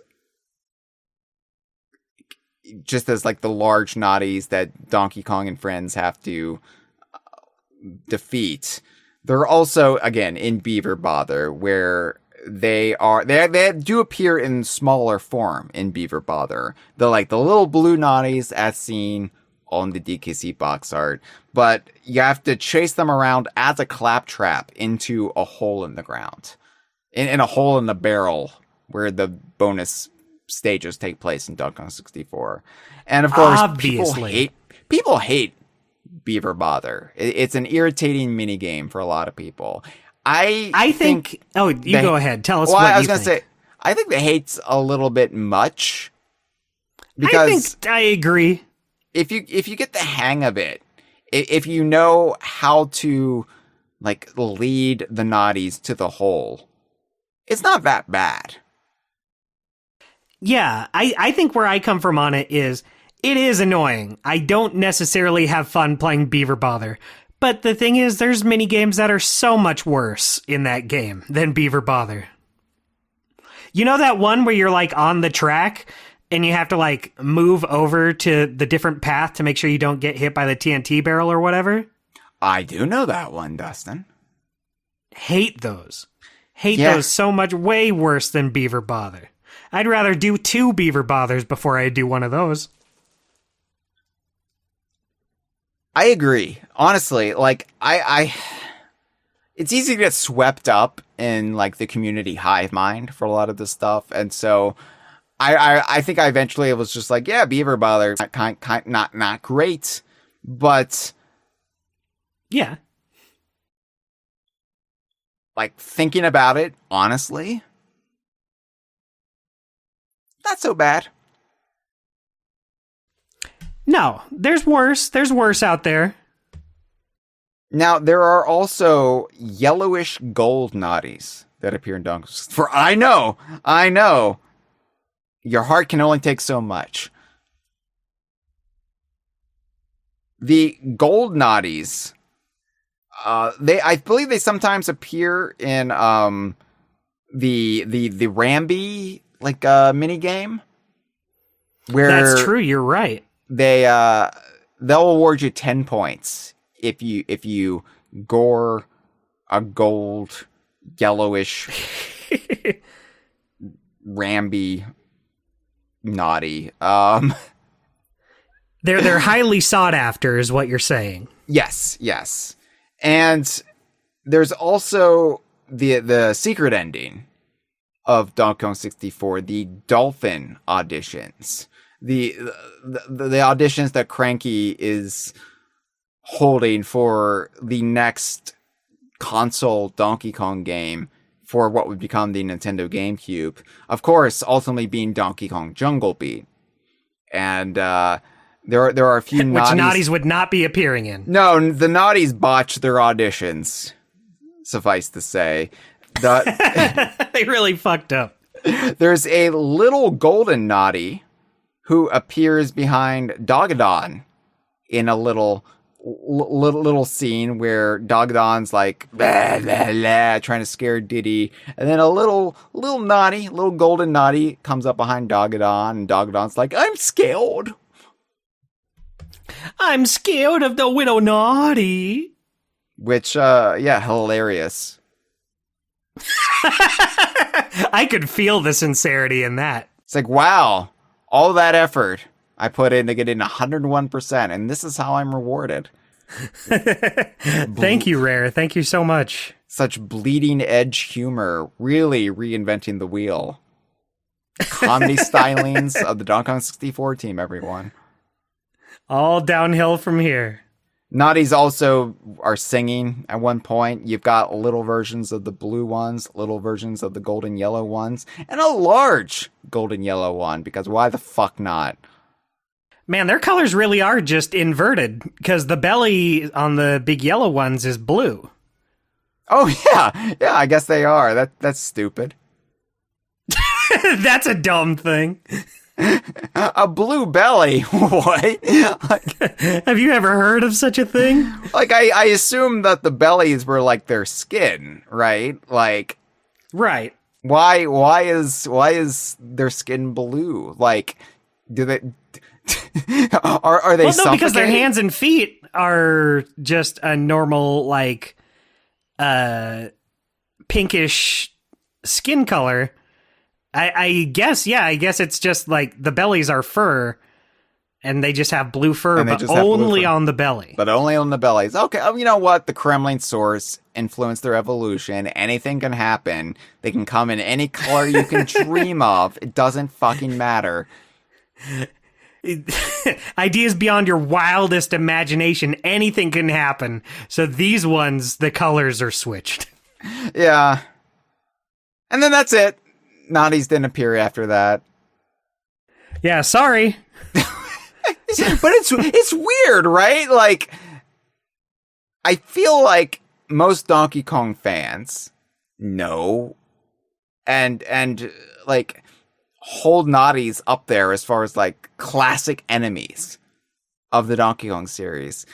just as like the large Gnawties that Donkey Kong and friends have to defeat, they're also, again, in Beaver Bother, where they do appear in smaller form in Beaver Bother. They're like the little blue Gnawties as seen on the DKC box art, but you have to chase them around as a claptrap into a hole in the ground, in a hole in the barrel where the bonus stages take place in Donkey Kong 64. And of course, people hate Beaver Bother. It's an irritating mini game for a lot of people. I think. Oh, you go ahead. Tell us. Well, what I was going to say. I think the hate's a little bit much. Because I agree. If you get the hang of it, if you know how to like lead the Gnawties to the hole, it's not that bad. Yeah, I think where I come from on it is annoying. I don't necessarily have fun playing Beaver Bother. But the thing is, there's mini games that are so much worse in that game than Beaver Bother. You know that one where you're like on the track and you have to like move over to the different path to make sure you don't get hit by the TNT barrel or whatever? I do know that one, Dustin. Hate those. Hate those so much. Way worse than Beaver Bother. I'd rather do 2 Beaver Bothers before I do one of those. I agree. Honestly, like I it's easy to get swept up in like the community hive mind for a lot of this stuff, and so I think I eventually was just like, yeah, Beaver Bother, not great, but yeah, like thinking about it honestly, not so bad. No, there's worse. There's worse out there. Now, there are also yellowish gold Gnawties that appear in Donkey Kong 64. I know. Your heart can only take so much. The gold Gnawties, I believe they sometimes appear in the Rambi like mini game. Where that's true. You're right. They'll award you 10 points if you gore a gold yellowish Rambi Gnawty. They're highly sought after is what you're saying. Yes. And there's also the secret ending of Donkey Kong 64, the dolphin auditions. The auditions that Cranky is holding for the next console Donkey Kong game for what would become the Nintendo GameCube. Of course, ultimately being Donkey Kong Jungle Beat. And there are a few which Gnawties would not be appearing in. No, the Gnawties botched their auditions. Suffice to say, they really fucked up. There's a little golden Gnawty who appears behind Dogadon in a little scene where Dogadon's like blah, blah, blah, trying to scare Diddy, and then a little Gnawty, little golden Gnawty comes up behind Dogadon, and Dogadon's like, I'm scared of the Widow Gnawty. Which hilarious. I could feel the sincerity in that. It's like, wow, all that effort I put in to get in 101%, and this is how I'm rewarded. Thank you, Rare. Thank you so much. Such bleeding edge humor, really reinventing the wheel. Comedy stylings of the Donkey Kong 64 team, everyone. All downhill from here. Gnawties also are singing at one point. You've got little versions of the blue ones, little versions of the golden yellow ones, and a large golden yellow one, because why the fuck not? Man, their colors really are just inverted, because the belly on the big yellow ones is blue. Oh, yeah, I guess they are. That's stupid. That's a dumb thing. A blue belly? What? Have you ever heard of such a thing? Like, I assume that the bellies were like their skin, right? Like, Right. why is their skin blue? Like, do they are they? Well, no, because their suffocating? hands and feet are just a normal, like, pinkish skin color. I guess it's just like the bellies are fur, and they just have blue fur, but only on the belly. But only on the bellies. Okay, you know what? The Kremling source influenced their evolution. Anything can happen. They can come in any color you can dream of. It doesn't fucking matter. Ideas beyond your wildest imagination. Anything can happen. So these ones, the colors are switched. Yeah. And then that's it. Gnawties didn't appear after that. Yeah, sorry. But it's weird, right? Like, I feel like most Donkey Kong fans know and like hold Gnawties up there as far as like classic enemies of the Donkey Kong series.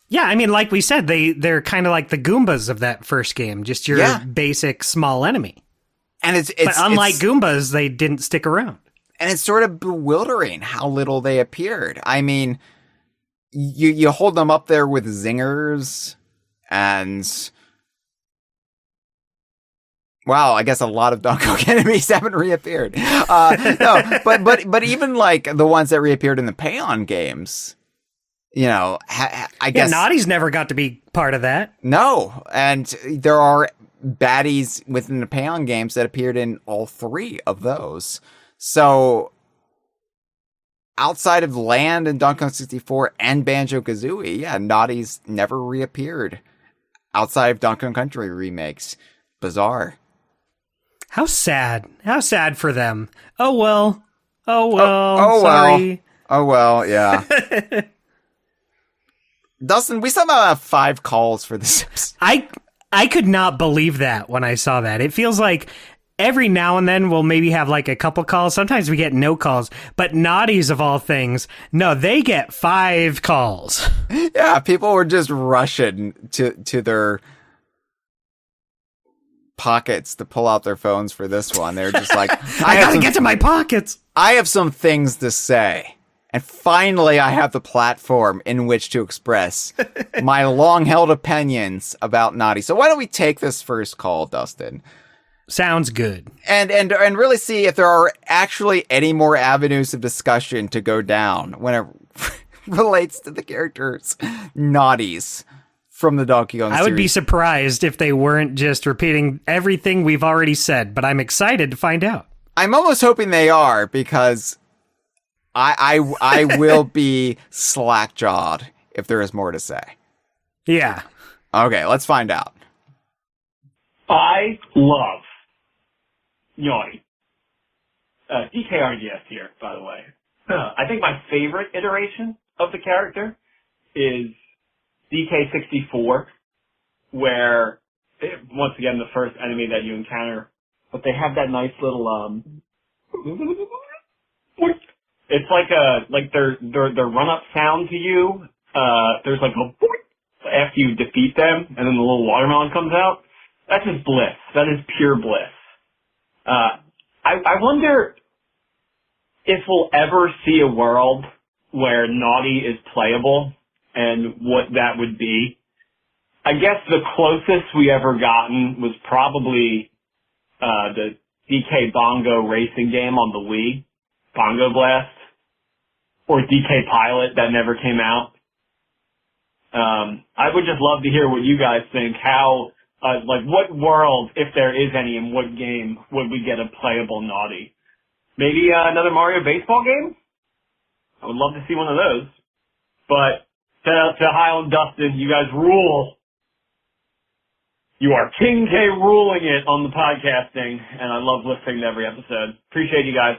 Yeah, I mean, like we said, they're kind of like the Goombas of that first game, just your basic small enemy. And but unlike Goombas, they didn't stick around. And it's sort of bewildering how little they appeared. I mean, you hold them up there with zingers, and wow, I guess a lot of Donkey Kong enemies haven't reappeared. No, but even like the ones that reappeared in the Payon games, you know, I guess Gnawties never got to be part of that. No, and there are baddies within the Payon games that appeared in all three of those. So, outside of Land and Donkey Kong 64 and Banjo-Kazooie, Gnawties never reappeared outside of Donkey Kong Country remakes. Bizarre. How sad. How sad for them. Oh, well. Sorry. Yeah. Dustin, we somehow have 5 calls for this. I could not believe that when I saw that. It feels like every now and then we'll maybe have like a couple calls. Sometimes we get no calls. But Gnawties of all things, no, they get 5 calls. Yeah, people were just rushing to their pockets to pull out their phones for this one. They're just like, I gotta get to my pockets. I have some things to say. And finally, I have the platform in which to express my long-held opinions about Gnawty. So why don't we take this first call, Dustin? Sounds good. And really see if there are actually any more avenues of discussion to go down when it relates to the characters Gnawties from the Donkey Kong series. I would be surprised if they weren't just repeating everything we've already said, but I'm excited to find out. I'm almost hoping they are, because I will be slack-jawed if there is more to say. Yeah. Okay, let's find out. I love Gnawty. DKRDS here, by the way. I think my favorite iteration of the character is DK64, where, once again, the first enemy that you encounter, but they have that nice little, it's like their run-up sound to you. There's like a after you defeat them, and then the little watermelon comes out. That's just bliss. That is pure bliss. I wonder if we'll ever see a world where Gnawty is playable and what that would be. I guess the closest we ever gotten was probably the DK Bongo racing game on the Wii, Bongo Blast, or DK Pilot that never came out. I would just love to hear what you guys think. How, what world, if there is any, in what game would we get a playable Gnawty? Maybe another Mario baseball game? I would love to see one of those. But shout out to Hyle and Dustin. You guys rule. You are King K ruling it on the podcasting, and I love listening to every episode. Appreciate you guys.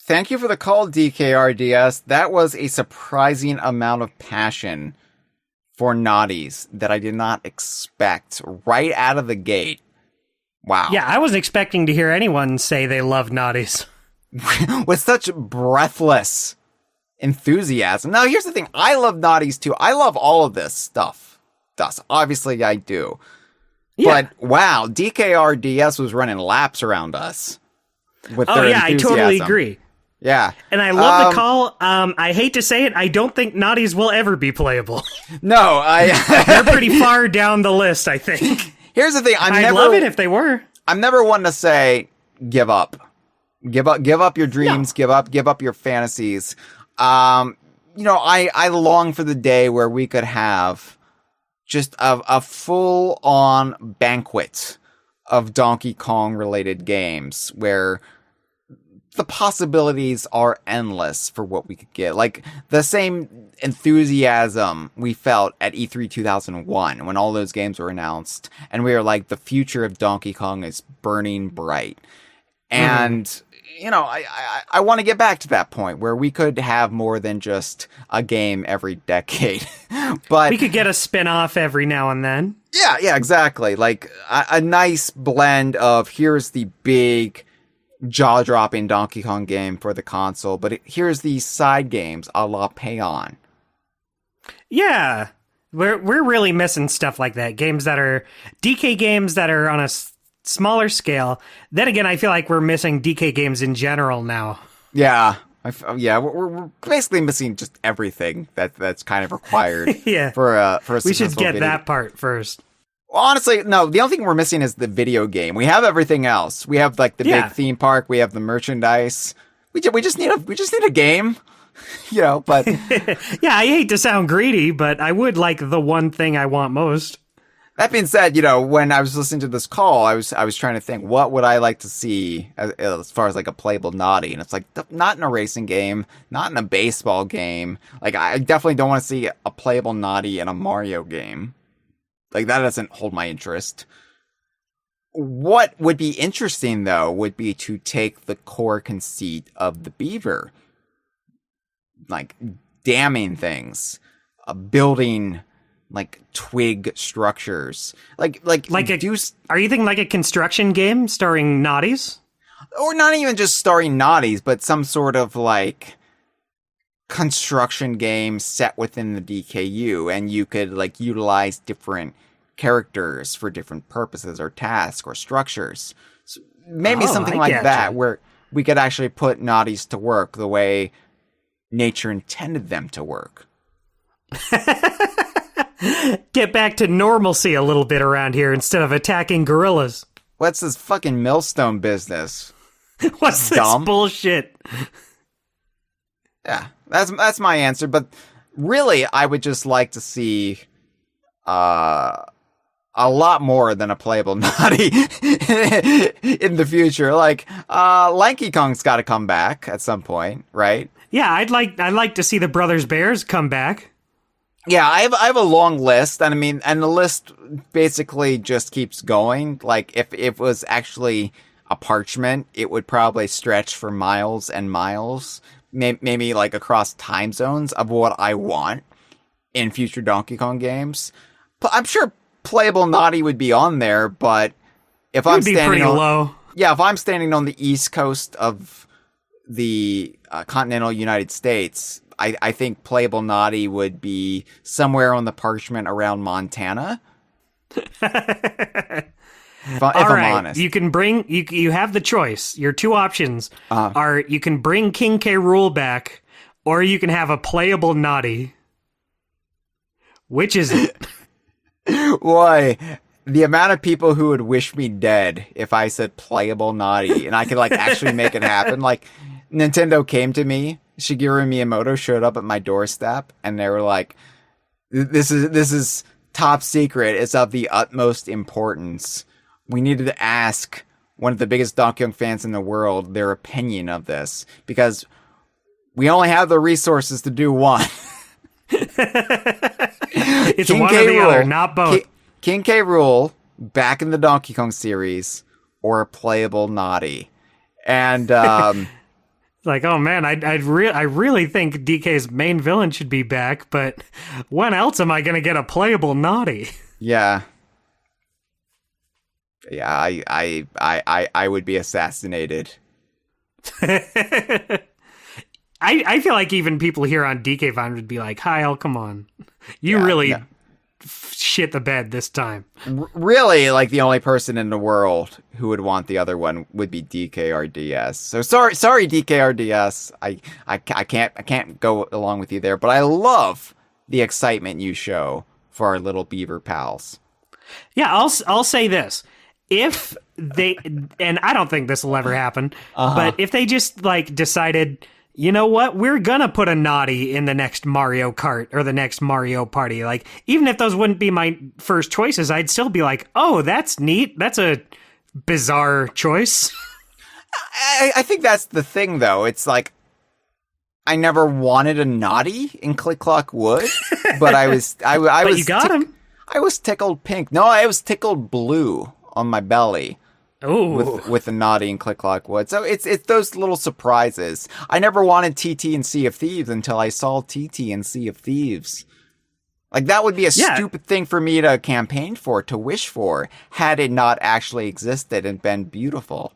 Thank you for the call, DKRDS. That was a surprising amount of passion for Gnawties that I did not expect right out of the gate Wow. Yeah, I wasn't expecting to hear anyone say they love Gnawties. With such breathless enthusiasm. Now, here's the thing. I love Gnawties too. I love all of this stuff. Dust. Obviously, I do. Yeah. But, wow, DKRDS was running laps around us. With their I enthusiasm. totally agree. Yeah. And I love the call. I hate to say it, I don't think Gnawties will ever be playable. No, They're pretty far down the list, I think. Here's the thing. I'd love it if they were. I'm never one to say, give up. Give up your dreams. No. Give up your fantasies. I long for the day where we could have just a full-on banquet of Donkey Kong related games where the possibilities are endless for what we could get. Like the same enthusiasm we felt at E3 2001 when all those games were announced, and we were like, the future of Donkey Kong is burning bright. And I want to get back to that point where we could have more than just a game every decade. But we could get a spin-off every now and then. Yeah, exactly. Like a nice blend of here's the big jaw-dropping Donkey Kong game for the console, but here's these side games a la Payon. Yeah, we're really missing stuff like that. Games that are DK games that are on a smaller scale. Then again, I feel like we're missing DK games in general now. Yeah, we're basically missing just everything that's kind of required. Yeah, for a we should get video. that part first. Well, honestly, no. The only thing we're missing is the video game. We have everything else. We have like the big theme park. We have the merchandise. We just need a game. But yeah, I hate to sound greedy, but I would like the one thing I want most. That being said, when I was listening to this call, I was trying to think, what would I like to see as far as like a playable Gnawty? And it's like, not in a racing game, not in a baseball game. Like, I definitely don't want to see a playable Gnawty in a Mario game. Like, that doesn't hold my interest. What would be interesting, though, would be to take the core conceit of the beaver. Like, damming things, building like twig structures, are you thinking like a construction game starring Gnawties, or not even just starring Gnawties, but some sort of like construction game set within the DKU, and you could like utilize different characters for different purposes or tasks or structures. So maybe something like that, where we could actually put Gnawties to work the way nature intended them to work. Get back to normalcy a little bit around here instead of attacking gorillas. What's this fucking millstone business? What's this bullshit? Yeah, that's my answer. But really, I would just like to see a lot more than a playable Gnawty in the future. Like, Lanky Kong's got to come back at some point, right? Yeah, I'd like to see the Brothers Bears come back. Yeah, I have a long list, and the list basically just keeps going. Like, if it was actually a parchment, it would probably stretch for miles and miles, maybe like across time zones of what I want in future Donkey Kong games. But I'm sure playable Gnawty would be on there, but if I'm standing pretty low. Yeah, if I'm standing on the east coast of the continental United States, I think playable Gnawty would be somewhere on the parchment around Montana. if I'm honest. You can bring you have the choice. Your two options are you can bring King K. Rool back, or you can have a playable Gnawty. Which is it? Boy, the amount of people who would wish me dead if I said playable Gnawty and I could like actually make it happen. Like, Nintendo came to me, Shigeru Miyamoto showed up at my doorstep, and they were like, this is top secret. It's of the utmost importance. We needed to ask one of the biggest Donkey Kong fans in the world their opinion of this, because we only have the resources to do one. It's King one K. or the Rool, other, not both. King K. Rool back in the Donkey Kong series, or a playable Gnawty. And like, oh man, I really think DK's main villain should be back, but when else am I going to get a playable Gnawty? Yeah. Yeah, I would be assassinated. I feel like even people here on DK Vine would be like, Hyle, come on. You really shit the bed this time. Really, like, the only person in the world who would want the other one would be DKRDS. So sorry DKRDS. I can't go along with you there, but I love the excitement you show for our little beaver pals. Yeah, I'll say this. If they, and I don't think this will ever happen, but if they just like decided, you know what, we're gonna put a Gnawty in the next Mario Kart or the next Mario Party, like, even if those wouldn't be my first choices, I'd still be like, oh, that's neat. That's a bizarre choice. I think that's the thing, though. It's like, I never wanted a Gnawty in Click Clock Wood, but I was But you got him. I was tickled pink. No, I was tickled blue on my belly. Oh, with a Gnawty and Click Clock Wood. So it's those little surprises. I never wanted TT and Sea of Thieves until I saw TT and Sea of Thieves. Like, that would be a stupid thing for me to campaign for, to wish for, had it not actually existed and been beautiful.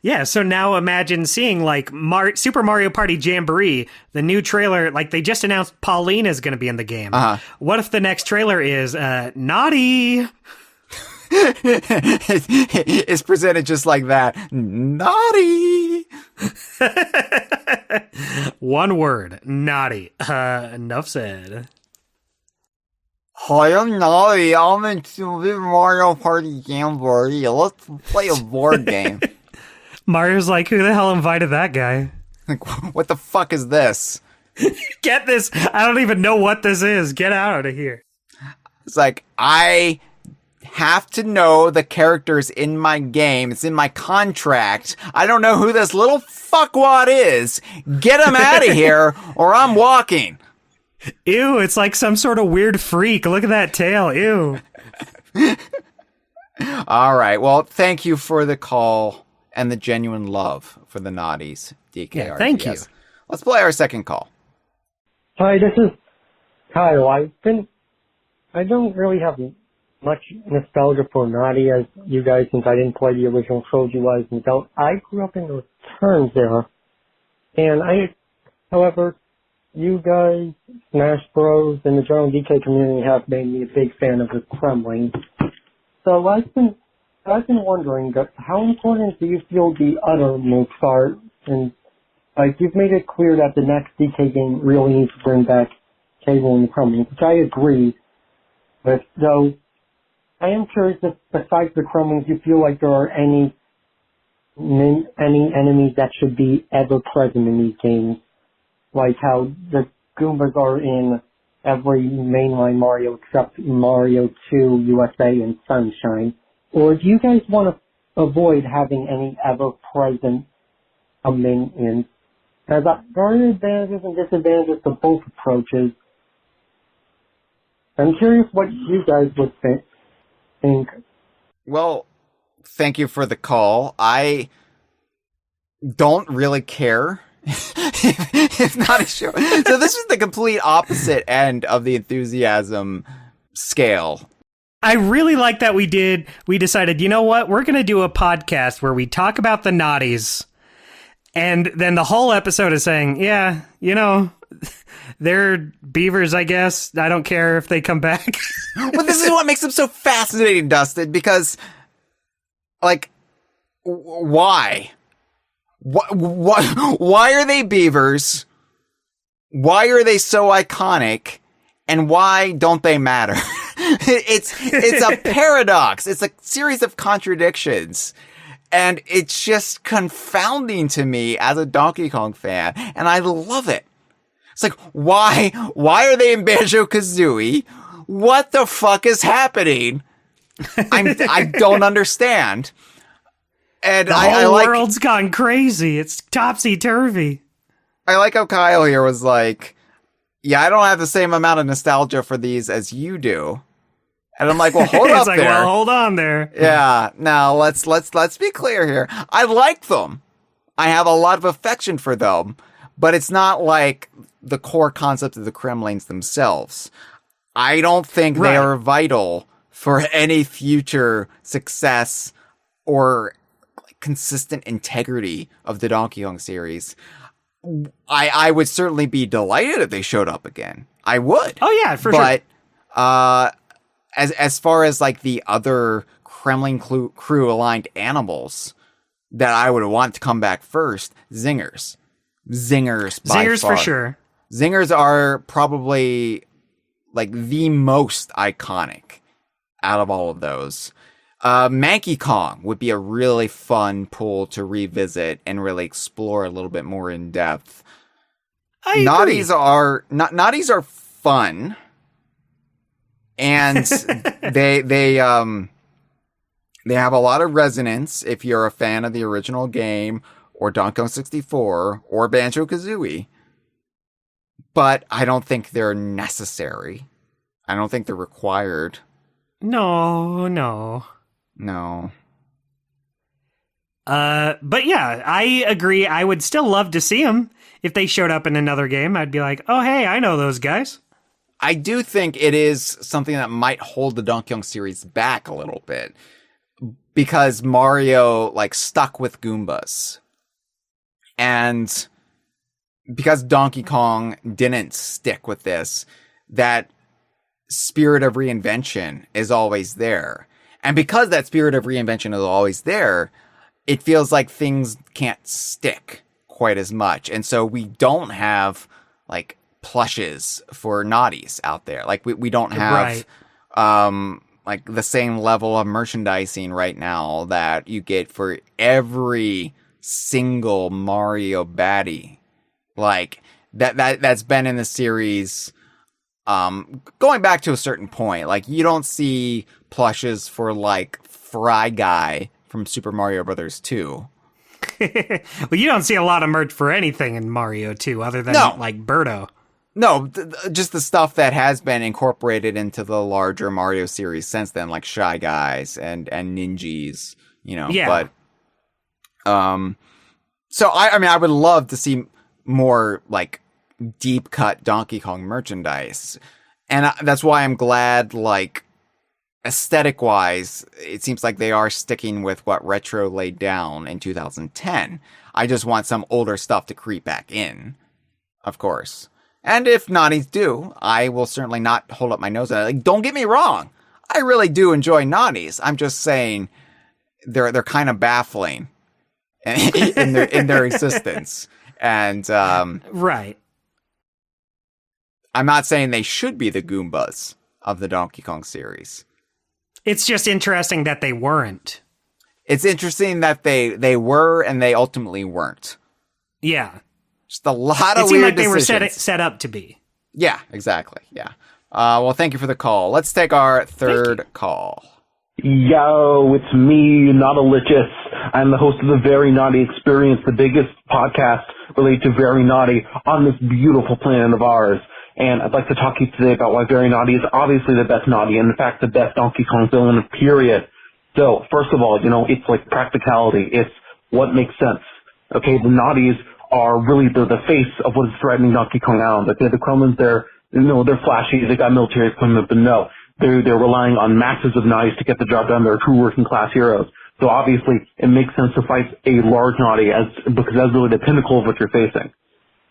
Yeah, so now imagine seeing, like, Super Mario Party Jamboree, the new trailer, like, they just announced Pauline is going to be in the game. What if the next trailer is Gnawty? It's presented just like that. Gnawty! One word, Gnawty. Enough said. Hi, I'm Gnawty. I'm in Super Mario Party Jamboree. Let's play a board game. Mario's like, who the hell invited that guy? Like, what the fuck is this? Get this. I don't even know what this is. Get out of here. It's like, I have to know the characters in my game. It's in my contract. I don't know who this little fuckwad is. Get him out of here, or I'm walking. Ew, it's like some sort of weird freak. Look at that tail. Ew. All right. Well, thank you for the call and the genuine love for the Gnawties, DKRDS. Yeah, thank you. Let's play our second call. Hi, this is Hyle. I don't really have much nostalgia for Gnawty as you guys, since I didn't play the original trilogy-wise and don't. I grew up in the Returns era, and however, you guys, Smash Bros, and the general DK community have made me a big fan of the Kremling. So I've been wondering, how important do you feel the other mooks are? And, like, you've made it clear that the next DK game really needs to bring back Cable and Kremling, which I agree with, though I am curious if, besides the Kremlings, you feel like there are any enemies that should be ever present in these games, like how the Goombas are in every mainline Mario except Mario 2, USA, and Sunshine. Or do you guys want to avoid having any ever-present minions? As there are advantages and disadvantages to both approaches. I'm curious what you guys would think. Well, thank you for the call. I don't really care. It's not a show. So this is the complete opposite end of the enthusiasm scale. I really like that we decided, you know what? We're going to do a podcast where we talk about the Gnawties. And then the whole episode is saying, yeah, you know, they're beavers, I guess. I don't care if they come back. Well, this is what makes them so fascinating, Dustin, because, like, why? Why are they beavers? Why are they so iconic? And why don't they matter? It's a paradox. It's a series of contradictions. And it's just confounding to me as a Donkey Kong fan, and I love it. It's like, why are they in Banjo-Kazooie? What the fuck is happening? I don't understand. And the whole world's gone crazy. It's topsy-turvy. I like how Kyle here was like, yeah, I don't have the same amount of nostalgia for these as you do. And I'm like, well, hold up there. Well, hold on there. Yeah, now let's be clear here. I like them. I have a lot of affection for them, but it's not like the core concept of the Kremlings themselves. I don't think they are vital for any future success or consistent integrity of the Donkey Kong series. I would certainly be delighted if they showed up again. I would. Oh yeah, for sure. But as far as like the other Kremling crew aligned animals that I would want to come back first, Zingers by far. For sure. Zingers are probably like the most iconic out of all of those. Manky Kong would be a really fun pool to revisit and really explore a little bit more in depth. Gnawties are fun, and they have a lot of resonance if you're a fan of the original game or Donkey Kong 64 or Banjo-Kazooie. But I don't think they're necessary. I don't think they're required. No. But yeah, I agree. I would still love to see them. If they showed up in another game, I'd be like, oh, hey, I know those guys. I do think it is something that might hold the Donkey Kong series back a little bit. Because Mario, stuck with Goombas. And because Donkey Kong didn't stick with this, that spirit of reinvention is always there. And because that spirit of reinvention is always there, it feels like things can't stick quite as much. And so we don't have, plushes for Gnawties out there. We don't have, the same level of merchandising right now that you get for every single Mario baddie. That's been in the series, going back to a certain point. You don't see plushes for, Fry Guy from Super Mario Brothers 2. Well, you don't see a lot of merch for anything in Mario 2 other than, Birdo. No, just the stuff that has been incorporated into the larger Mario series since then, like Shy Guys and Ninjas, Yeah. But, so I would love to see more, deep cut Donkey Kong merchandise. And that's why I'm glad, aesthetic wise, it seems like they are sticking with what Retro laid down in 2010. I just want some older stuff to creep back in, of course. And if Gnawties do, I will certainly not hold up my nose at it. Don't get me wrong. I really do enjoy Gnawties. I'm just saying they're kind of baffling in their existence. And, right. I'm not saying they should be the Goombas of the Donkey Kong series. It's just interesting that they weren't. It's interesting that they were and they ultimately weren't. Yeah. Just a lot of weird decisions. It seemed like they were set up to be. Yeah, exactly. Yeah. Well, thank you for the call. Let's take our third call. Yo, it's me, Nautilicious. I'm the host of the Very Naughty Experience, the biggest podcast related to Very Naughty on this beautiful planet of ours. And I'd like to talk to you today about why Very Naughty is obviously the best Naughty, and in fact the best Donkey Kong villain, period. So, first of all, it's practicality. It's what makes sense. Okay, the Gnawties are really the face of what is threatening Donkey Kong Island. Okay, the Kremlings, they're flashy, they got military equipment, but no, they're relying on masses of Gnawties to get the job done. They're true working class heroes. So obviously, it makes sense to fight a large Gnawty because that's really the pinnacle of what you're facing.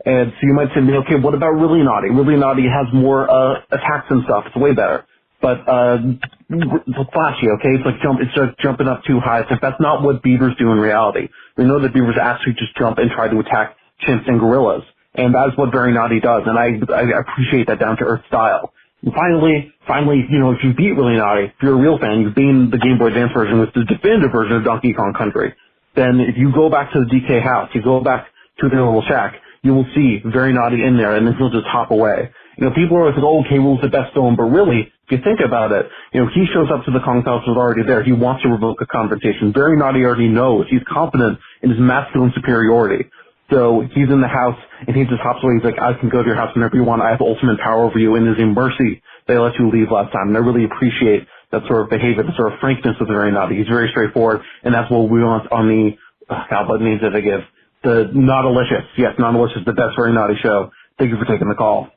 And so you might say to me, okay, what about Really Naughty? Really Naughty has more attacks and stuff. It's way better. But flashy, okay? It's just jumping up too high. That's not what beavers do in reality. We know that beavers actually just jump and try to attack chimps and gorillas. And that's what Very Naughty does. And I appreciate that down-to-earth style. And finally, if you beat Really Naughty, if you're a real fan, you've beaten the Game Boy Advance version with the definitive version of Donkey Kong Country, then if you go back to the DK house, you go back to their little shack, you will see Very Naughty in there, and then he'll just hop away. People are like, oh, K. Rool's the best villain, but really, if you think about it, he shows up to the Kong's house was already there. He wants to revoke a confrontation. Very Naughty already knows. He's confident in his masculine superiority. So he's in the house, and he just hops away. He's like, I can go to your house whenever you want. I have ultimate power over you, and it is a mercy they let you leave last time. And I really appreciate that sort of behavior, the sort of frankness of the Very Naughty. He's very straightforward, and that's what we want on the, what names did I give? The Nautilicious. Yes, Nautilicious, the best Very Naughty show. Thank you for taking the call.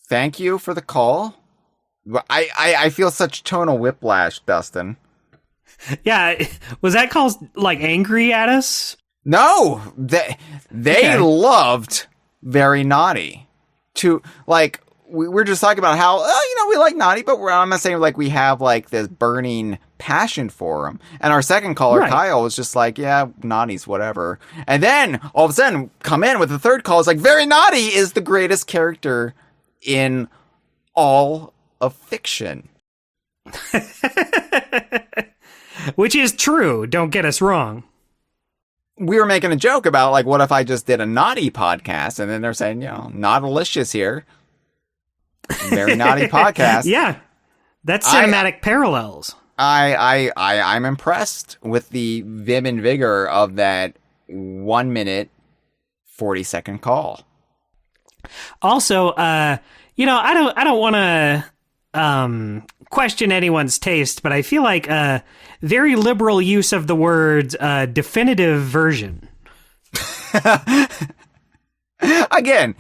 Thank you for the call. I feel such tonal whiplash, Dustin. Yeah, was that called, like, angry at us? No, they loved Very Naughty. We're just talking about how, we like Naughty, but I'm not saying, like, we have, like, this burning passion for him. And our second caller, Kyle, was just like, yeah, Naughty's whatever. And then, all of a sudden, come in with the third call. It's like, Very Naughty is the greatest character in all of fiction. Which is true, don't get us wrong. We were making a joke about, like, what if I just did a Naughty podcast? And then they're saying, Nautilicious here. Very Naughty podcast. Yeah, that's cinematic parallels. I'm impressed with the vim and vigor of that 1 minute, 40-second call. Also, I don't want to question anyone's taste, but I feel like very liberal use of the words definitive version. Again,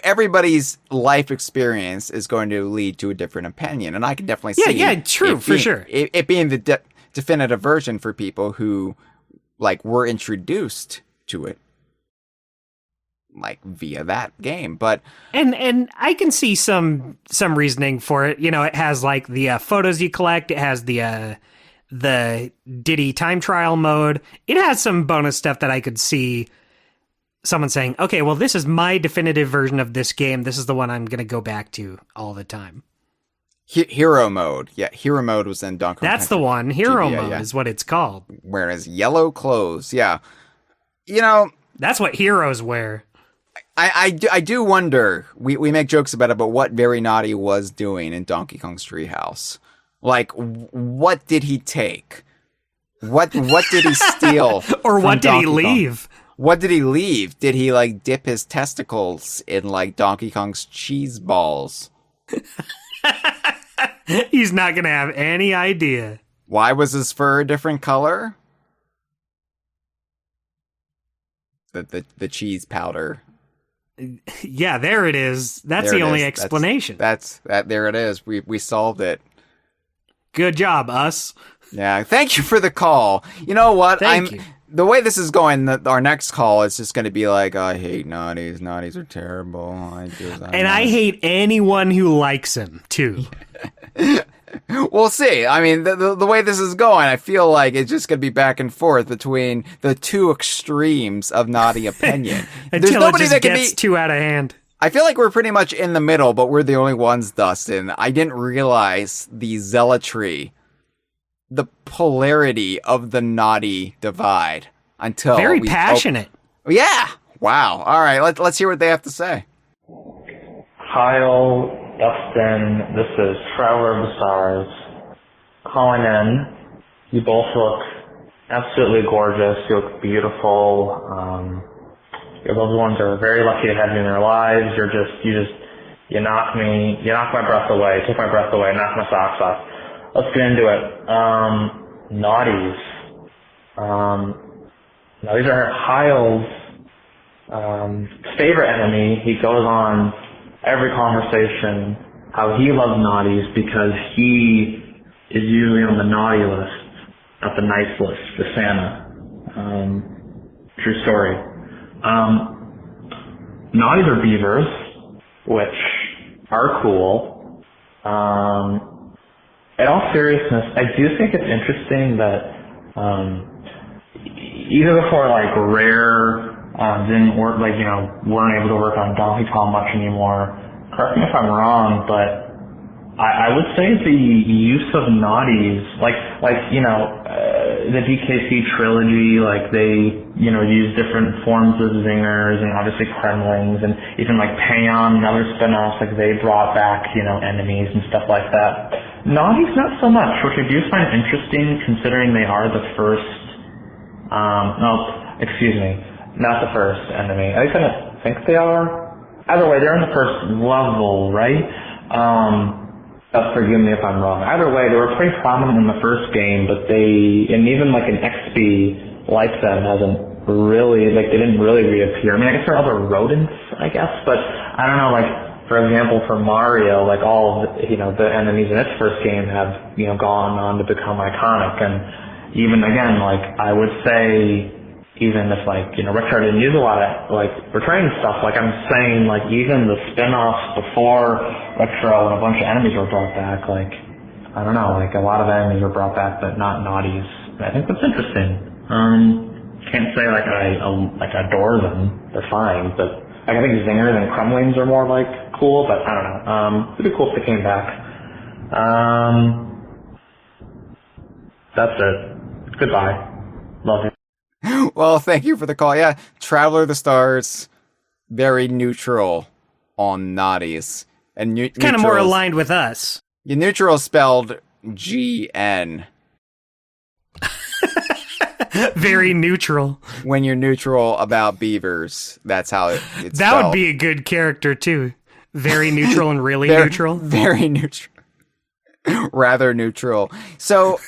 everybody's life experience is going to lead to a different opinion, and I can definitely see sure. It being the definitive version for people who, like, were introduced to it, like, via that game. But and I can see some reasoning for it. It has, like, the photos you collect. It has the Diddy time trial mode. It has some bonus stuff that I could see someone saying, okay, well, this is my definitive version of this game. This is the one I'm going to go back to all the time. Hero mode. Yeah, hero mode was in Donkey Kong That's the one. Hero mode is what it's called. Whereas yellow clothes, yeah. That's what heroes wear. I do wonder, we make jokes about it, but what Very Naughty was doing in Donkey Kong's Treehouse. Like, what did he take? What did he steal? Or what did he Donkey leave? Kong? What did he leave? Did he, like, dip his testicles in, like, Donkey Kong's cheese balls? He's not going to have any idea. Why was his fur a different color? The cheese powder. Yeah, there it is. That's the only explanation. There it is. We solved it. Good job, us. Yeah, thank you for the call. You know what? Thank you. The way this is going, our next call is just going to be like, I hate Gnawties. Gnawties are terrible. I hate anyone who likes him, too. We'll see. I mean, the way this is going, I feel like it's just going to be back and forth between the two extremes of Naughty opinion. There's nobody that gets too out of hand. I feel like we're pretty much in the middle, but we're the only ones, Dustin. I didn't realize the zealotry, the polarity of the Naughty divide until very passionate. Yeah. Wow. All right. Let's hear what they have to say. Hyle, Dustin, this is Flower of the Stars calling in. You both look absolutely gorgeous. You look beautiful. Your loved ones are very lucky to have you in their lives. You knock my breath away, take my breath away, knock my socks off. Let's get into it. Gnawties. These are Hyle's favorite enemy. He goes on every conversation how he loves Gnawties because he is usually on the naughty list, not the nice list for Santa. True story. Gnawties are beavers, which are cool. In all seriousness, I do think it's interesting that even before, like, Rare didn't work, like, weren't able to work on Donkey Kong much anymore. Correct me if I'm wrong, but I would say the use of Gnawties, the DKC trilogy, like, they, use different forms of zingers and obviously Kremlings and even, like, Payon and other spin-offs, like, they brought back, enemies and stuff like that. Gnawties not so much, which I do find interesting considering they are the first, not the first enemy. At least I don't think they are. Either way, they're in the first level, right? Forgive me if I'm wrong. Either way, they were pretty prominent in the first game, but and even like an XP like them hasn't really, like, they didn't really reappear. I mean, I guess there are other rodents, I guess, but I don't know, like, for example, for Mario, like all of the enemies in its first game have, gone on to become iconic. And even again, like I would say, even if Retro didn't use a lot of returning stuff, like I'm saying, like even the spin-offs before Retro and a bunch of enemies were brought back, like I don't know, like a lot of enemies were brought back, but not Gnawties. I think that's interesting. Can't say like I adore them. They're fine, but I think Zingers and Kremlings are more cool, but I don't know. It'd be cool if they came back. That's it. Goodbye. Love you. Well, thank you for the call. Yeah, Traveler of the Stars, very neutral on Gnawties. And kind of more aligned with us. Your neutral spelled GN. Very neutral. When you're neutral about beavers, that's how it's that spelled. Would be a good character, too. Very neutral and really neutral. Very neutral. Rather neutral. So...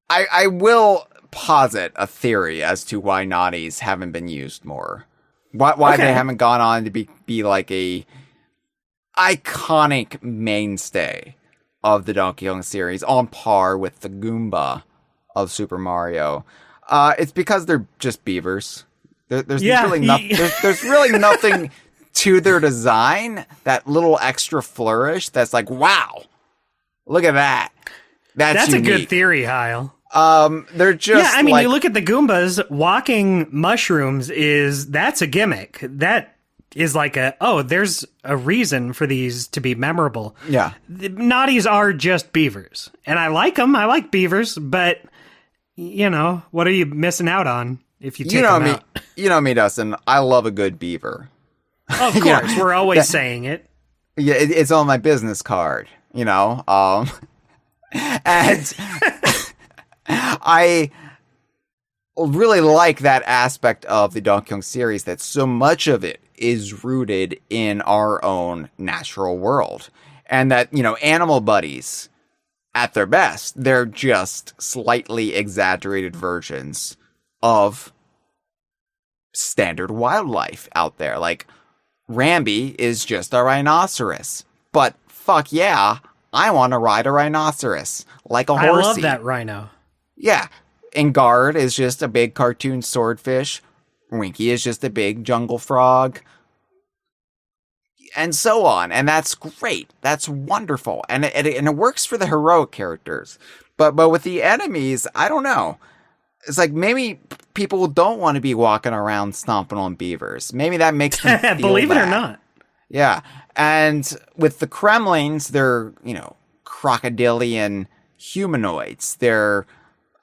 I will posit a theory as to why Gnawties haven't been used more. Why they haven't gone on to be like a iconic mainstay of the Donkey Kong series, on par with the Goomba of Super Mario. It's because they're just beavers. There's really nothing to their design. That little extra flourish that's like, wow, look at that. That's a good theory, Hyle. They're just you look at the Goombas, walking mushrooms that's a gimmick. That is there's a reason for these to be memorable. Yeah. The Gnawties are just beavers. And I like them. I like beavers, but what are you missing out on if you take them out? You know me, Dustin. I love a good beaver. Of course, we're always saying it. Yeah, it's on my business card, and I really like that aspect of the Donkey Kong series, that so much of it is rooted in our own natural world. And that, animal buddies, at their best, they're just slightly exaggerated versions of standard wildlife out there. Like, Rambi is just a rhinoceros. But fuck yeah, I want to ride a rhinoceros like a horsey. I love that rhino. Yeah, and Guard is just a big cartoon swordfish. Winky is just a big jungle frog. And so on. And that's great. That's wonderful. And it works for the heroic characters. But with the enemies, I don't know. It's like maybe people don't want to be walking around stomping on beavers. Maybe that makes them feel Believe bad. it or not. Yeah. And with the Kremlings, they're, crocodilian humanoids. They're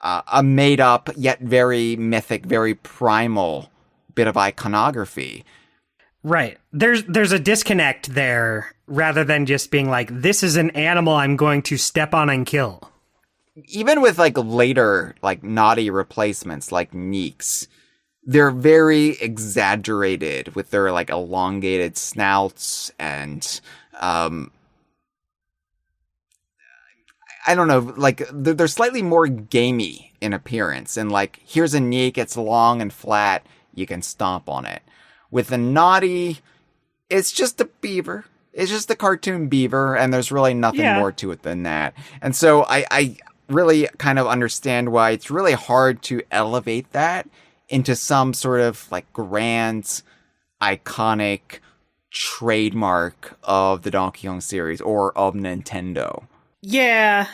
a made-up, yet very mythic, very primal bit of iconography. Right. There's a disconnect there, rather than just being like, this is an animal I'm going to step on and kill. Even with, later, Gnawty replacements, like Neeks, they're very exaggerated with their, elongated snouts and, I don't know, they're slightly more gamey in appearance. And, here's a Neek, it's long and flat, you can stomp on it. With the Gnawty, it's just a beaver. It's just a cartoon beaver, and there's really nothing more to it than that. And so I really kind of understand why it's really hard to elevate that into some sort of, grand, iconic trademark of the Donkey Kong series or of Nintendo. Yeah,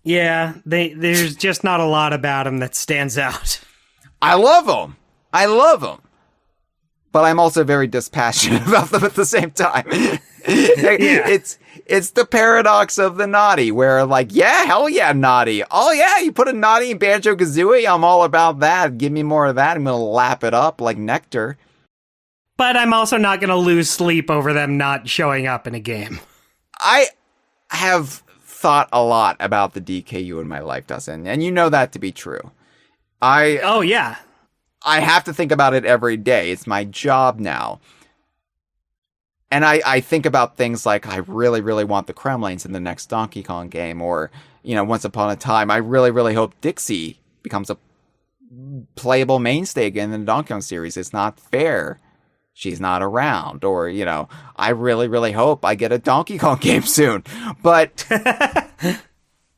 there's just not a lot about him that stands out. I love them. But I'm also very dispassionate about them at the same time. It's the paradox of the Gnawty, where hell yeah, Gnawty. Oh yeah, you put a Gnawty in Banjo-Kazooie, I'm all about that. Give me more of that. I'm going to lap it up like nectar. But I'm also not going to lose sleep over them not showing up in a game. I have thought a lot about the DKU in my life, Dustin, and you know that to be true. Oh yeah. I have to think about it every day. It's my job now. And I think about things like, I really, really want the Kremlings in the next Donkey Kong game. Or, Once Upon a Time, I really, really hope Dixie becomes a playable mainstay again in the Donkey Kong series. It's not fair she's not around, or, I really, really hope I get a Donkey Kong game soon. But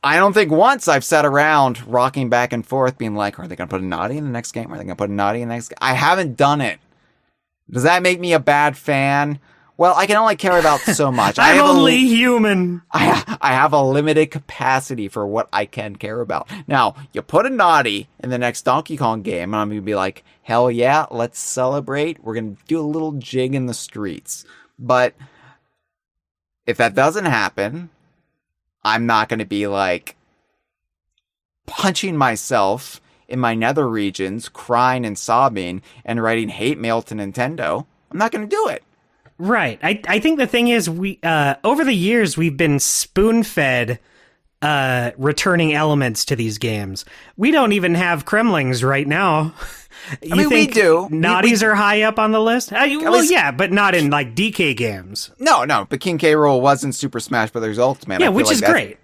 I don't think once I've sat around rocking back and forth being like, are they going to put a Gnawty in the next game? Are they going to put a Gnawty in the next game? I haven't done it. Does that make me a bad fan? Well, I can only care about so much. I'm only human. I have a limited capacity for what I can care about. Now, you put a Gnawty in the next Donkey Kong game, and I'm going to be like, hell yeah, let's celebrate. We're going to do a little jig in the streets. But if that doesn't happen, I'm not going to be like punching myself in my nether regions, crying and sobbing, and writing hate mail to Nintendo. I'm not going to do it. Right. I think the thing is, we over the years, we've been spoon-fed returning elements to these games. We don't even have Kremlings right now. I mean, we do. Gnawties are high up on the list? Yeah, but not in, like, DK games. No, but King K. Rool was in Super Smash Bros. Ultimate. Yeah, which is great.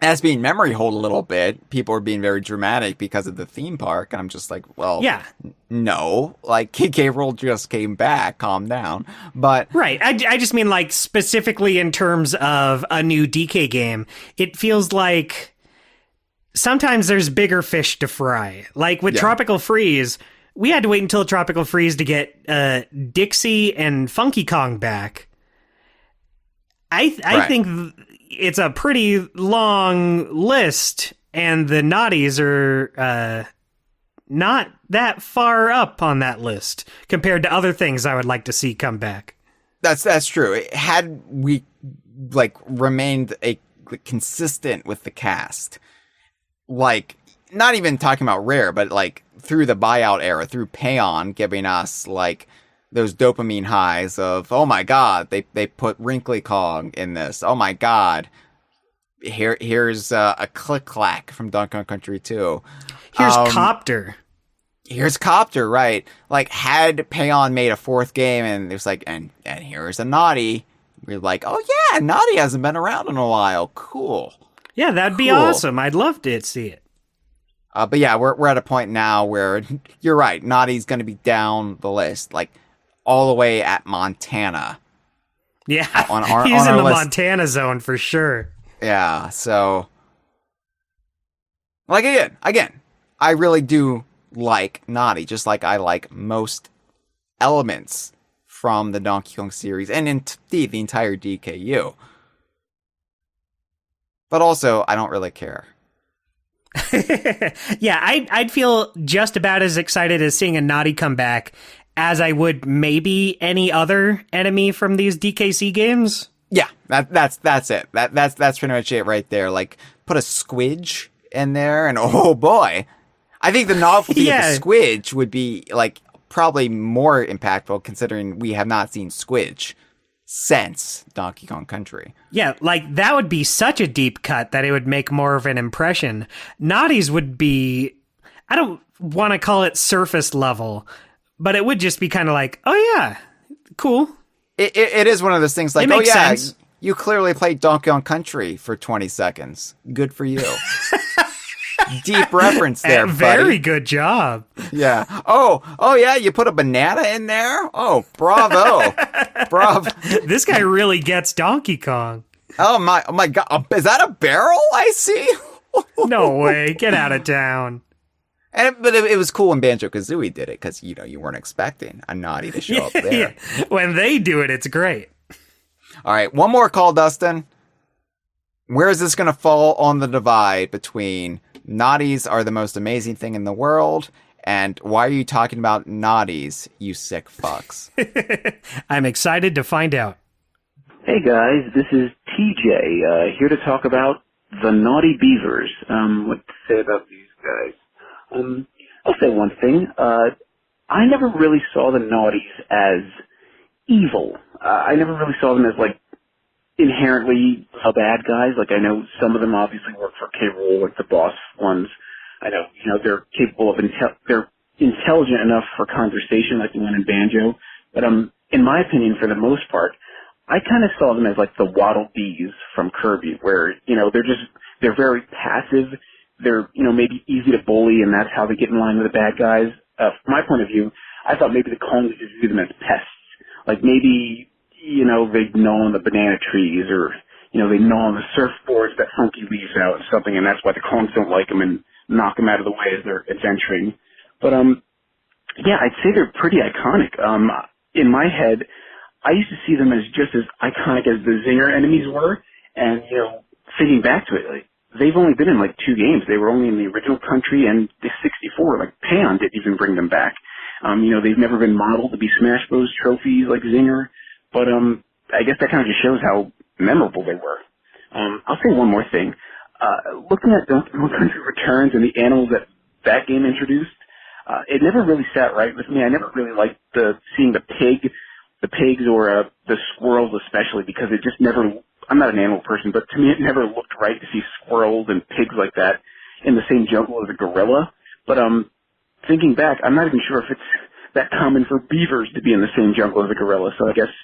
As being memory hold a little bit, people are being very dramatic because of the theme park, and I'm just like, well, yeah, no, like King K. Rool just came back, calm down. But right, I just mean like specifically in terms of a new DK game, it feels like sometimes there's bigger fish to fry. Like with Tropical Freeze, we had to wait until Tropical Freeze to get Dixie and Funky Kong back. I think it's a pretty long list, and the Gnawties are not that far up on that list compared to other things I would like to see come back. That's true. Had we remained consistent with the cast, like not even talking about Rare, but like through the buyout era, through Payon giving us like those dopamine highs of, oh my god, they put Wrinkly Kong in this. Oh my god, here's a Click Clack from Donkey Kong Country 2. Here's Copter. Here's Copter, right? Like, had Payon made a fourth game and it was like, and here's a Gnawty, we're like, oh yeah, Gnawty hasn't been around in a while. Cool. Yeah, that'd be awesome. I'd love to see it. But yeah, we're at a point now where you're right. Gnawty's going to be down the list, like all the way at Montana. Yeah, on he's in the list. Montana zone for sure. Yeah, so like again, I really do like Gnawty, just like I like most elements from the Donkey Kong series, and indeed the entire DKU. But also, I don't really care. Yeah, I'd feel just about as excited as seeing a Gnawty come back as I would maybe any other enemy from these DKC games. Yeah, that's it. That's pretty much it right there. Like, put a Squidge in there, and oh boy, I think the novelty of the Squidge would be like probably more impactful, considering we have not seen Squidge since Donkey Kong Country. Yeah, like that would be such a deep cut that it would make more of an impression. Gnawties would be, I don't want to call it surface level, but it would just be kind of like, oh yeah, cool. It is one of those things like, oh yeah, sense. You clearly played Donkey Kong Country for 20 seconds. Good for you. Deep reference there, buddy. Very good job. Yeah. Oh yeah, you put a banana in there? Oh, bravo. Bravo. This guy really gets Donkey Kong. Oh my god. Is that a barrel I see? No way. Get out of town. But it was cool when Banjo-Kazooie did it, because, you weren't expecting a Gnawty to show up there. Yeah. When they do it, it's great. All right, one more call, Dustin. Where is this going to fall on the divide between Gnawties are the most amazing thing in the world, and why are you talking about Gnawties, you sick fucks? I'm excited to find out. Hey guys, this is TJ, here to talk about the Naughty Beavers. What to say about these guys? I'll say one thing. I never really saw the Gnawties as evil. I never really saw them as, like, inherently bad guys. Like, I know some of them obviously work for K. Rool, like the boss ones. I know, they're capable of they're intelligent enough for conversation, like the one in Banjo. But, in my opinion, for the most part, I kind of saw them as, like, the Waddle Dees from Kirby, where, they're very passive. They're, maybe easy to bully, and that's how they get in line with the bad guys. From my point of view, I thought maybe the Kongs just view them as pests. Like maybe, they gnaw on the banana trees or, they gnaw on the surfboards that Funky leaves out or something, and that's why the Kongs don't like them and knock them out of the way as they're adventuring. But, yeah, I'd say they're pretty iconic. In my head, I used to see them as just as iconic as the Zinger enemies were, and, thinking back to it, like, they've only been in, 2 games. They were only in the original country and the 64. Payon didn't even bring them back. They've never been modeled to be Smash Bros. Trophies like Zinger, but, I guess that kind of just shows how memorable they were. I'll say one more thing. Looking at Donkey Kong Country Returns and the animals that game introduced, it never really sat right with me. I never really liked seeing the pigs or the squirrels especially, because it just never, I'm not an animal person, but to me it never looked right to see squirrels and pigs like that in the same jungle as a gorilla. But thinking back, I'm not even sure if it's that common for beavers to be in the same jungle as a gorilla, so I guess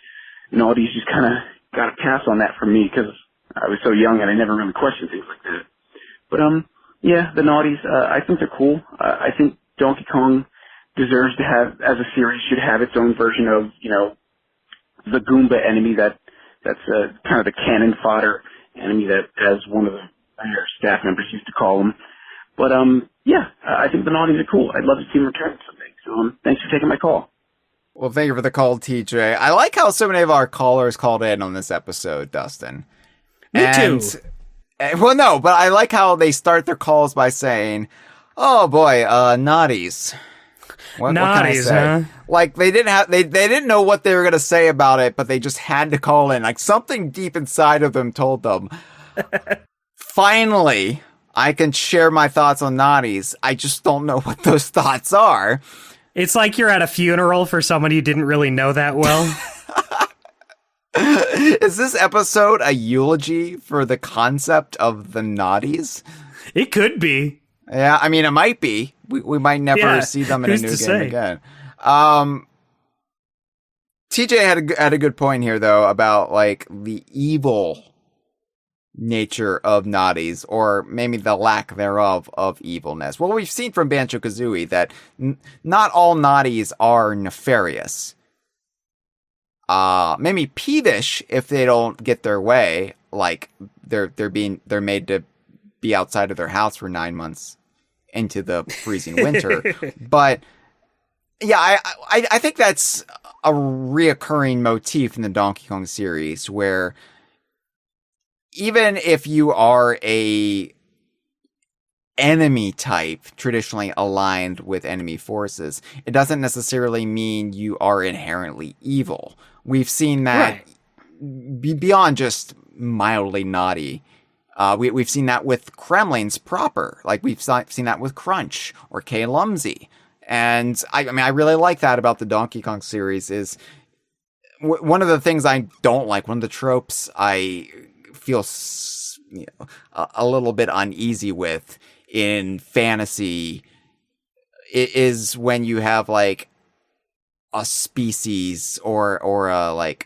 Gnawties just kind of got a pass on that from me because I was so young and I never really questioned things like that. But yeah, the Gnawties, I think they're cool. I think Donkey Kong deserves to have, as a series, should have its own version of, the Goomba enemy that's kind of the cannon fodder enemy that, as one of the staff members used to call them. But yeah, I think the Gnawties are cool. I'd love to see them return someday. So thanks for taking my call. Well, thank you for the call, TJ. I like how so many of our callers called in on this episode, Dustin. Me too. Well, no, but I like how they start their calls by saying, "Oh boy, Gnawties." What can I say? Huh? Like they didn't know what they were gonna say about it, but they just had to call in. Like something deep inside of them told them, "Finally, I can share my thoughts on Gnawties. I just don't know what those thoughts are." It's like you're at a funeral for someone you didn't really know that well. Is this episode a eulogy for the concept of the Gnawties? It could be. Yeah, I mean, it might be. We might never see them in a new game again. TJ had a good point here, though, about, the evil nature of Gnawties, or maybe the lack thereof of evilness. Well, we've seen from Banjo-Kazooie that not all Gnawties are nefarious. Maybe peevish if they don't get their way, like they're made to be outside of their house for 9 months into the freezing winter. But yeah, I think that's a reoccurring motif in the Donkey Kong series, where even if you are a enemy type traditionally aligned with enemy forces, it doesn't necessarily mean you are inherently evil. We've seen that beyond just mildly naughty. We've seen that with Kremlings proper. Like we've seen that with Crunch or K. Lumsy. And I mean, I really like that about the Donkey Kong series is one of the things I don't like, one of the tropes I feel a little bit uneasy with in fantasy is when you have a species or a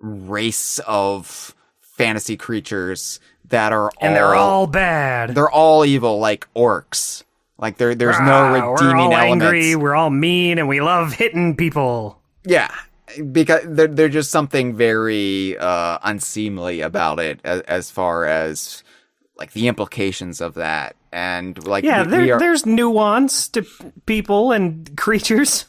race of fantasy creatures that are they're all bad. They're all evil, like orcs. Like there's no redeeming we're all elements. Angry, we're all mean, and we love hitting people. Yeah, because there's just something very unseemly about it as far as the implications of that. And there's nuance to people and creatures.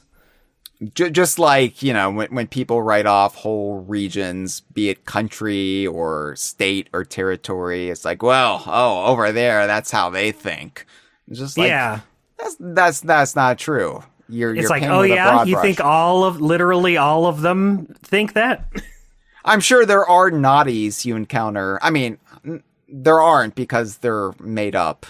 Just when people write off whole regions, be it country or state or territory, it's over there, that's how they think. It's just that's not true. You're you brush. think literally all of them think that? I'm sure there are Gnawties you encounter. I mean, there aren't because they're made up.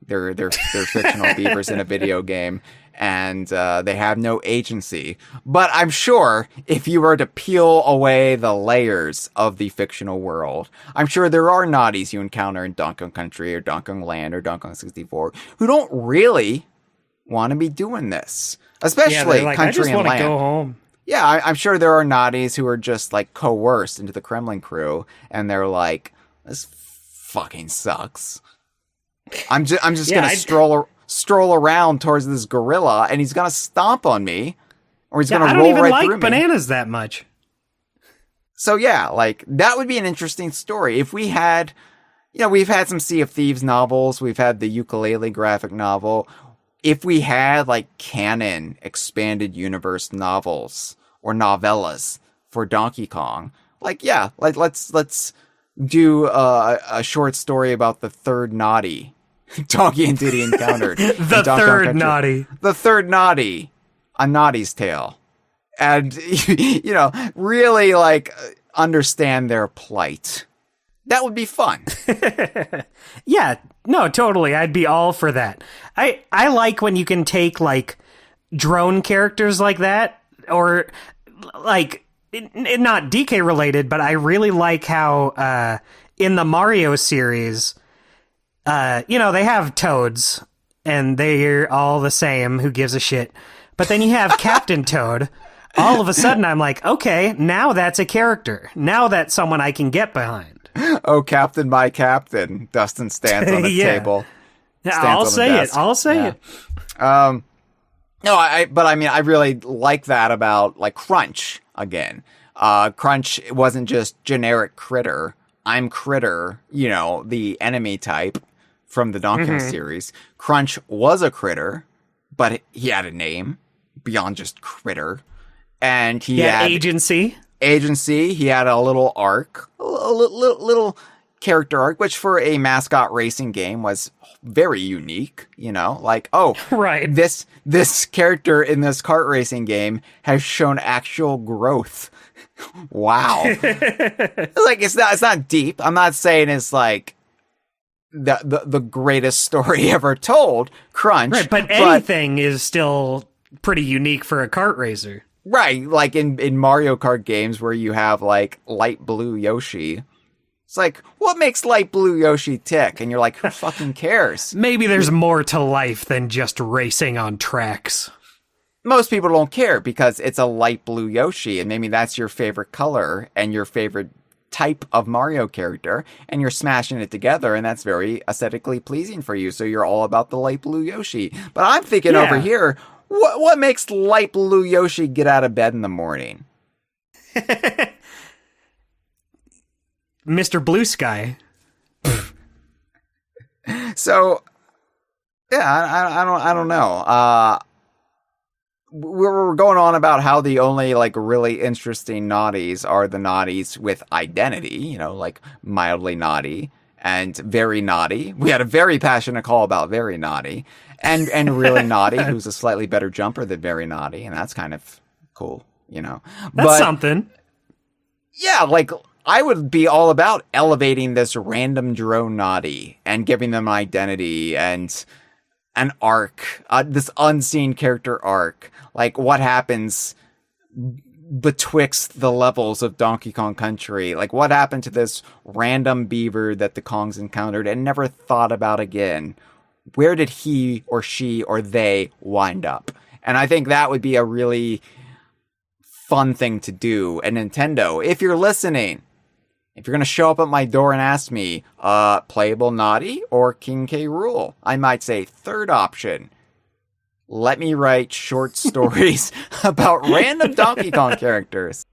They're fictional beavers in a video game. And they have no agency. But I'm sure if you were to peel away the layers of the fictional world, I'm sure there are Gnawties you encounter in Donkey Kong Country or Donkey Kong Land or Donkey Kong 64 who don't really want to be doing this. Especially Country and Land. I just want to go home. Yeah, I'm sure there are Gnawties who are just coerced into the Kremling crew, and they're like, this fucking sucks. I'm just gonna stroll around towards this gorilla and he's gonna stomp on me or he's Yeah, going I to don't roll even right like through me. bananas that much. So yeah, like that would be an interesting story if we had, we've had some Sea of Thieves novels, we've had the ukulele graphic novel. If we had like canon expanded universe novels or novellas for Donkey Kong, like yeah, like let's do a short story about the third Gnawty Donkey and Diddy encountered. The third Gnawty. The third Gnawty, A Gnawty's Tale. And, really, like, understand their plight. That would be fun. Yeah, no, totally. I'd be all for that. I like when you can take, like, drone characters like that, or, like, not DK related, but I really like how, in the Mario series, they have Toads, and they're all the same, who gives a shit. But then you have Captain Toad. All of a sudden, I'm like, okay, now that's a character. Now that's someone I can get behind. Oh, Captain, my Captain. Dustin stands on the Yeah. table. I'll say it. I'll say it. No, I really like that about, like, Crunch, again. Crunch wasn't just generic critter. I'm Critter, the enemy type from the Donkey Kong series. Crunch was a critter, but he had a name beyond just critter. And he had agency. He had a little arc, a little character arc, which for a mascot racing game was very unique. Like, oh, right. This character in this kart racing game has shown actual growth. Wow. Like, it's not deep. I'm not saying it's like the greatest story ever told, Crunch. Right, but anything is still pretty unique for a kart racer. Right, like in Mario Kart games where you have, like, light blue Yoshi. It's like, what makes light blue Yoshi tick? And you're like, who fucking cares? Maybe there's more to life than just racing on tracks. Most people don't care because it's a light blue Yoshi, and maybe that's your favorite color and your favorite type of Mario character, and you're smashing it together, and that's very aesthetically pleasing for you, so you're all about the light blue Yoshi. But I'm thinking over here, what makes light blue Yoshi get out of bed in the morning? Mr. Blue Sky. So, yeah, I don't know. We're going on about how the only, like, really interesting Gnawties are the Gnawties with identity, like mildly naughty and very naughty. We had a very passionate call about very naughty. And really naughty, who's a slightly better jumper than very naughty, and that's kind of cool, That's something. Yeah, like, I would be all about elevating this random drone Gnawty and giving them an identity and an arc, this unseen character arc. Like, what happens betwixt the levels of Donkey Kong Country? Like, what happened to this random beaver that the Kongs encountered and never thought about again? Where did he or she or they wind up? And I think that would be a really fun thing to do. And Nintendo, if you're listening, if you're going to show up at my door and ask me, playable Gnawty or King K. Rool, I might say third option. Let me write short stories about random Donkey Kong characters.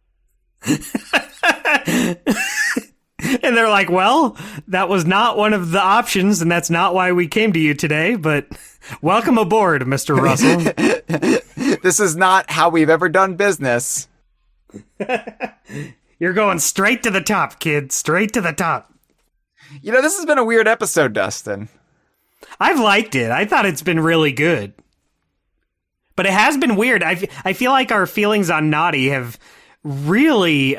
And they're like, well, that was not one of the options, and that's not why we came to you today, but welcome aboard, Mr. Russell. This is not how we've ever done business. You're going straight to the top, kid. Straight to the top. This has been a weird episode, Dustin. I've liked it. I thought it's been really good. But it has been weird. I feel like our feelings on Gnawty have really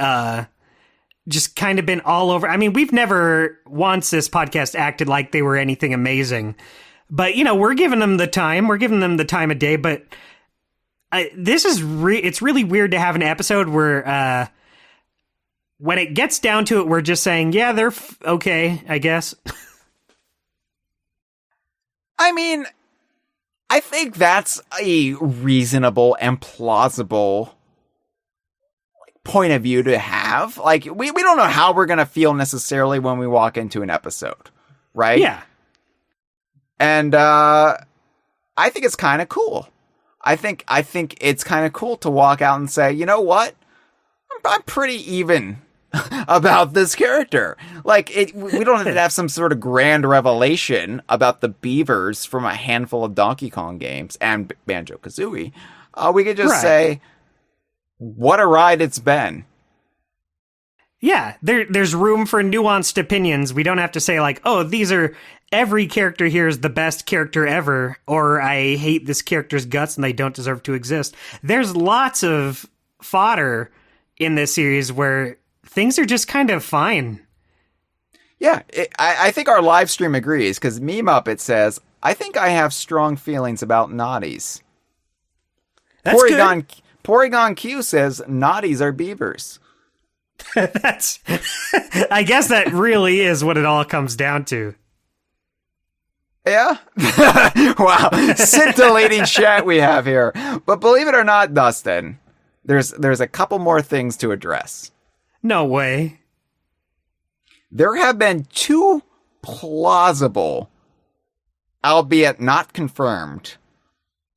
just kind of been all over. I mean, we've never once this podcast acted like they were anything amazing. But, we're giving them the time. We're giving them the time of day. But this is it's really weird to have an episode where when it gets down to it, we're just saying, yeah, they're okay, I guess. I mean, I think that's a reasonable and plausible point of view to have. Like, we don't know how we're going to feel necessarily when we walk into an episode, right? Yeah. And I think it's kind of cool. I think it's kind of cool to walk out and say, you know what? I'm pretty even about this character. Like, we don't have to have some sort of grand revelation about the beavers from a handful of Donkey Kong games and Banjo-Kazooie. We could just say, what a ride it's been. Yeah, there's room for nuanced opinions. We don't have to say like, oh, every character here is the best character ever, or I hate this character's guts and they don't deserve to exist. There's lots of fodder in this series where things are just kind of fine. Yeah, I think our live stream agrees, because Meme Up, it says, I think I have strong feelings about Gnawties. That's good. Porygon Q says, Gnawties are beavers. I guess that really is what it all comes down to. Yeah? Wow. Scintillating chat we have here. But believe it or not, Dustin, there's a couple more things to address. No way. There have been 2 plausible, albeit not confirmed,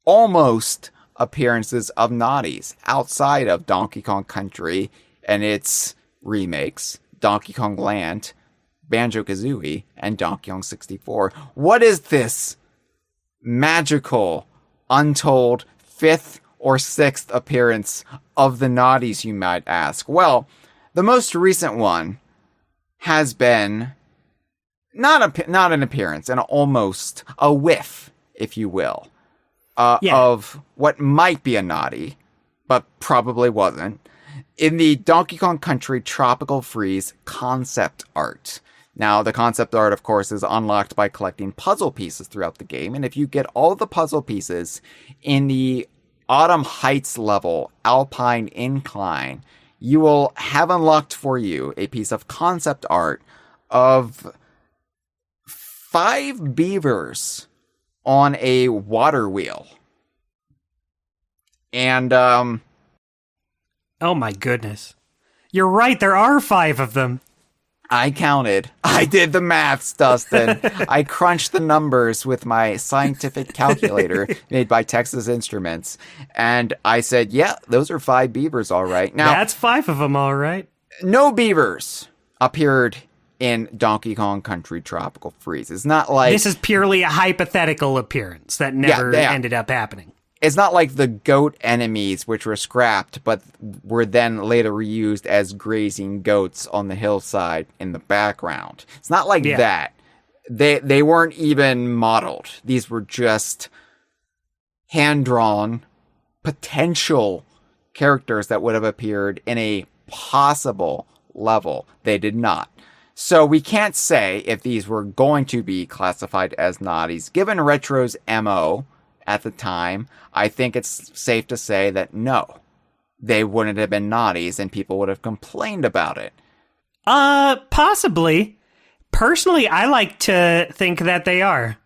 almost appearances of Gnawties outside of Donkey Kong Country and its remakes, Donkey Kong Land, Banjo-Kazooie, and Donkey Kong 64. What is this magical, untold 5th or 6th appearance of the Gnawties, you might ask? Well, the most recent one has been not an appearance, and almost a whiff, if you will, of what might be a Gnawty, but probably wasn't, in the Donkey Kong Country Tropical Freeze concept art. Now, the concept art, of course, is unlocked by collecting puzzle pieces throughout the game, and if you get all the puzzle pieces in the Autumn Heights level, Alpine Incline, you will have unlocked for you a piece of concept art of 5 beavers on a water wheel. And, oh my goodness. You're right, there are 5 of them. I counted. I did the maths, Dustin. I crunched the numbers with my scientific calculator made by Texas Instruments. And I said, yeah, those are 5 beavers, all right. Now, that's 5 of them, all right. No beavers appeared in Donkey Kong Country Tropical Freeze. It's not like... This is purely a hypothetical appearance that never ended up happening. It's not like the goat enemies, which were scrapped, but were then later reused as grazing goats on the hillside in the background. It's not like that. They weren't even modeled. These were just hand-drawn potential characters that would have appeared in a possible level. They did not. So we can't say if these were going to be classified as Gnawties. Given Retro's MO at the time, I think it's safe to say that no, they wouldn't have been Gnawties and people would have complained about it. Possibly. Personally, I like to think that they are.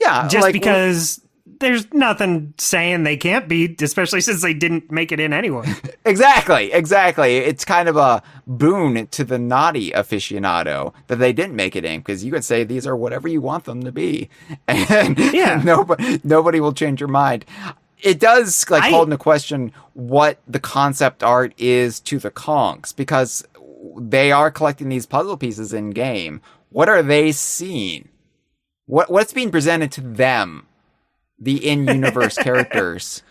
Yeah. Just because there's nothing saying they can't be, especially since they didn't make it in anyway. Exactly. It's kind of a boon to the Gnawty aficionado that they didn't make it in, because you could say these are whatever you want them to be, and nobody will change your mind. It does call into question what the concept art is to the Kongs, because they are collecting these puzzle pieces in game. What are they seeing? What's being presented to them? The in-universe characters.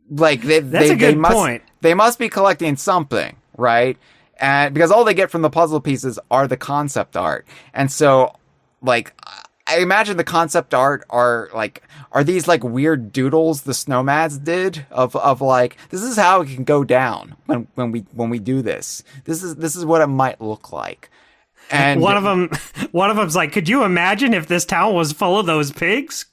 That's a good point. They must be collecting something, right? And because all they get from the puzzle pieces are the concept art. And so, I imagine the concept art are these weird doodles the Snowmads did of this is how it can go down when we do this. This is what it might look like. And one of them's like, could you imagine if this town was full of those pigs?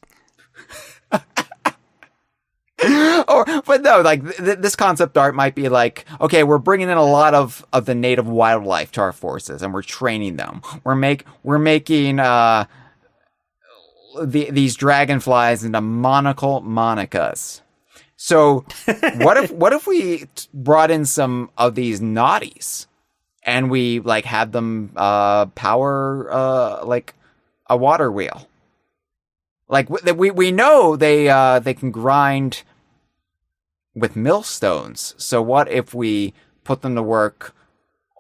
But no, this concept art might be okay, we're bringing in a lot of the native wildlife to our forces, and we're training them. We're making these dragonflies into monocle Monicas. So what if we brought in some of these Gnawties and we had them power a water wheel? Like we know they can grind with millstones. So what if we put them to work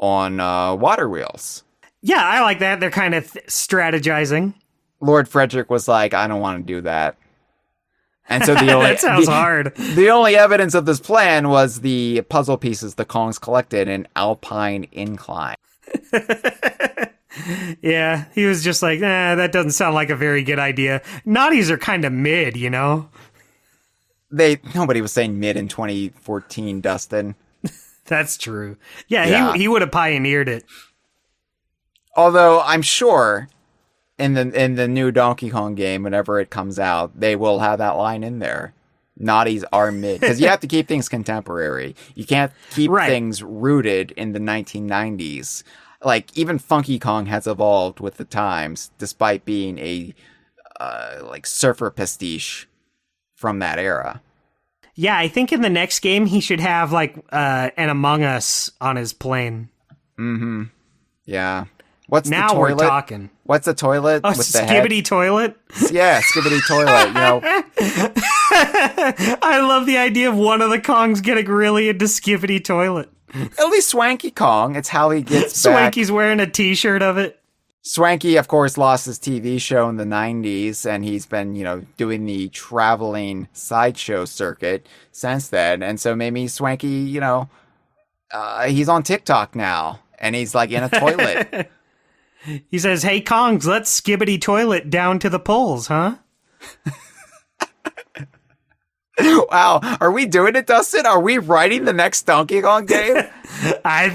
on water wheels? Yeah, I like that. They're kind of strategizing. Lord Frederick was like, I don't want to do that. And so the only that sounds hard. The only evidence of this plan was the puzzle pieces the Kongs collected in Alpine Incline. Yeah, he was just like, that doesn't sound like a very good idea. Gnawties are kind of mid, you know? Nobody was saying mid in 2014, Dustin. That's true. Yeah. He would have pioneered it. Although I'm sure in the new Donkey Kong game, whenever it comes out, they will have that line in there. Gnawties are mid. Because you have to keep things contemporary. You can't keep things rooted in the 1990s. Like, even Funky Kong has evolved with the times, despite being a surfer pastiche from that era. Yeah, I think in the next game he should have an Among Us on his plane. Mm-hmm. Yeah. What's now the toilet? We're talking. What's the toilet? Oh, with the head? Skibbity toilet? Yeah, Skibbity toilet, you know. I love the idea of one of the Kongs getting really into Skibbity toilet. At least Swanky Kong, it's how he gets Swanky's back. wearing a t-shirt of it. Swanky, of course, lost his TV show in the 90s, and he's been, doing the traveling sideshow circuit since then. And so maybe Swanky, he's on TikTok now, and he's like in a toilet. He says, "Hey Kongs, let's skibbity toilet down to the polls, huh?" Wow, are we doing it, Dustin? Are we writing the next Donkey Kong game? I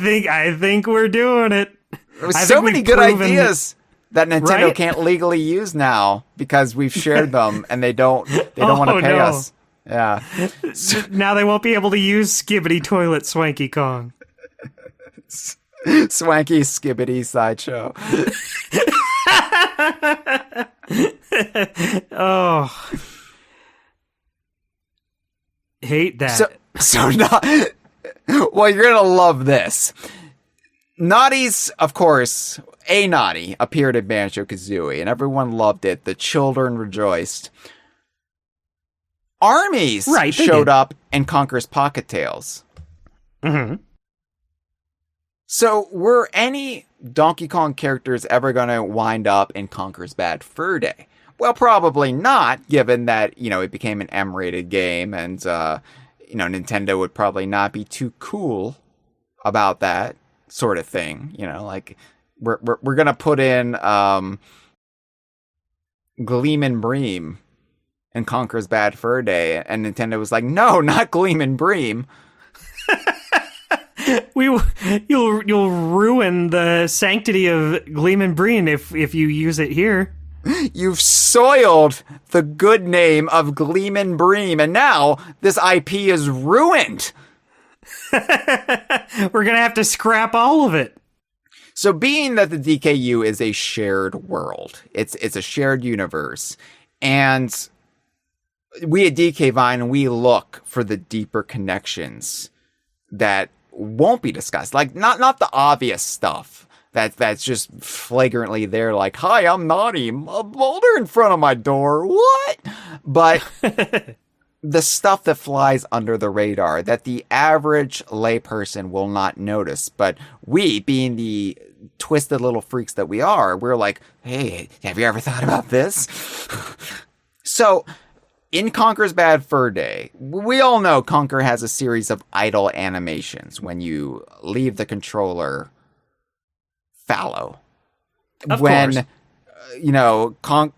think we're doing it. So many good ideas that Nintendo can't legally use now because we've shared them and they don't want to pay us. Yeah. Now they won't be able to use Skibbity Toilet Swanky Kong. Swanky Skibbity Sideshow. Oh. Hate that. So not. Well, you're gonna love this. Gnawties, of course, a Gnawty appeared in Banjo-Kazooie, and everyone loved it. The children rejoiced. Armies showed up in Conker's Pocket Tales. Mm-hmm. So, were any Donkey Kong characters ever going to wind up in Conker's Bad Fur Day? Well, probably not, given that, it became an M-rated game, and, Nintendo would probably not be too cool about that sort of thing. We're gonna put in Gleam and Bream in Conker's Bad Fur Day, and Nintendo was like, no, not Gleam and Bream. You'll ruin the sanctity of Gleam and Bream if you use it here. You've soiled the good name of Gleam and Bream, and now this IP is ruined. We're gonna have to scrap all of it. So being that the DKU is a shared world, it's a shared universe, and we at DK Vine, we look for the deeper connections that won't be discussed. Like, not the obvious stuff that's just flagrantly there, like, hi, I'm Gnawty, a boulder in front of my door, what? But the stuff that flies under the radar that the average layperson will not notice, but we, being the twisted little freaks that we are, we're like, hey, have you ever thought about this? So, in Conker's Bad Fur Day, we all know Conker has a series of idle animations when you leave the controller fallow. Of course.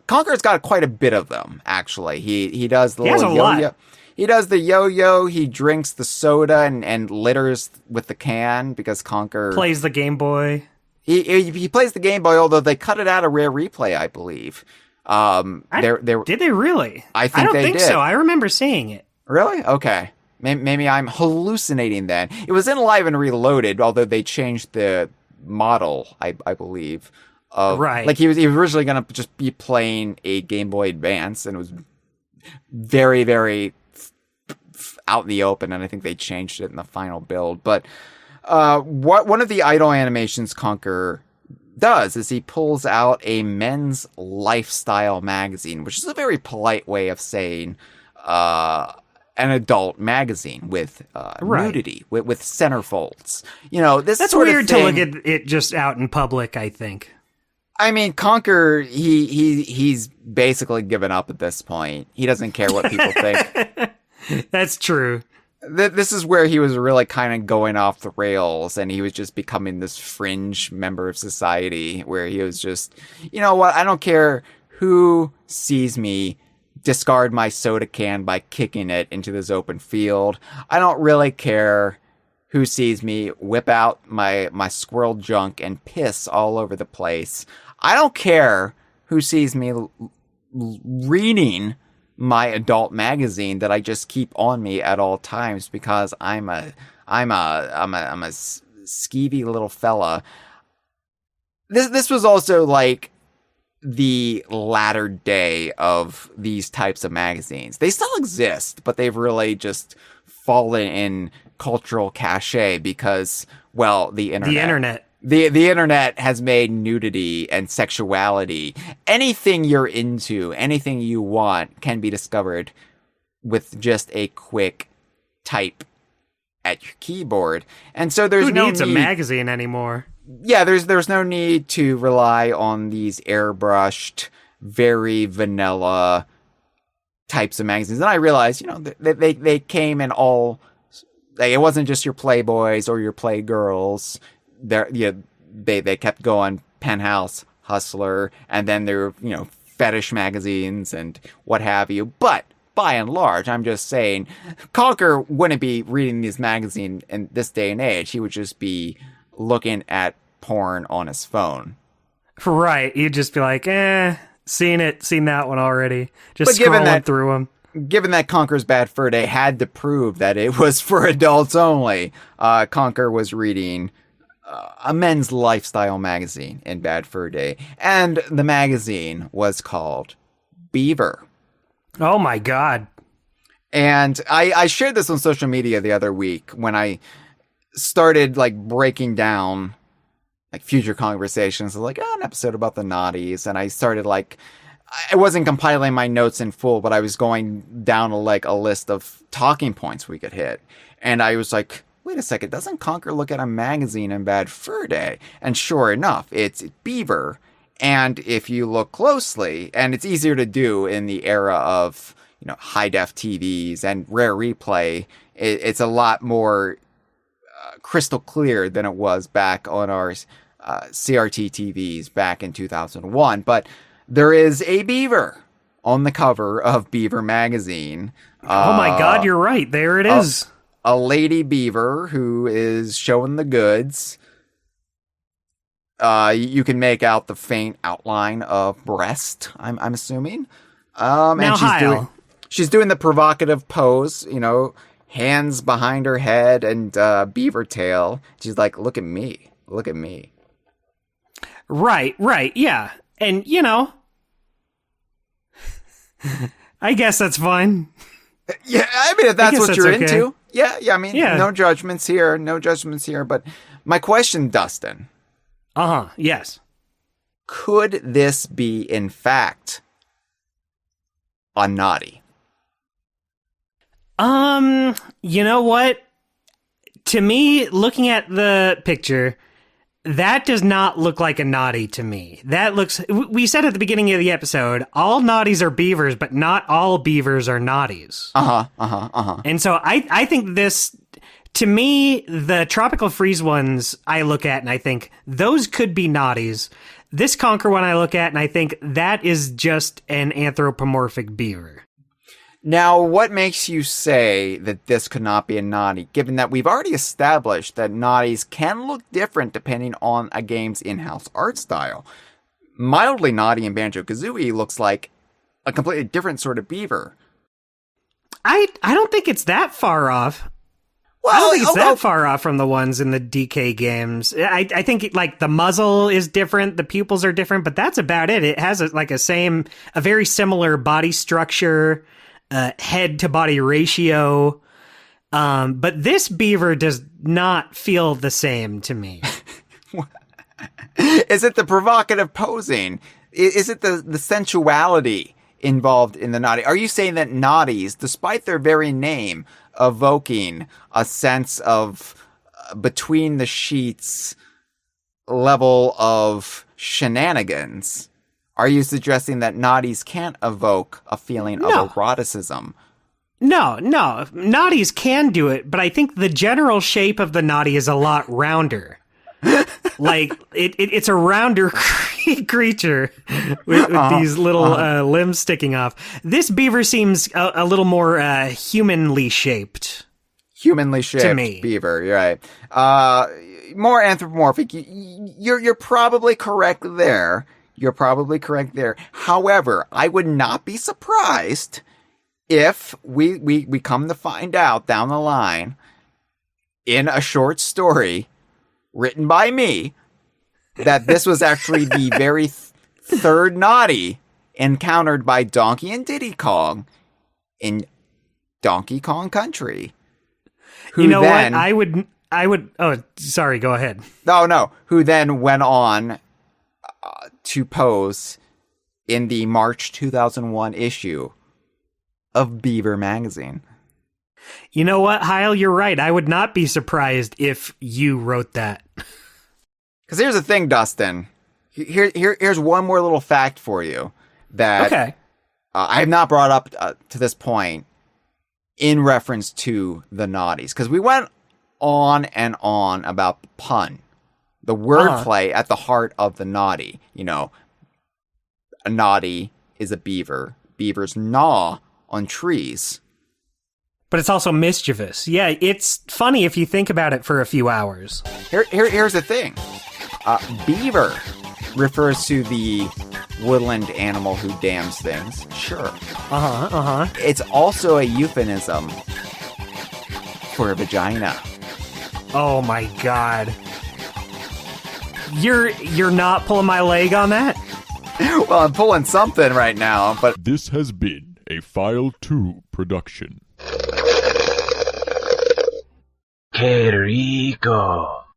Conker's got quite a bit of them, actually. He does the little yo-yo. He does the yo-yo, he drinks the soda and litters with the can because Conker plays the Game Boy. He plays the Game Boy, although they cut it out of Rare Replay, I believe. Did they really? I think I don't they think did. so. I remember seeing it. Really? Okay. Maybe I'm hallucinating then. It was in Live and Reloaded, although they changed the model, I believe. Right. Like he was originally going to just be playing a Game Boy Advance, and it was very, very out in the open, and I think they changed it in the final build. But one of the idle animations Conker does is he pulls out a men's lifestyle magazine, which is a very polite way of saying an adult magazine with nudity, with centerfolds. This That's sort weird of thing, to look at it just out in public, I think. I mean, Conker, he's basically given up at this point. He doesn't care what people think. That's true. This is where he was really kind of going off the rails, and he was just becoming this fringe member of society where he was just, you know what, I don't care who sees me discard my soda can by kicking it into this open field. I don't really care who sees me whip out my squirrel junk and piss all over the place. I don't care who sees me reading my adult magazine that I just keep on me at all times because I'm a skeevy little fella. This was also like the latter day of these types of magazines. They still exist, but they've really just fallen in cultural cachet because, well, the internet. The internet has made nudity and sexuality, anything you're into, anything you want, can be discovered with just a quick type at your keyboard. And so there's Who no needs need, a magazine anymore? Yeah, there's no need to rely on these airbrushed, very vanilla types of magazines. And I realized, they came in all, like, it wasn't just your Playboys or your Playgirls. They kept going, Penthouse, Hustler, and then there were, fetish magazines and what have you. But by and large, I'm just saying, Conker wouldn't be reading these magazines in this day and age. He would just be looking at porn on his phone. Right. You'd just be like, seen that one already. Just scrolling through them. Given that Conker's Bad Fur Day had to prove that it was for adults only, Conker was reading a men's lifestyle magazine in Bad Fur Day. And the magazine was called Beaver. Oh my God. And I shared this on social media the other week when I started breaking down future conversations, an episode about the Gnawties. And I started I wasn't compiling my notes in full, but I was going down a list of talking points we could hit. And I was like, wait a second, doesn't Conker look at a magazine in Bad Fur Day? And sure enough, it's Beaver. And if you look closely, and it's easier to do in the era of, high-def TVs and rare replay, it's a lot more crystal clear than it was back on our CRT TVs back in 2001. But there is a beaver on the cover of Beaver magazine. Oh my God, you're right. There it is. A lady beaver who is showing the goods. You can make out the faint outline of breast, I'm assuming. Now, and she's doing the provocative pose, hands behind her head and beaver tail. She's like, look at me. Look at me. Right, yeah. And, I guess that's fine. Yeah, I mean, if that's what you're okay. into. Yeah, I mean, no judgments here. But my question, Dustin. Yes. Could this be, in fact, a Gnawty? You know what? To me, looking at the picture, that does not look like a Gnawty to me. That looks... We said at the beginning of the episode, all Gnawties are beavers, but not all beavers are Gnawties. And so I think this... To me, the tropical freeze ones I look at and I think, those could be Gnawties. This Conker one I look at and I think, that is just an anthropomorphic beaver. Now, what makes you say that this could not be a Gnawty, given that we've already established that Gnawties can look different depending on a game's in-house art style? Mildly Gnawty in Banjo-Kazooie looks like a completely different sort of beaver. I don't think it's that far off. Well, I don't think it's that far off from the ones in the DK games. I think the muzzle is different, the pupils are different, but that's about it. It has a very similar body structure, head to body ratio. But this beaver does not feel the same to me. Is it the provocative posing? Is it the sensuality involved in the naughty? Are you saying that Gnawties, despite their very name evoking a sense of between the sheets level of shenanigans, are you suggesting that Gnawties can't evoke a feeling of eroticism? No. Gnawties can do it, but I think the general shape of the Gnawty is a lot rounder. Like, it's a rounder creature with these little limbs sticking off. This beaver seems a little more humanly shaped. Humanly shaped to me. Beaver, you're right. More anthropomorphic. You're probably correct there. You're probably correct there. However, I would not be surprised if we come to find out down the line in a short story written by me that this was actually the very third Gnawty encountered by Donkey and Diddy Kong in Donkey Kong Country. You know what? I would. Oh, sorry. Go ahead. No. Who then went on to pose in the March 2001 issue of Beaver magazine. You know what, Hyle? You're right. I would not be surprised if you wrote that. Because here's the thing, Dustin. Here's one more little fact for you that I have not brought up to this point in reference to the Gnawties. Because we went on and on about the pun, the wordplay at the heart of the Gnawty. You know, a Gnawty is a beaver. Beavers gnaw on trees. But it's also mischievous. Yeah, it's funny if you think about it for a few hours. Here's the thing. Beaver refers to the woodland animal who dams things. Sure. It's also a euphemism for a vagina. Oh my god. You're not pulling my leg on that? Well, I'm pulling something right now, but... This has been a File 2 production. Que rico.